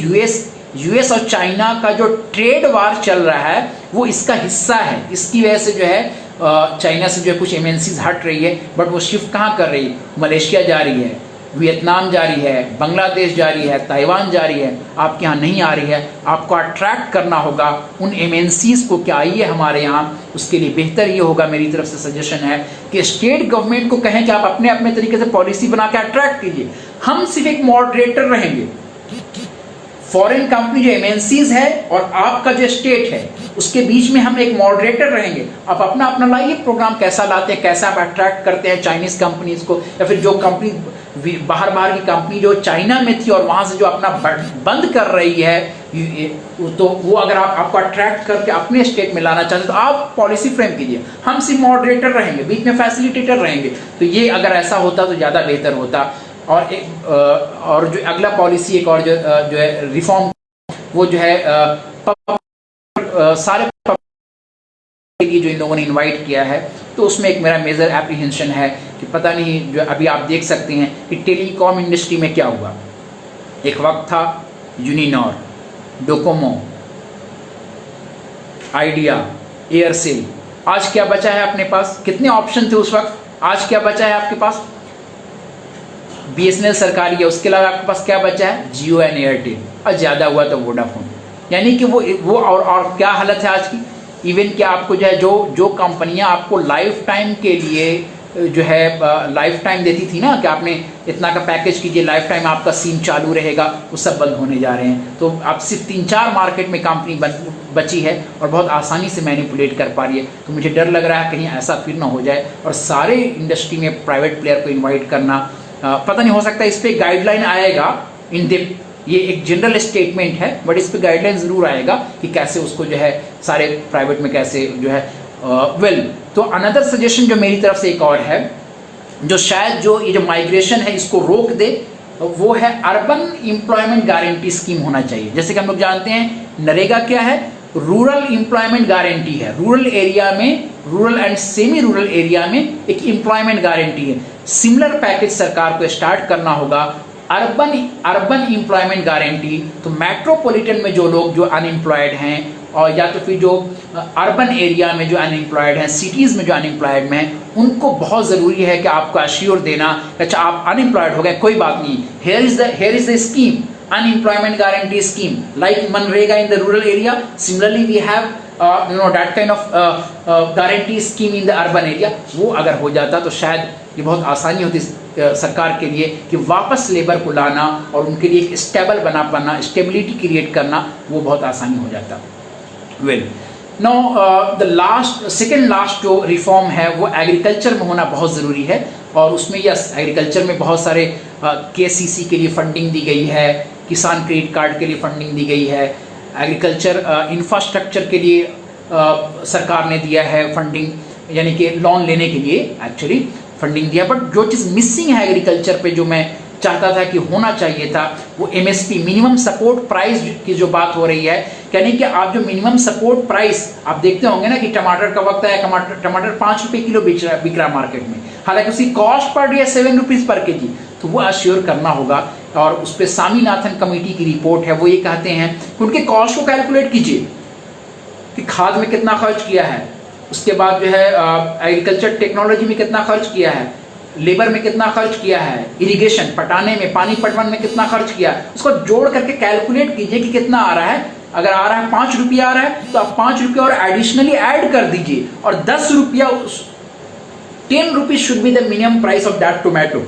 यूएस और चाइना का जो ट्रेड वार चल रहा है वो इसका हिस्सा है। इसकी वजह से जो है चाइना से जो है कुछ एमएनसीज हट रही है, बट वो शिफ्ट कहाँ कर रही है? मलेशिया जा रही है, वियतनाम जा रही है, बांग्लादेश जा रही है, ताइवान जा रही है, आपके यहाँ नहीं आ रही है। आपको अट्रैक्ट करना होगा उन एमएनसीज को कि आइए हमारे यहाँ। उसके लिए बेहतर ये होगा, मेरी तरफ से सजेशन है कि स्टेट गवर्नमेंट को कहें कि आप अपने अपने तरीके से पॉलिसी बना के अट्रैक्ट कीजिए। हम सिर्फ एक मॉडरेटर रहेंगे। फॉरेन कंपनी जो एमएनसीज है और आपका जो स्टेट है उसके बीच में हम एक मॉडरेटर रहेंगे। आप अपना अपना लाइए प्रोग्राम, कैसा लाते हैं, कैसा आप अट्रैक्ट करते हैं चाइनीज कंपनीज को, या फिर जो कंपनी बाहर की कंपनी जो चाइना में थी और वहां से जो अपना बंद कर रही है, तो वो अगर आपको अट्रैक्ट करके अपने स्टेट में लाना चाहते तो आप पॉलिसी फ्रेम कीजिए। हम सिर्फ मॉडरेटर रहेंगे, बीच में फैसिलिटेटर रहेंगे। तो ये अगर ऐसा होता तो ज़्यादा बेहतर होता। और जो अगला पॉलिसी एक और जो है रिफॉर्म, वो जो है सारे जो इन लोगों ने इनवाइट किया है, तो उसमें एक मेरा मेजर एप्रीहेंशन है कि पता नहीं, जो अभी आप देख सकते हैं कि टेलीकॉम इंडस्ट्री में क्या हुआ। एक वक्त था यूनिनॉर, डोकोमो, आइडिया, एयरसेल। आज क्या बचा है अपने पास? कितने ऑप्शन थे उस वक्त, आज क्या बचा है आपके पास? बीएसएनएल सरकारी है, उसके अलावा आपके पास क्या बचा है? जियो एंड एयरटेल, और ज़्यादा हुआ तो वोडाफोन। यानी कि वो और क्या हालत है आज की। इवन कि आपको जो है जो कंपनियां आपको लाइफ टाइम के लिए जो है लाइफ टाइम देती थी ना, कि आपने इतना का पैकेज कीजिए, लाइफ टाइम आपका सिम चालू रहेगा, वो सब बंद होने जा रहे हैं। तो अब सिर्फ 3-4 मार्केट में कंपनी बची है और बहुत आसानी से मैनिपुलेट कर पा रही है। तो मुझे डर लग रहा है कहीं ऐसा फिर ना हो जाए और सारे इंडस्ट्री में प्राइवेट प्लेयर को इन्वाइट करना, पता नहीं, हो सकता है इस पर गाइडलाइन आएगा इन डेप्थ। ये एक जनरल स्टेटमेंट है, बट इस पर गाइडलाइन ज़रूर आएगा कि कैसे उसको जो है सारे प्राइवेट में कैसे जो है तो अनदर सजेशन जो मेरी तरफ से एक और है, जो शायद जो ये जो माइग्रेशन है इसको रोक दे, वो है अर्बन एम्प्लॉयमेंट गारंटी स्कीम होना चाहिए। जैसे कि हम लोग जानते हैं नरेगा क्या है? रूरल एम्प्लॉयमेंट गारंटी है। रूरल एरिया में, rural and semi rural area में एक एम्प्लॉयमेंट गारंटी है। सिमिलर पैकेज सरकार को स्टार्ट करना होगा, अर्बन एम्प्लॉयमेंट गारंटी। तो मेट्रोपॉलिटन में जो लोग जो अनएम्प्लॉयड हैं, और या तो फिर जो अर्बन एरिया में जो अनएम्प्लॉयड हैं, सिटीज़ में जो अनएम्प्लॉयड में हैं, उनको बहुत ज़रूरी है कि आपको अश्योर देना, अच्छा आप अनएम्प्लॉयड हो गए, कोई बात नहीं, here is the scheme, unemployment guarantee scheme like MNREGA in the rural area. Similarly we have that kind of guarantee scheme in the urban area. वो अगर हो जाता तो शायद ये बहुत आसानी होती सरकार के लिए कि वापस लेबर को लाना और उनके लिए एक स्टेबल बना पाना, स्टेबिलिटी क्रिएट करना, वो बहुत आसानी हो जाता। नाउ द सेकेंड लास्ट जो रिफॉर्म है वो एग्रीकल्चर में होना बहुत ज़रूरी है। और उसमें यस, एग्रीकल्चर में बहुत सारे केसीसी के लिए फंडिंग दी गई है, किसान क्रेडिट कार्ड के लिए फंडिंग दी गई है, एग्रीकल्चर इंफ्रास्ट्रक्चर के लिए सरकार ने दिया है फंडिंग, यानी कि लोन लेने के लिए एक्चुअली फंडिंग दिया। बट जो चीज़ मिसिंग है एग्रीकल्चर पे, जो मैं चाहता था कि होना चाहिए था, वो एमएसपी, मिनिमम सपोर्ट प्राइस की जो बात हो रही है, यानी कि आप जो मिनिमम सपोर्ट प्राइस, आप देखते होंगे ना कि टमाटर का वक्त है, टमाटर 5 रुपये किलो बिक रहा है मार्केट में, हालांकि उसकी कॉस्ट पर डे है 7 रुपीज़ पर केजी। तो वो अश्योर करना होगा और उस पर स्वामीनाथन कमेटी की रिपोर्ट है, वो ये कहते हैं कि उनके कॉस्ट को कैलकुलेट कीजिए कि खाद में कितना खर्च किया है, उसके बाद जो है एग्रीकल्चर टेक्नोलॉजी में कितना खर्च किया है, लेबर में कितना खर्च किया है, इरिगेशन पटाने में, पानी पटवन में कितना खर्च किया, उसको जोड़ करके कैलकुलेट कीजिए कि कितना आ रहा है। अगर आ रहा है 5 रुपया आ रहा है तो आप 5 रुपया और एडिशनली ऐड कर दीजिए, और 10 रुपया 10 rupees should be the minimum price of that tomato,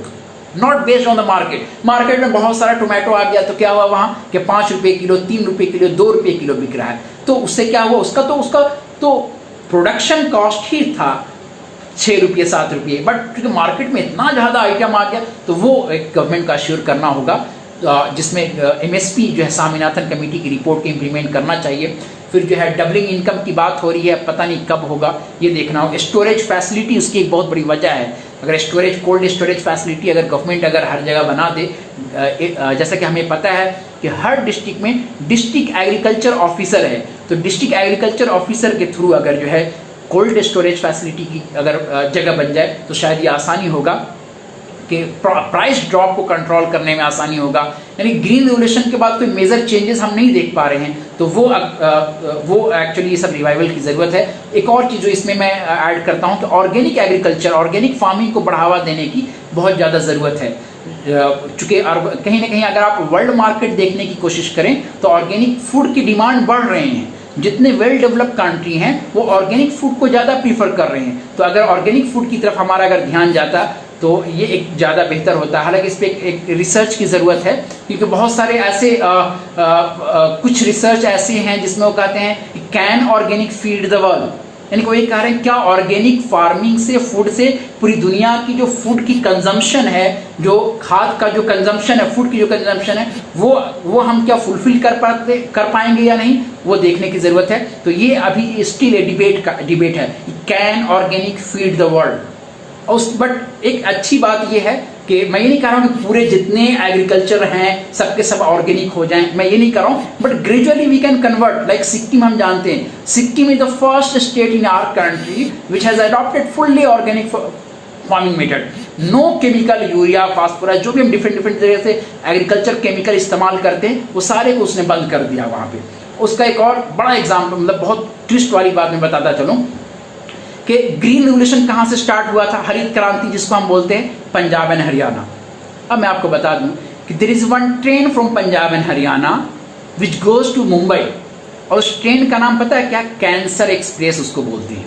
not based on the market. Market में बहुत सारा टोमेटो आ गया तो क्या हुआ वहाँ कि 5 रुपये किलो, 3 रुपये किलो, 2 रुपये किलो बिक रहा है, तो उससे क्या हुआ, उसका तो प्रोडक्शन कॉस्ट ही था 6 रुपये 7 रुपये, बट क्योंकि मार्केट में इतना ज़्यादा आइटम आ गया तो वो एक गवर्नमेंट का अश्योर करना होगा, जिसमें एमएसपी जो है स्वामीनाथन कमेटी की रिपोर्ट को इम्प्लीमेंट करना चाहिए। फिर जो है डबलिंग इनकम की बात हो रही है, पता नहीं कब होगा, ये देखना होगा। स्टोरेज फैसिलिटी उसकी एक बहुत बड़ी वजह है। अगर स्टोरेज, कोल्ड स्टोरेज फैसिलिटी अगर गवर्नमेंट अगर हर जगह बना दे, जैसा कि हमें पता है कि हर डिस्ट्रिक्ट में डिस्ट्रिक्ट एग्रीकल्चर ऑफिसर है, तो डिस्ट्रिक्ट एग्रीकल्चर ऑफिसर के थ्रू अगर जो है कोल्ड स्टोरेज फैसिलिटी की अगर जगह बन जाए तो शायद ये आसानी होगा कि प्राइस ड्रॉप को कंट्रोल करने में आसानी होगा। यानी ग्रीन रेवोल्यूशन के बाद कोई मेजर चेंजेस हम नहीं देख पा रहे हैं, तो वो एक्चुअली ये सब रिवाइवल की ज़रूरत है। एक और चीज़ जो इसमें मैं ऐड करता हूँ कि ऑर्गेनिक एग्रीकल्चर, ऑर्गेनिक फार्मिंग को बढ़ावा देने की बहुत ज़्यादा ज़रूरत है। चूँकि कहीं ना कहीं अगर आप वर्ल्ड मार्केट देखने की कोशिश करें तो ऑर्गेनिक फूड की डिमांड बढ़ रहे हैं। जितने वेल डेवलप्ड कंट्री हैं वो ऑर्गेनिक फूड को ज़्यादा प्रीफर कर रहे हैं, तो अगर ऑर्गेनिक फूड की तरफ हमारा अगर ध्यान जाता तो ये एक ज़्यादा बेहतर होता है। हालांकि इस पर एक रिसर्च की ज़रूरत है, क्योंकि बहुत सारे ऐसे कुछ रिसर्च ऐसे हैं जिसमें वो कहते हैं can organic feed the world, यानी कि वो ये कह रहे हैं क्या ऑर्गेनिक फार्मिंग से, फूड से पूरी दुनिया की जो फूड की कंजम्पशन है, जो खाद का जो कंजम्पशन है, फूड की जो कंजम्पशन है, वो हम क्या फुलफिल कर पाएंगे या नहीं, वो देखने की ज़रूरत है। तो ये अभी स्टिल ए डिबेट है, can organic feed the world. But एक अच्छी बात यह है कि मैं ये नहीं कह रहा हूँ कि पूरे जितने एग्रीकल्चर हैं सबके सब ऑर्गेनिक हो जाएं, मैं ये नहीं कर रहा हूँ, but gradually we can convert. Like Sikkim हम जानते हैं, Sikkim is the first state in our country which has adopted fully organic farming method, no chemical, urea, phosphorus, जो भी हम डिफरेंट तरह से एग्रीकल्चर केमिकल इस्तेमाल करते हैं वो सारे को उसने बंद कर दिया वहाँ पे। उसका एक और बड़ा एग्जाम्पल, मतलब बहुत ट्विस्ट वाली बात मैं बताता चलूँ कि ग्रीन रेवोल्यूशन कहाँ से स्टार्ट हुआ था, हरित क्रांति जिसको हम बोलते हैं, पंजाब एंड हरियाणा। अब मैं आपको बता दूं कि there is one train from Punjab and Haryana which goes to Mumbai, और उस ट्रेन का नाम पता है क्या, कैंसर एक्सप्रेस उसको बोलते हैं।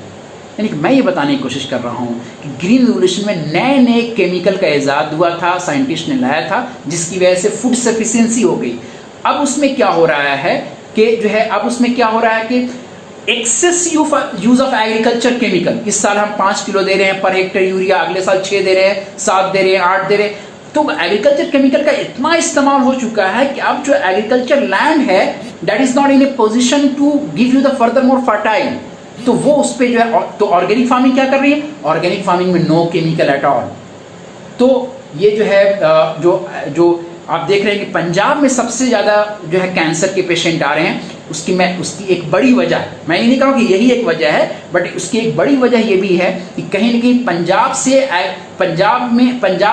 यानी कि मैं ये बताने की कोशिश कर रहा हूँ कि ग्रीन रेवोल्यूशन में नए नए केमिकल का ईजाद हुआ था, साइंटिस्ट ने लाया था, जिसकी वजह से फूड सफिशिएंसी हो गई। अब उसमें क्या हो रहा है कि जो है, अब उसमें क्या हो रहा है कि excess use of agriculture chemical, इस साल हम 5 किलो दे रहे हैं पर हेक्टेयर यूरिया, अगले साल 6 दे रहे हैं, 7 दे रहे हैं, 8 दे रहे हैं, तो एग्रीकल्चर केमिकल का इतना इस्तेमाल हो चुका है कि अब जो एग्रीकल्चर लैंड है that is not in a position to give you the further more fertile, तो वो उस पर जो है, तो ऑर्गेनिक फार्मिंग क्या कर रही है, ऑर्गेनिक फार्मिंग में नो केमिकल एट ऑल। तो ये जो है जो आप देख रहे हैं कि पंजाब में सबसे ज़्यादा जो है कैंसर के पेशेंट आ रहे हैं, उसकी एक बड़ी वजह, मैं ये नहीं कहूँ कि यही एक वजह है, बट उसकी एक बड़ी वजह ये भी है कि कहीं ना कहीं पंजाब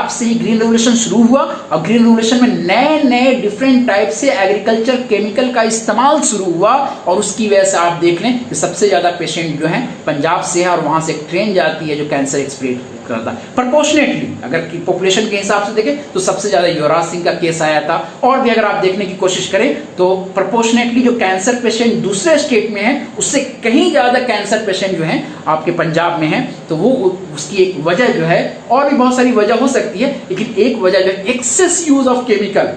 से ही ग्रीन रेवोल्यूशन शुरू हुआ, और ग्रीन रेवोल्यूशन में नए नए डिफरेंट टाइप से एग्रीकल्चर केमिकल का इस्तेमाल शुरू हुआ, और उसकी वजह से आप देख लें कि सबसे ज़्यादा पेशेंट जो हैं पंजाब से है, और वहाँ से एक ट्रेन जाती है जो कैंसर एक्सप्रेस करता है। प्रपोर्शनेटली अगर पॉपुलेशन के हिसाब से देखें तो सबसे ज़्यादा युवराज सिंह का केस आया था, और भी अगर आप देखने की कोशिश करें तो प्रपोर्शनेटली जो कैंसर पेशेंट दूसरे स्टेट में है उससे कहीं ज़्यादा कैंसर पेशेंट जो हैं आपके पंजाब में हैं। तो वो उसकी एक वजह जो है, और भी बहुत सारी वजह हो सकती है, लेकिन एक वजह जो है excess use of chemical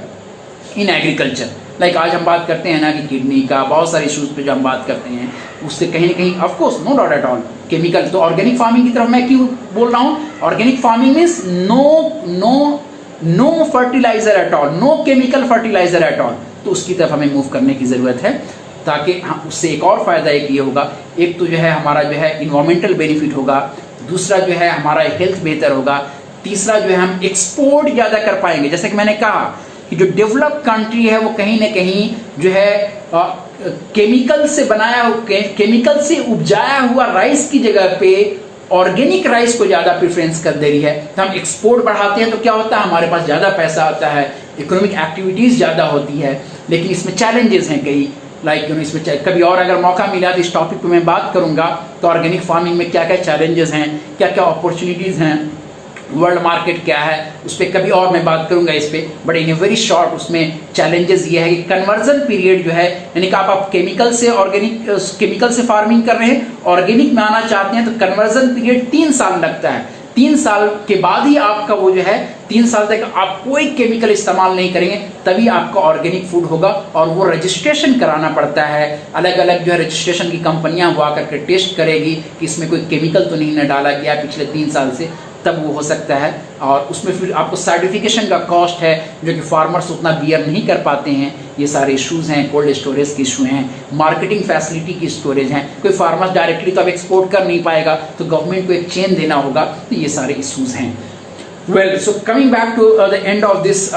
in agriculture. Like आज हम बात करते हैं ना कि किडनी का, बहुत सारे इशूज़ पे जो हम बात करते हैं, उससे कहीं ना कहीं of course no doubt at all chemical. तो ऑर्गेनिक फार्मिंग की तरफ मैं क्यों बोल रहा हूँ, organic farming means no fertilizer at all, no chemical fertilizer at all, तो उसकी तरफ हमें मूव करने की ज़रूरत है, ताकि उससे एक और फ़ायदा एक ये होगा, एक तो जो है हमारा जो है इन्वायरमेंटल बेनिफिट होगा, दूसरा जो है हमारा हेल्थ बेहतर होगा, तीसरा जो है हम एक्सपोर्ट ज़्यादा कर पाएंगे। जैसे कि मैंने कहा कि जो डेवलप्ड कंट्री है वो कहीं ना कहीं जो है केमिकल से केमिकल से उपजाया हुआ राइस की जगह पे ऑर्गेनिक राइस को ज़्यादा प्रेफरेंस कर दे रही है। तो हम एक्सपोर्ट बढ़ाते हैं तो क्या होता है, हमारे पास ज़्यादा पैसा आता है, इकोनॉमिक एक्टिविटीज़ ज़्यादा होती है, लेकिन इसमें चैलेंजेस हैं कई, लाइक इसमें कभी और अगर मौका मिला तो इस टॉपिक पे मैं बात करूँगा तो ऑर्गेनिक फार्मिंग में क्या क्या चैलेंजेस हैं, क्या क्या अपॉर्चुनिटीज़ हैं, वर्ल्ड मार्केट क्या है, उस पर कभी और मैं बात करूंगा इस पर। But in a very short उसमें चैलेंजेस ये है कि कन्वर्जन पीरियड जो है, यानी कि आप केमिकल से ऑर्गेनिक, केमिकल से फार्मिंग कर रहे हैं, ऑर्गेनिक में आना चाहते हैं, तो कन्वर्जन पीरियड 3 साल लगता है। 3 साल के बाद ही आपका वो जो है, 3 साल तक आप कोई केमिकल इस्तेमाल नहीं करेंगे, तभी आपका ऑर्गेनिक फूड होगा। और वो रजिस्ट्रेशन कराना पड़ता है, अलग अलग जो है रजिस्ट्रेशन की कंपनियां वो आकर के टेस्ट करेगी कि इसमें कोई केमिकल तो नहीं न डाला गया पिछले 3 साल से, तब वो हो सकता है। और उसमें फिर आपको सर्टिफिकेशन का कॉस्ट है, जो कि फार्मर्स उतना बियर नहीं कर पाते हैं। ये सारे इश्यूज़ हैं, कोल्ड स्टोरेज के इशू हैं, मार्केटिंग फैसिलिटी की स्टोरेज हैं, कोई फार्मर्स डायरेक्टली तो अब एक्सपोर्ट कर नहीं पाएगा, तो गवर्नमेंट को एक चेन देना होगा, तो ये सारे इशूज़ हैं। Well, so coming back to the end of this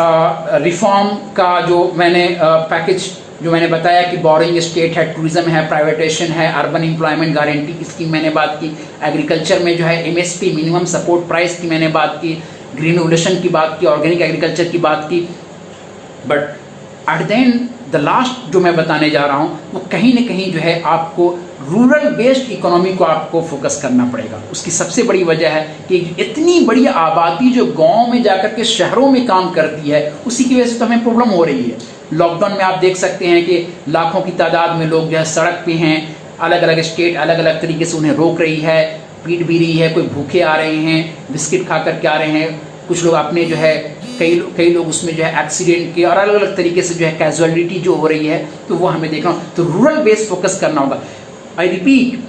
reform का जो मैंने पैकेज जो मैंने बताया कि बोरिंग स्टेट है, टूरिज्म है, प्राइवेटेशन है, अर्बन एम्प्लॉयमेंट गारंटी की स्कीम मैंने बात की, एग्रीकल्चर में जो है एमएसपी मिनिमम सपोर्ट प्राइस की मैंने बात की, ग्रीन रेवोल्यूशन की बात की, ऑर्गेनिक एग्रीकल्चर की बात की। But at the end the last जो मैं बताने जा रहा हूँ वो कहीं ना कहीं जो है आपको रूरल बेस्ड इकोनॉमी को आपको फोकस करना पड़ेगा। उसकी सबसे बड़ी वजह है कि इतनी बड़ी आबादी जो गांव में जाकर के शहरों में काम करती है, उसी की वजह से तो हमें प्रॉब्लम हो रही है। लॉकडाउन में आप देख सकते हैं कि लाखों की तादाद में लोग जो है सड़क पे हैं, अलग अलग स्टेट अलग अलग तरीके से उन्हें रोक रही है, पीट भी रही है, कोई भूखे आ रहे हैं, बिस्किट खा कर के आ रहे हैं, कुछ लोग अपने जो है कई लोग उसमें जो है एक्सीडेंट के और अलग अलग तरीके से जो है कैजुअलिटी जो हो रही है, तो वो हमें देखना। तो रूरल बेस्ड फोकस करना होगा। आई रिपीट,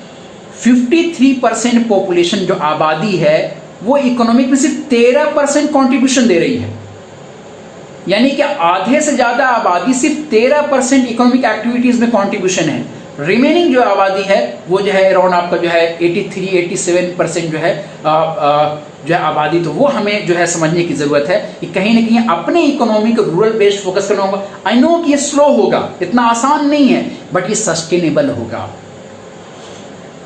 53% पॉपुलेशन जो आबादी है वो इकोनॉमिक में सिर्फ 13% कॉन्ट्रीब्यूशन दे रही है, यानी कि आधे से ज्यादा आबादी सिर्फ 13% इकोनॉमिक एक्टिविटीज में कंट्रीब्यूशन है। रिमेनिंग जो आबादी है वो जो है अराउंड आपका जो है 83-87% जो है आबादी, तो वो हमें जो है समझने की जरूरत है कि कहीं ना कहीं अपने इकोनॉमी को रूरल बेस्ड फोकस करना होगा। आई नो कि ये स्लो होगा, इतना आसान नहीं है, बट ये सस्टेनेबल होगा।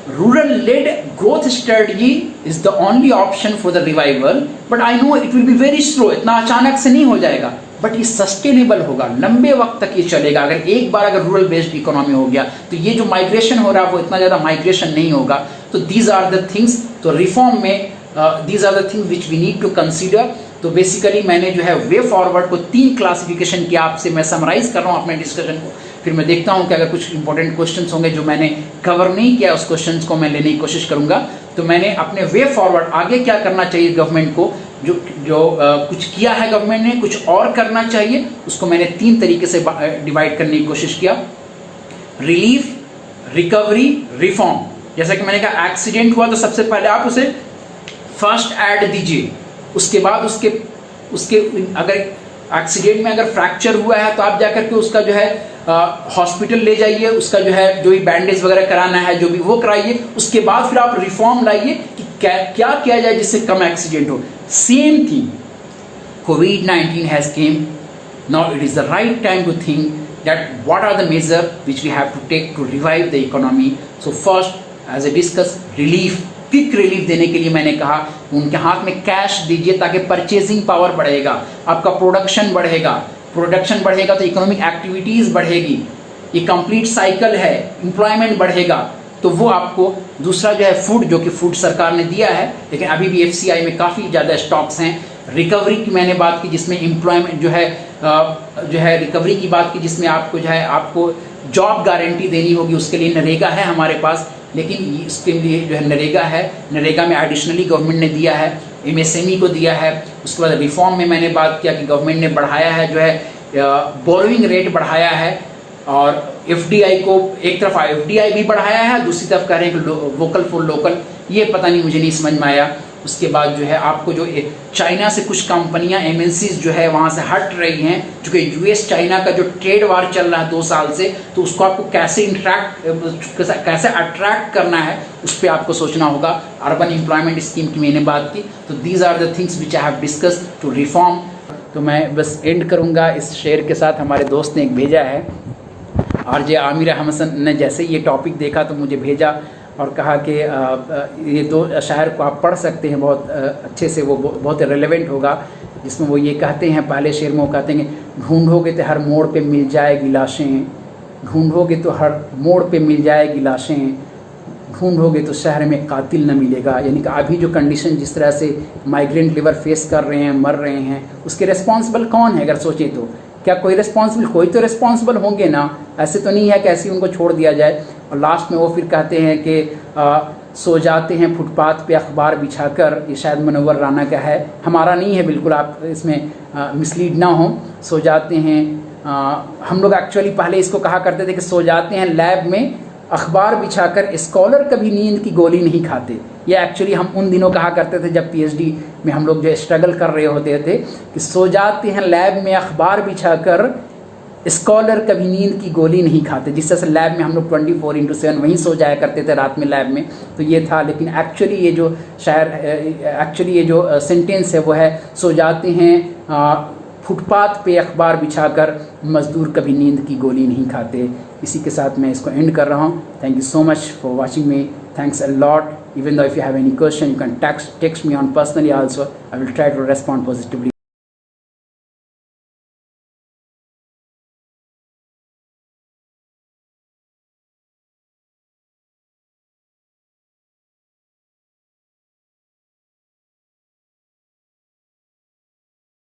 Rural led growth strategy is the only option for the revival, but I know it will be very slow, इतना अचानक से नहीं हो जाएगा, बट ये सस्टेनेबल होगा, लंबे वक्त तक ये चलेगा। अगर एक बार अगर रूरल बेस्ड इकोनॉमी हो गया तो ये जो माइग्रेशन हो रहा है वो इतना ज़्यादा माइग्रेशन नहीं होगा। तो दीज आर द थिंग्स, तो रिफॉर्म में these are the things which we need to consider. तो बेसिकली मैंने जो है वे फॉरवर्ड को 3 क्लासिफिकेशन की आपसे मैं समराइज कर रहा हूँ अपने डिस्कशन को, फिर मैं देखता हूँ कि अगर कुछ इंपॉर्टेंट क्वेश्चंस होंगे जो मैंने कवर नहीं किया, उस क्वेश्चंस को मैं लेने की कोशिश करूँगा। तो मैंने अपने वे फॉरवर्ड आगे क्या करना चाहिए गवर्नमेंट को, जो कुछ किया है गवर्नमेंट ने, कुछ और करना चाहिए, उसको मैंने 3 तरीके से डिवाइड करने की कोशिश किया। Relief, recovery, reform. जैसा कि मैंने कहा एक्सीडेंट हुआ तो सबसे पहले आप उसे फर्स्ट ऐड दीजिए, उसके बाद उसके अगर एक्सीडेंट में अगर फ्रैक्चर हुआ है तो आप जाकर के उसका जो है हॉस्पिटल ले जाइए, उसका जो है जो भी बैंडेज वगैरह कराना है जो भी वो कराइए। उसके बाद फिर आप रिफॉर्म लाइए कि क्या किया जाए जिससे कम एक्सीडेंट हो। Same thing, COVID-19 has came, now it is the right time to think that what are the major which we have to take to revive the economy. So first as a discuss relief, quick relief देने के लिए मैंने कहा उनके हाथ में कैश दीजिए ताकि परचेजिंग पावर बढ़ेगा, आपका प्रोडक्शन बढ़ेगा तो इकोनॉमिक एक्टिविटीज़ बढ़ेगी, ये कंप्लीट साइकिल है, एम्प्लॉयमेंट बढ़ेगा। तो वो आपको दूसरा जो है फूड, जो कि फूड सरकार ने दिया है, लेकिन अभी भी FCI में काफ़ी ज़्यादा स्टॉक्स हैं। रिकवरी की मैंने बात की जिसमें एम्प्लॉयमेंट जो है रिकवरी की बात की जिसमें आपको जॉब गारंटी देनी होगी, उसके लिए नरेगा है हमारे पास, लेकिन इसके लिए जो है नरेगा में एडिशनली गवर्नमेंट ने दिया है, MSME को दिया है। उसके बाद रिफॉर्म में मैंने बात किया कि गवर्नमेंट ने बढ़ाया है जो है बोरोइंग रेट बढ़ाया है, और FDI को एक तरफ FDI भी बढ़ाया है, दूसरी तरफ कह रहे हैं कि वोकल फॉर लोकल, ये पता नहीं, मुझे नहीं समझ में आया। उसके बाद जो है आपको जो चाइना से कुछ कंपनियां MNCs जो है वहाँ से हट रही हैं, चूँकि US चाइना का जो ट्रेड वार चल रहा है 2 साल से, तो उसको आपको कैसे अट्रैक्ट करना है उस पर आपको सोचना होगा। अर्बन एम्प्लॉयमेंट स्कीम की मैंने बात की। तो these are the things which I have discuss to reform. तो मैं बस एंड करूँगा इस शेयर के साथ। हमारे दोस्त ने एक भेजा है, RJ आमिर हमसन ने जैसे ये टॉपिक देखा तो मुझे भेजा और कहा कि ये 2 शायर को आप पढ़ सकते हैं, बहुत अच्छे से, वो बहुत रिलेवेंट होगा जिसमें वो ये कहते हैं, पहले शेर में वो कहते हैं कि ढूंढोगे तो हर मोड़ पे मिल जाएगी लाशें, ढूंढोगे तो हर मोड़ पे मिल जाएगी लाशें, ढूंढोगे तो शहर में कातिल न मिलेगा। यानी कि अभी जो कंडीशन जिस तरह से माइग्रेंट लेबर फेस कर रहे हैं, मर रहे हैं, उसके रिस्पॉन्सिबल कौन है? अगर सोचें तो क्या कोई रिस्पॉन्सिबल, कोई तो रिस्पॉन्सिबल होंगे ना, ऐसे तो नहीं है कि ऐसे ही उनको छोड़ दिया जाए। और लास्ट में वो फिर कहते हैं कि सो जाते हैं फुटपाथ पे अखबार बिछाकर, ये शायद मुनव्वर राना का है, हमारा नहीं है, बिल्कुल आप इसमें मिसलीड ना हो। सो जाते हैं, हम लोग एक्चुअली पहले इसको कहा करते थे कि सो जाते हैं लैब में अखबार बिछाकर, स्कॉलर कभी नींद की गोली नहीं खाते। ये एक्चुअली हम उन दिनों कहा करते थे जब पीएचडी में हम लोग जो स्ट्रगल कर रहे होते थे कि सो जाते हैं लैब में अखबार बिछाकर, स्कॉलर कभी नींद की गोली नहीं खाते। जिस तरह से लैब में हम लोग 24/7 वहीं सो जाया करते थे रात में लैब में, तो ये था। लेकिन एक्चुअली ये जो एक्चुअली ये जो सेंटेंस है वो है सो जाते हैं फुटपाथ पे अखबार बिछाकर, मज़दूर कभी नींद की गोली नहीं खाते। इसी के साथ मैं इसको एंड कर रहा हूँ। Thank you so much for watching me, thanks a lot. Even though if you have any question, you can text me on personally also. I will try to respond positively.